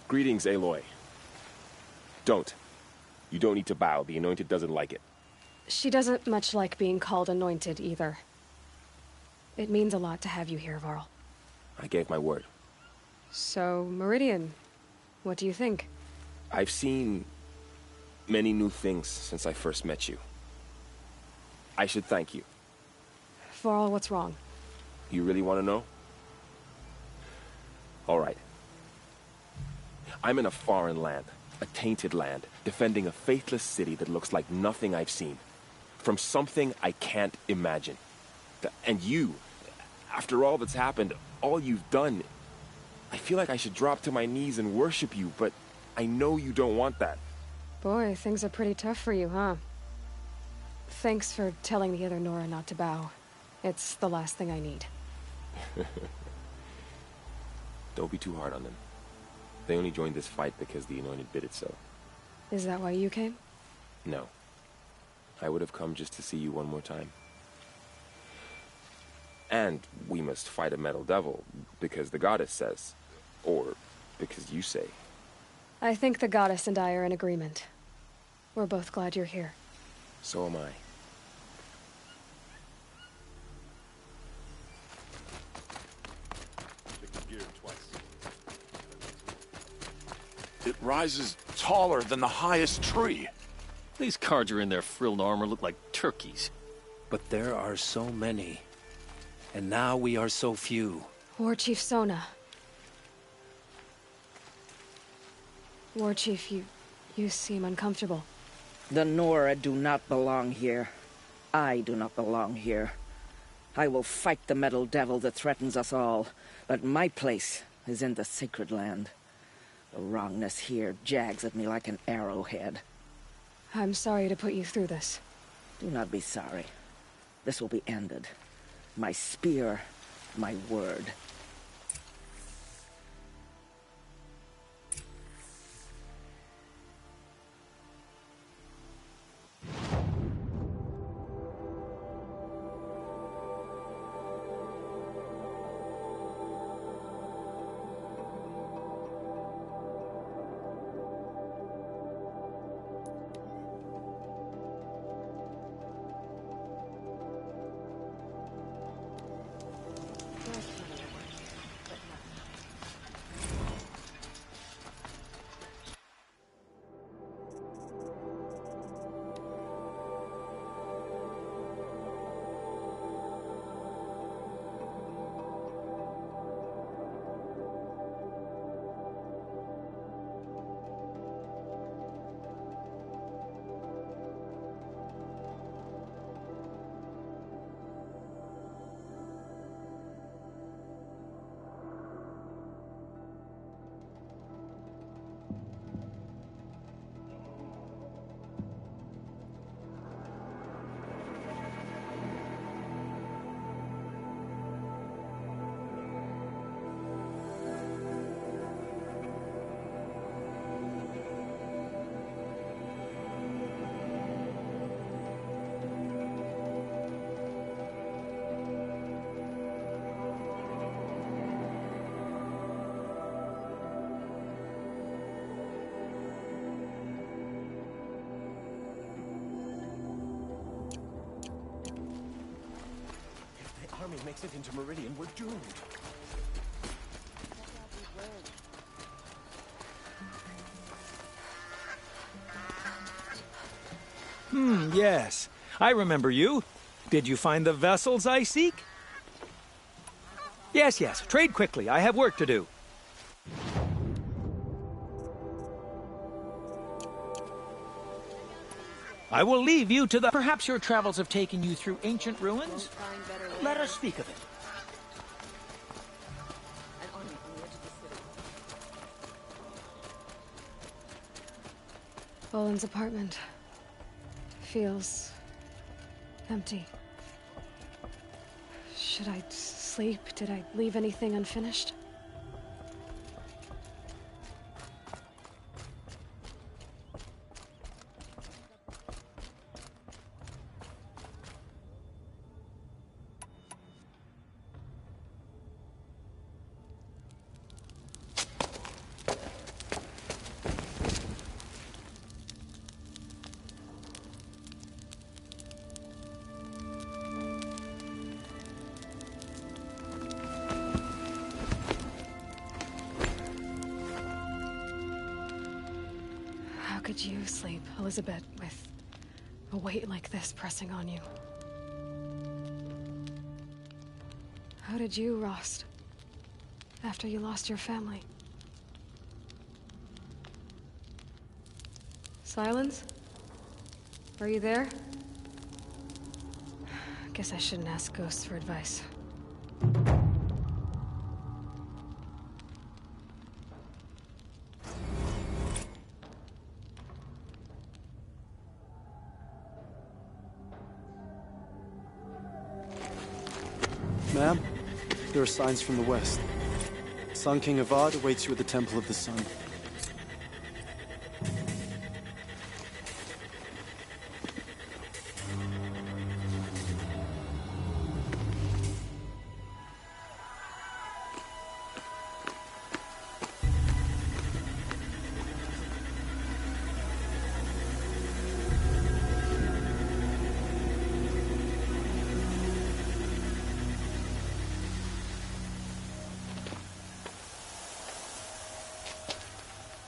Greetings, Aloy. Don't. You don't need to bow. The Anointed doesn't like it. She doesn't much like being called anointed, either. It means a lot to have you here, Varl. I gave my word. So, Meridian, what do you think? I've seen many new things since I first met you. I should thank you. Varl, what's wrong? You really want to know? All right. I'm in a foreign land, a tainted land, defending a faithless city that looks like nothing I've seen. From something I can't imagine. And you, after all that's happened, all you've done, I feel like I should drop to my knees and worship you, but I know you don't want that. Boy, things are pretty tough for you, huh? Thanks for telling the other Nora not to bow. It's the last thing I need. Don't be too hard on them. They only joined this fight because the Anointed bid it so. Is that why you came? No. I would have come just to see you one more time. And we must fight a metal devil, because the goddess says. Or because you say. I think the goddess and I are in agreement. We're both glad you're here. So am I. It rises taller than the highest tree. These Karja in their frilled armor look like turkeys. But there are so many. And now we are so few. War Chief Sona. War Chief, you seem uncomfortable. The Nora do not belong here. I do not belong here. I will fight the metal devil that threatens us all, but my place is in the sacred land. The wrongness here jags at me like an arrowhead. I'm sorry to put you through this. Do not be sorry. This will be ended. My spear, my word. Army makes it into Meridian, we're doomed. Yes. I remember you. Did you find the vessels I seek? Yes, yes. Trade quickly. I have work to do. I will leave you to the... Perhaps your travels have taken you through ancient ruins? Let us speak of it. Boland's apartment feels empty. Should I sleep? Did I leave anything unfinished? How could you sleep, Elizabeth, with a weight like this pressing on you? How did you, Rost, after you lost your family? Silence? Are you there? Guess I shouldn't ask ghosts for advice. Ma'am, there are signs from the west. Sun King Avad awaits you at the Temple of the Sun.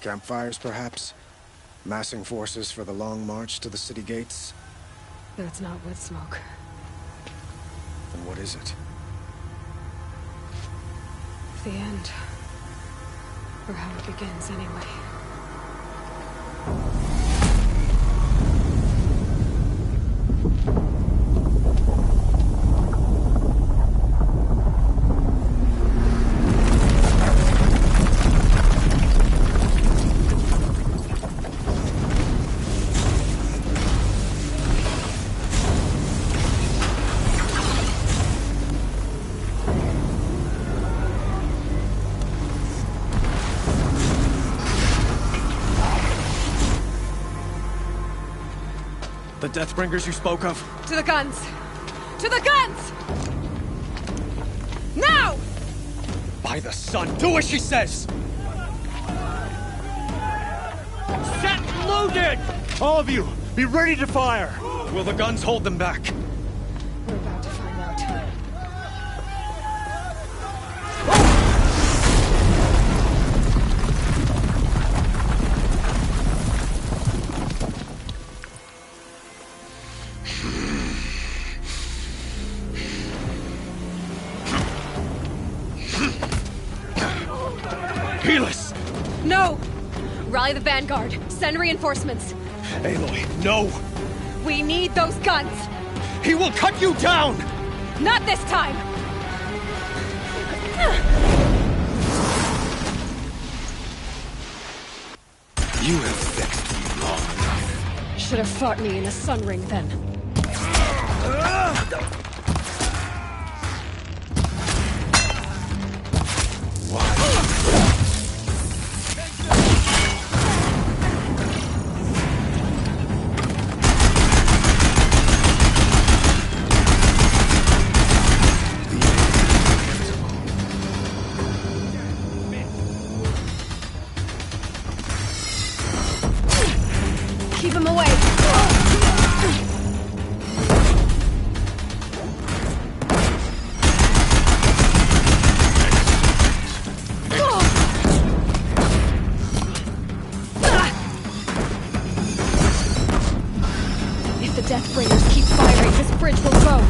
Campfires, perhaps? Massing forces for the long march to the city gates? That's not wood smoke. Then what is it? The end. Or how it begins, anyway. The Deathbringers you spoke of? To the guns! To the guns! Now! By the sun, do as she says! Set loaded! All of you, be ready to fire! Will the guns hold them back? We're about to find out. Helis! No! Rally the Vanguard. Send reinforcements. Aloy, no! We need those guns! He will cut you down! Not this time! You have vexed me long enough. Should have fought me in the Sun Ring then. Keep him away! If the Deathbringers keep firing, this bridge will go!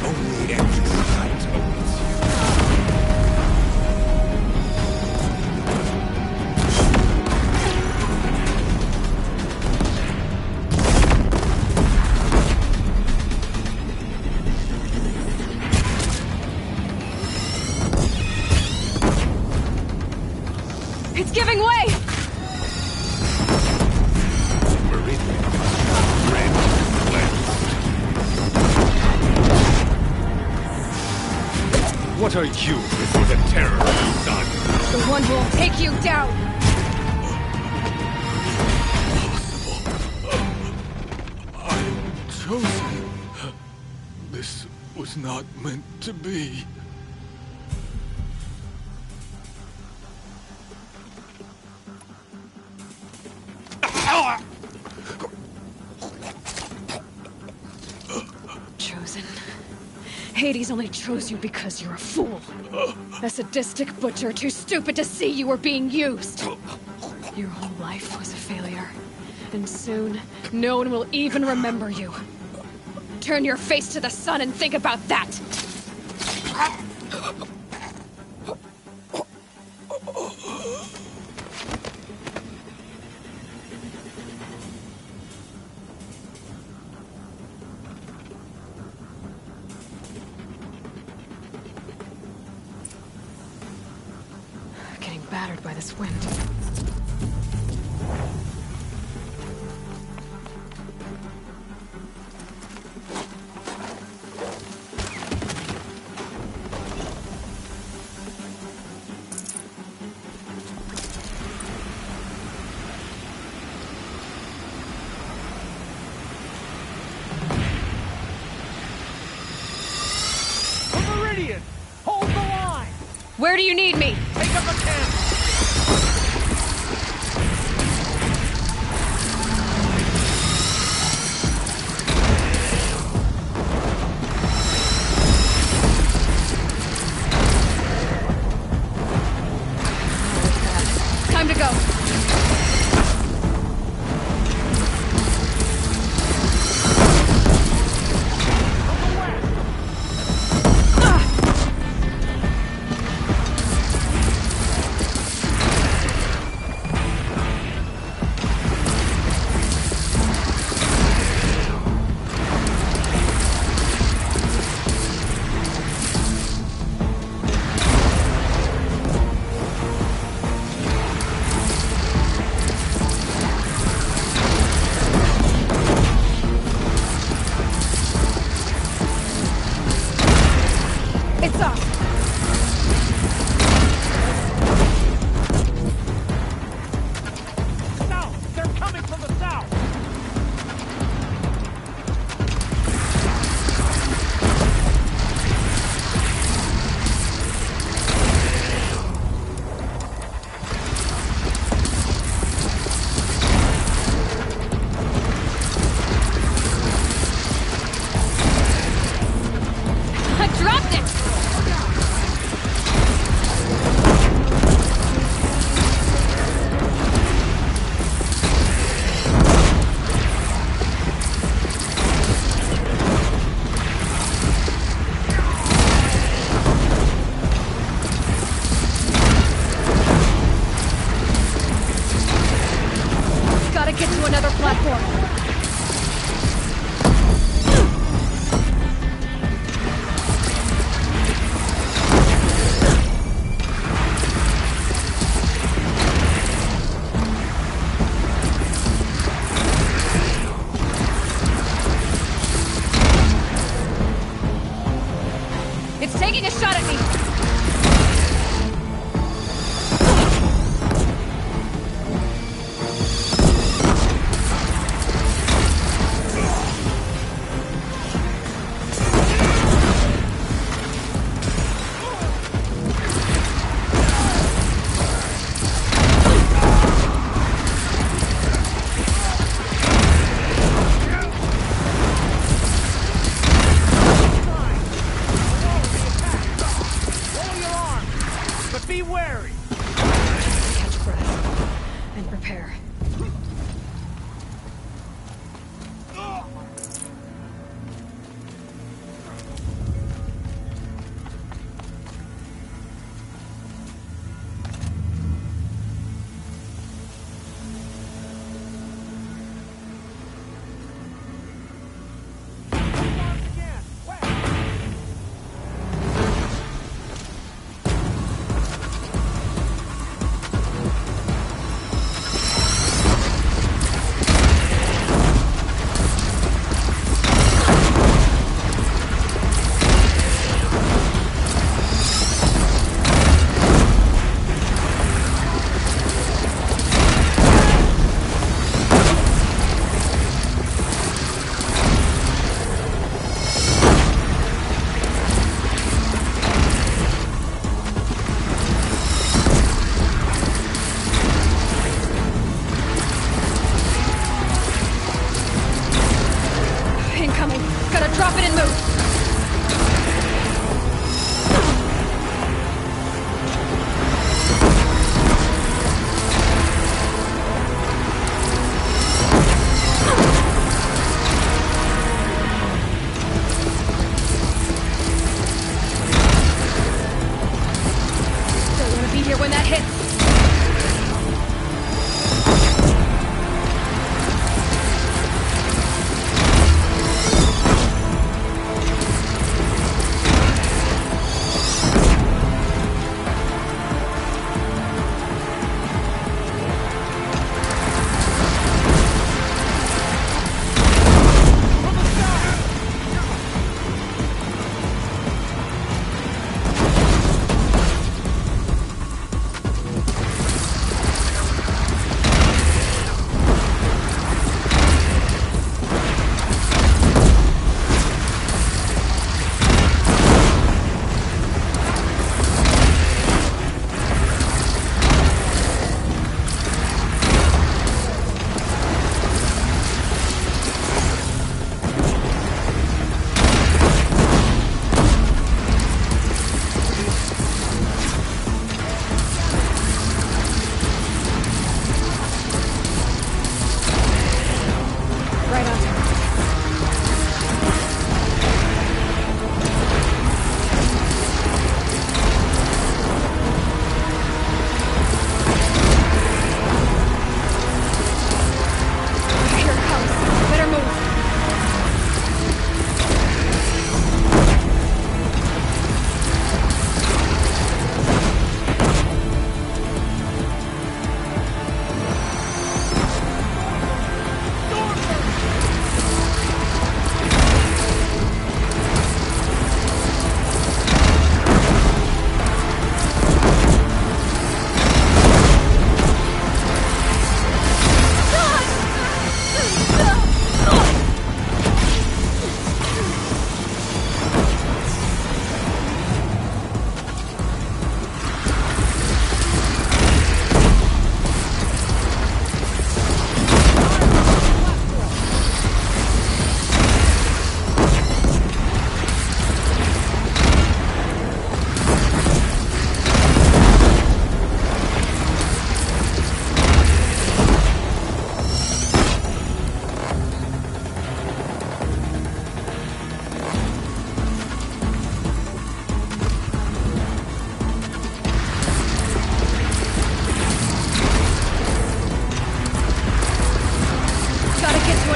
Only endless night awaits you. It's giving way! Meridian red cleansed. What are you before the terror of the sun? The one who will take you down! I'm chosen. This was not meant to be. Chosen. Hades only chose you because you're a fool. A sadistic butcher too stupid to see you were being used. Your whole life was a failure. And soon, no one will even remember you. Turn your face to the sun and think about that! Getting battered by this wind. Meridian! Hold the line! Where do you need me? Take up a camp! Time to go. to another platform. It's taking a shot at me! Be wary! Catch breath. And prepare.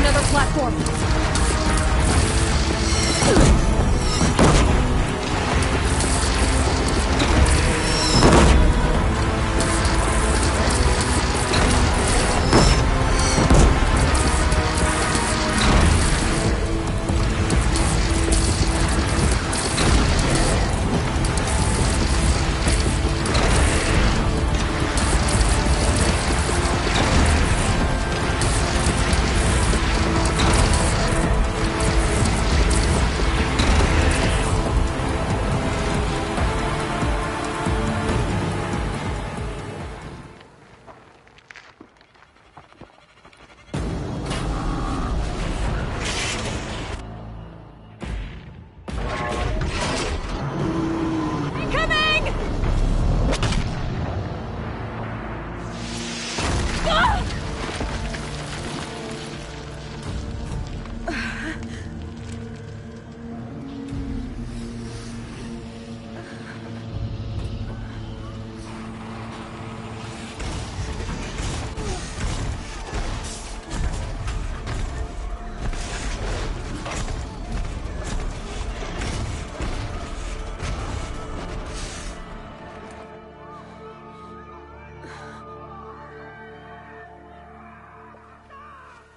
another platform.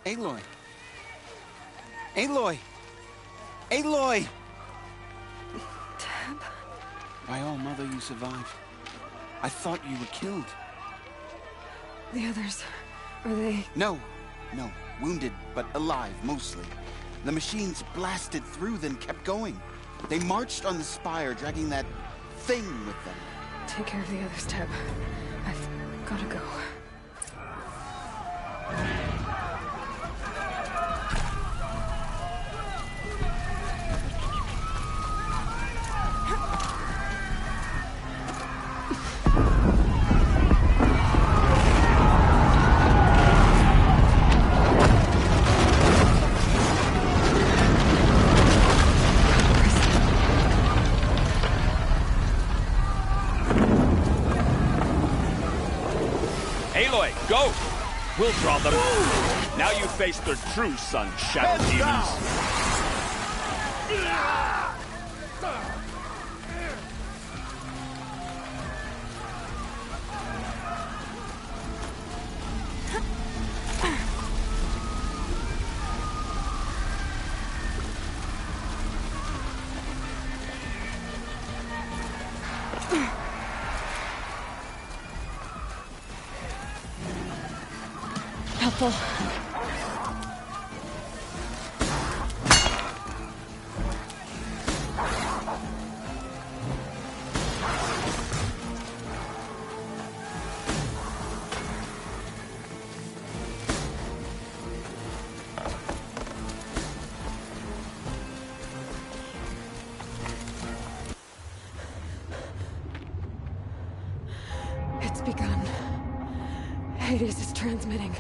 Aloy! Aloy! Aloy! Tab? By all mother, you survived. I thought you were killed. The others, are they... No. Wounded, but alive, mostly. The machines blasted through, then kept going. They marched on the spire, dragging that thing with them. Take care of the others, Tab. I've gotta go. Aloy, go! We'll draw them. Now you face their true son, Shadow Demons. Helpful. It's begun. Hades is transmitting.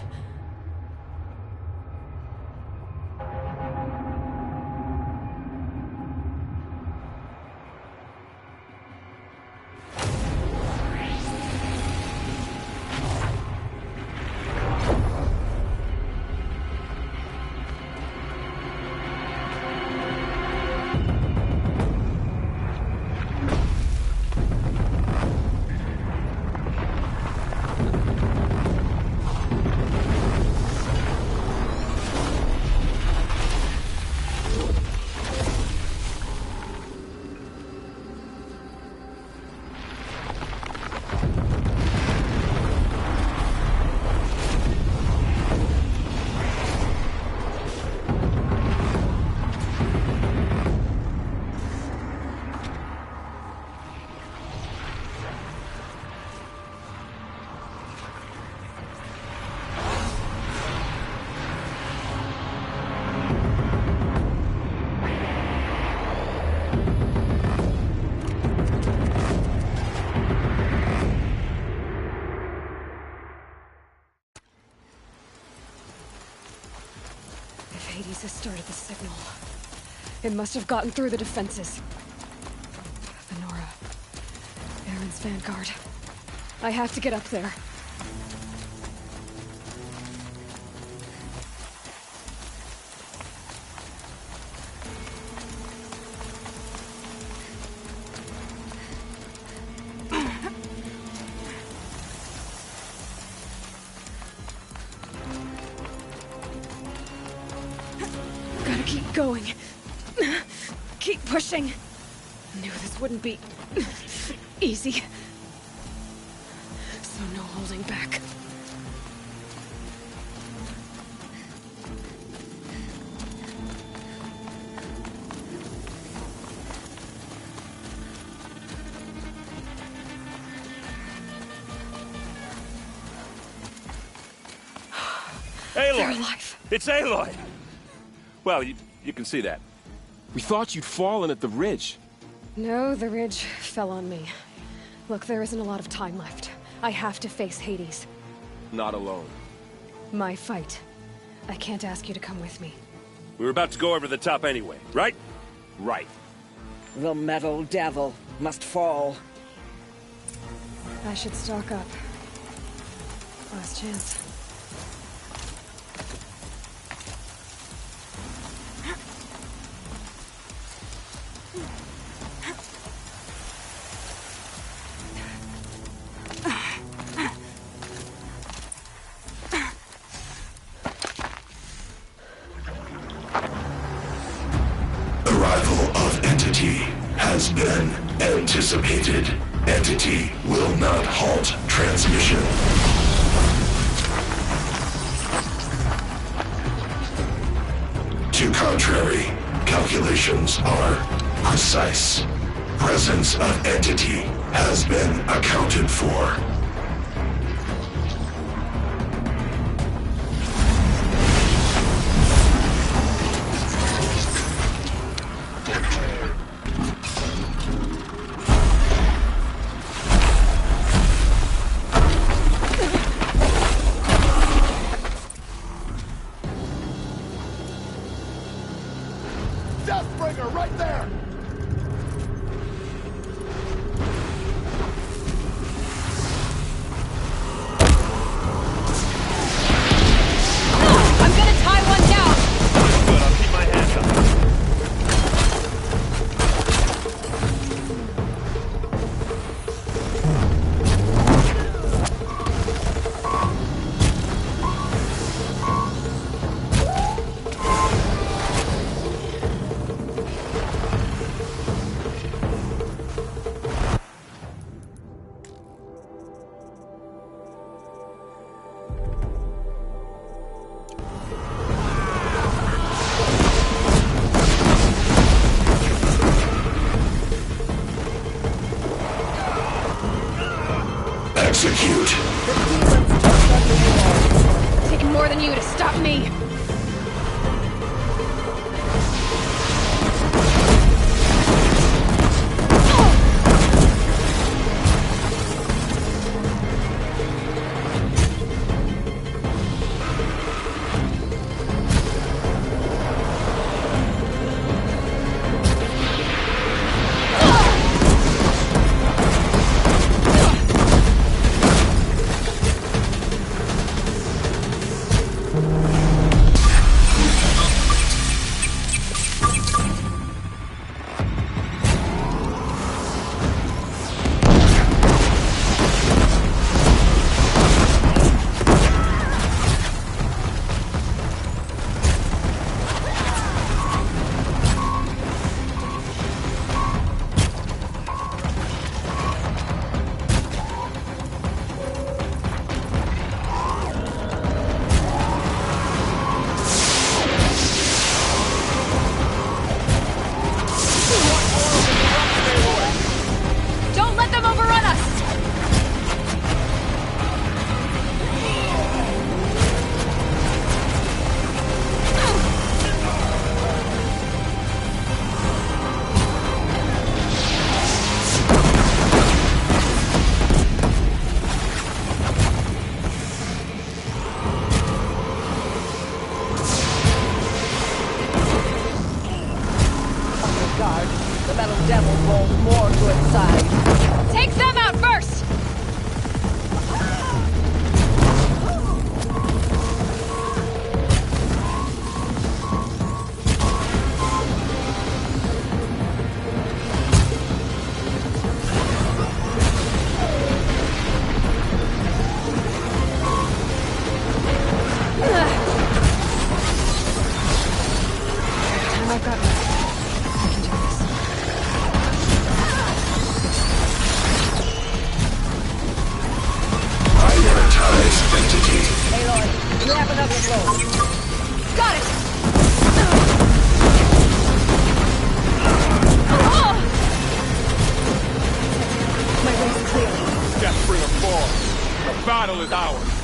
Hades has started the signal. It must have gotten through the defenses. Venora. Aaron's vanguard. I have to get up there. going. Keep pushing. Knew this wouldn't be easy. So no holding back. Aloy! They're alive. It's Aloy! Well, you can see that. We thought you'd fallen at the ridge. No, the ridge fell on me. Look, there isn't a lot of time left. I have to face Hades. Not alone. My fight. I can't ask you to come with me. We were about to go over the top anyway, right? Right. The metal devil must fall. I should stock up. Last chance. Arrival of Entity has been anticipated. Entity will not halt transmission. To contrary, calculations are precise. Presence of Entity has been accounted for. Deathbringer, right there! I'm gonna tie one down! Good, I'll keep my hands up. Execute. Taking more than you to stop me! another blow. Got it! My way's clear. Deathbringer fall. The battle is ours.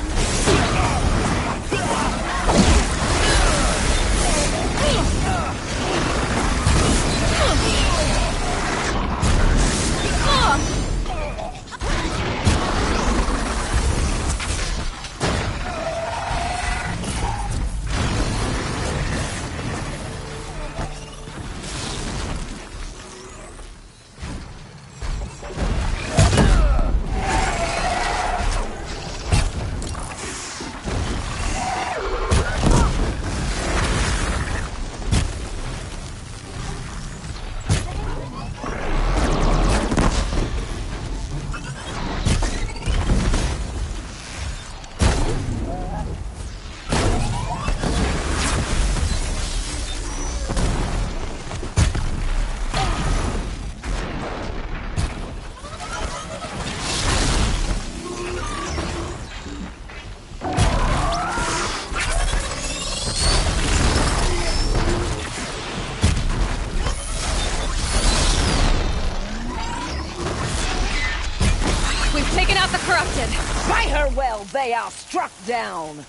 Taken out the corrupted. Fight her well, they are struck down.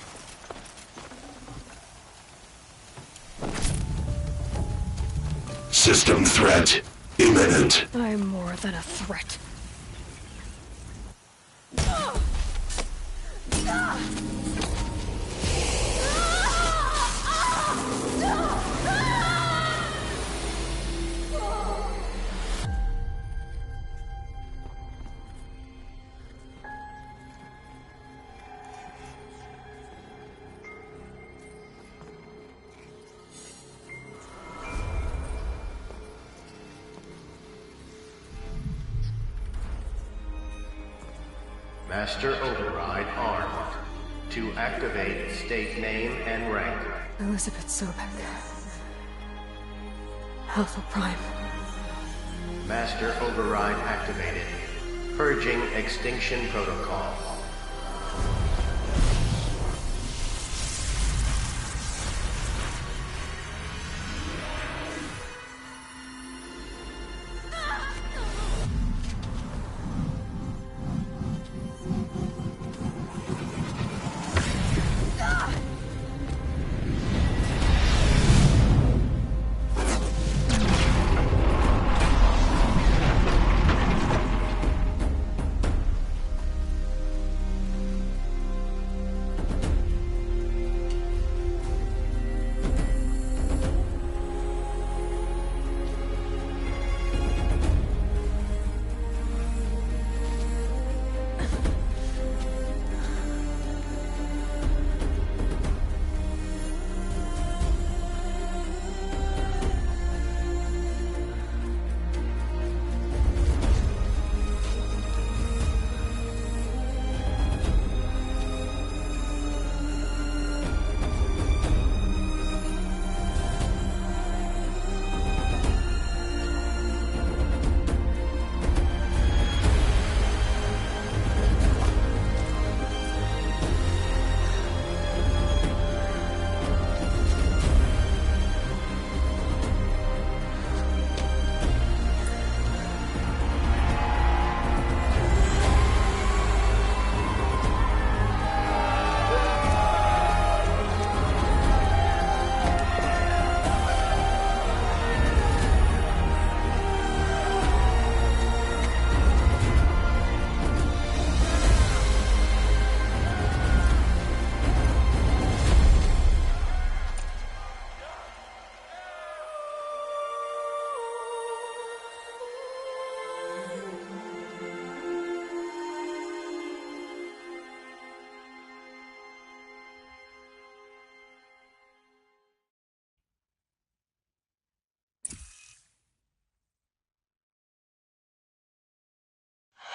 System threat imminent. I'm more than a threat. Master Override armed. To activate, state name and rank. Elizabeth Sobek. Alpha Prime. Master Override activated. Purging Extinction Protocol.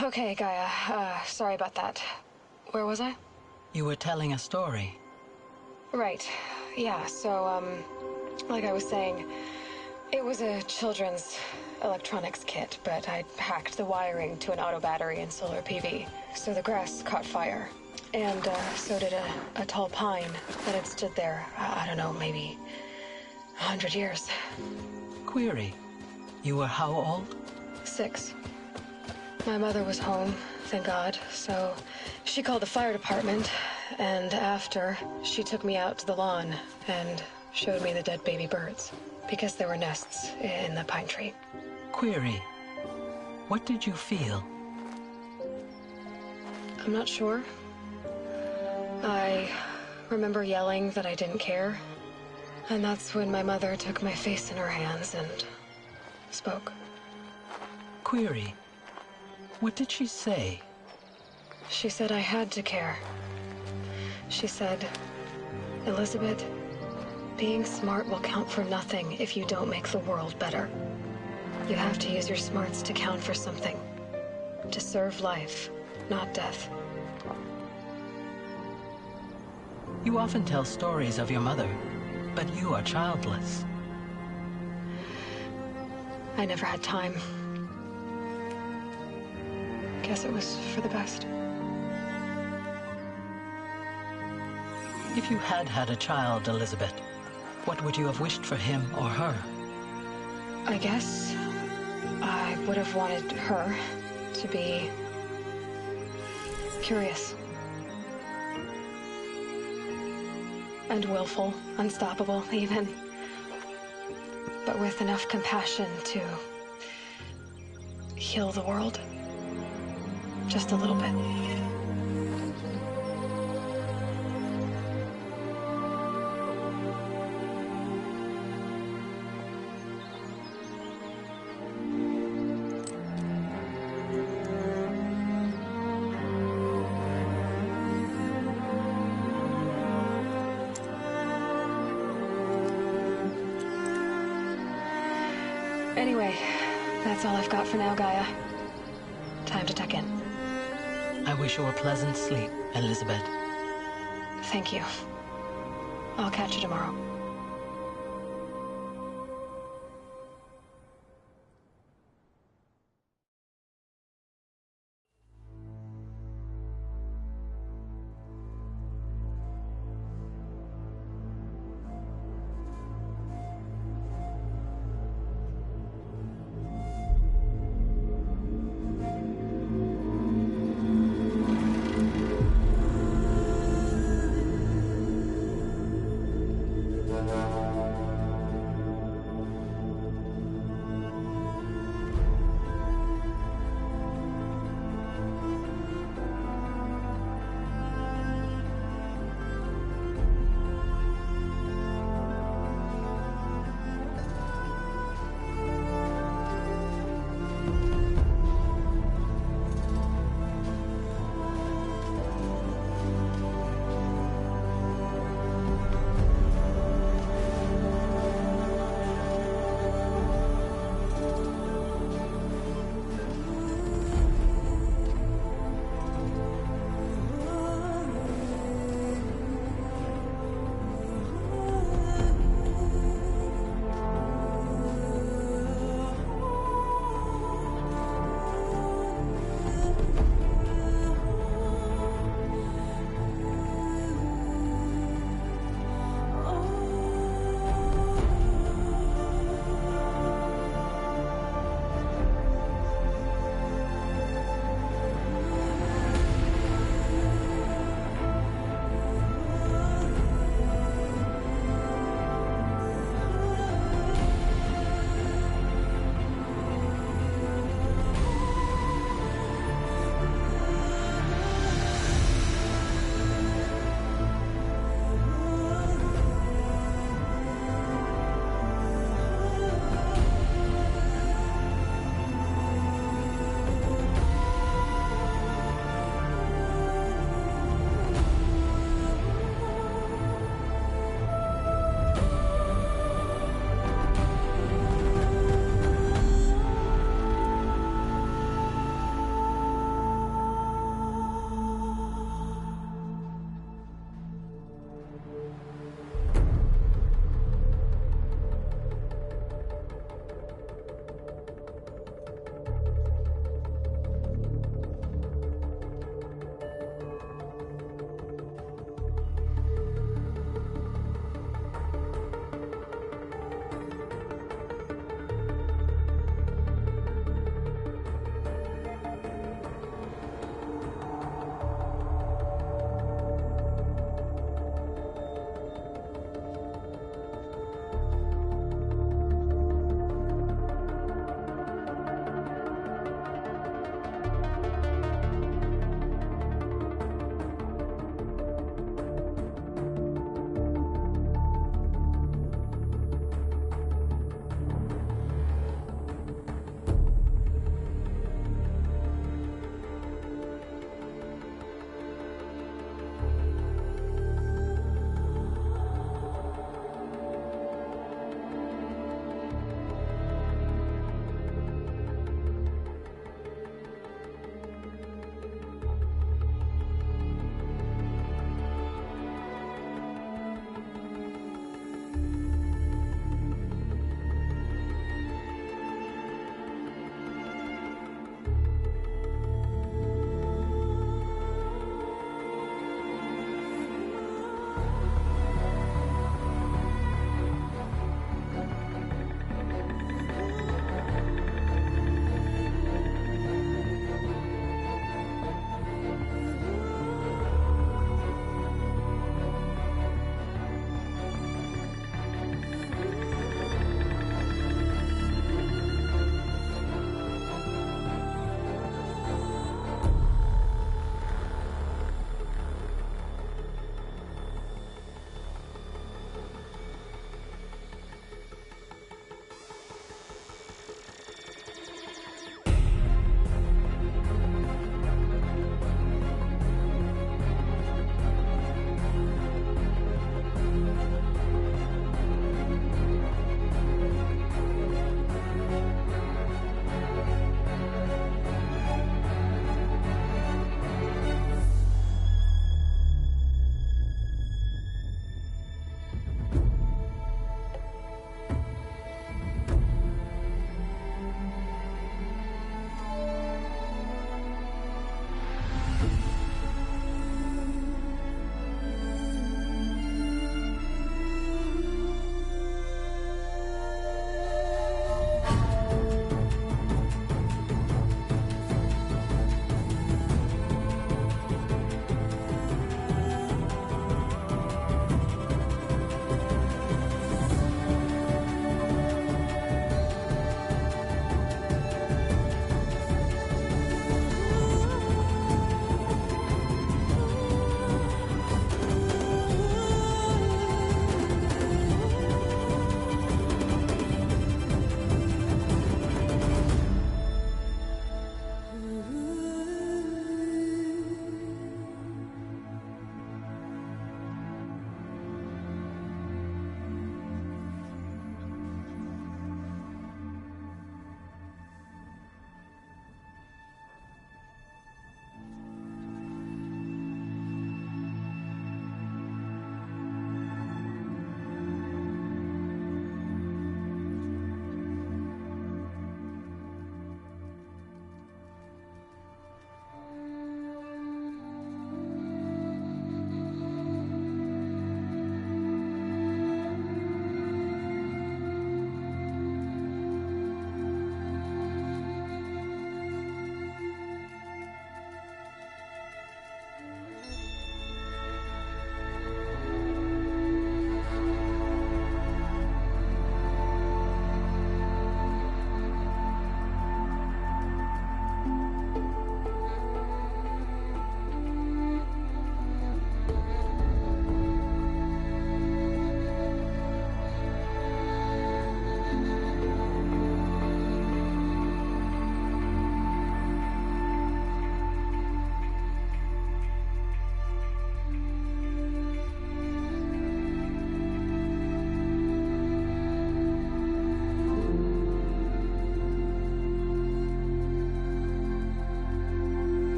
Okay, Gaia. Sorry about that. Where was I? You were telling a story. Right. Yeah, so, like I was saying, it was a children's electronics kit, but I'd hacked the wiring to an auto battery and solar PV, so the grass caught fire. And so did a tall pine that had stood there, I don't know, maybe 100 years. Query, you were how old? 6. My mother was home, thank God, so she called the fire department, and after, she took me out to the lawn and showed me the dead baby birds, because there were nests in the pine tree. Query, what did you feel? I'm not sure. I remember yelling that I didn't care, and that's when my mother took my face in her hands and spoke. Query, what did she say? She said I had to care. She said, Elizabeth, being smart will count for nothing if you don't make the world better. You have to use your smarts to count for something. To serve life, not death. You often tell stories of your mother, but you are childless. I never had time. Guess it was for the best. If you had had a child, Elizabeth, what would you have wished for him or her? I guess I would have wanted her to be curious. And willful, unstoppable, even. But with enough compassion to heal the world. Just a little bit. Anyway, that's all I've got for now, Gaia. Time to tuck in. I wish you a pleasant sleep, Elizabeth. Thank you. I'll catch you tomorrow.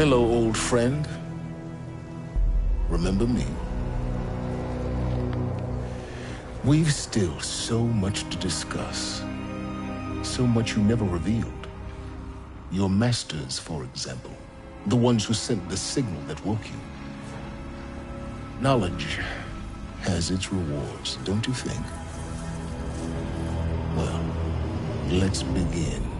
Hello, old friend. Remember me? We've still so much to discuss. So much you never revealed. Your masters, for example. The ones who sent the signal that woke you. Knowledge has its rewards, don't you think? Well, let's begin.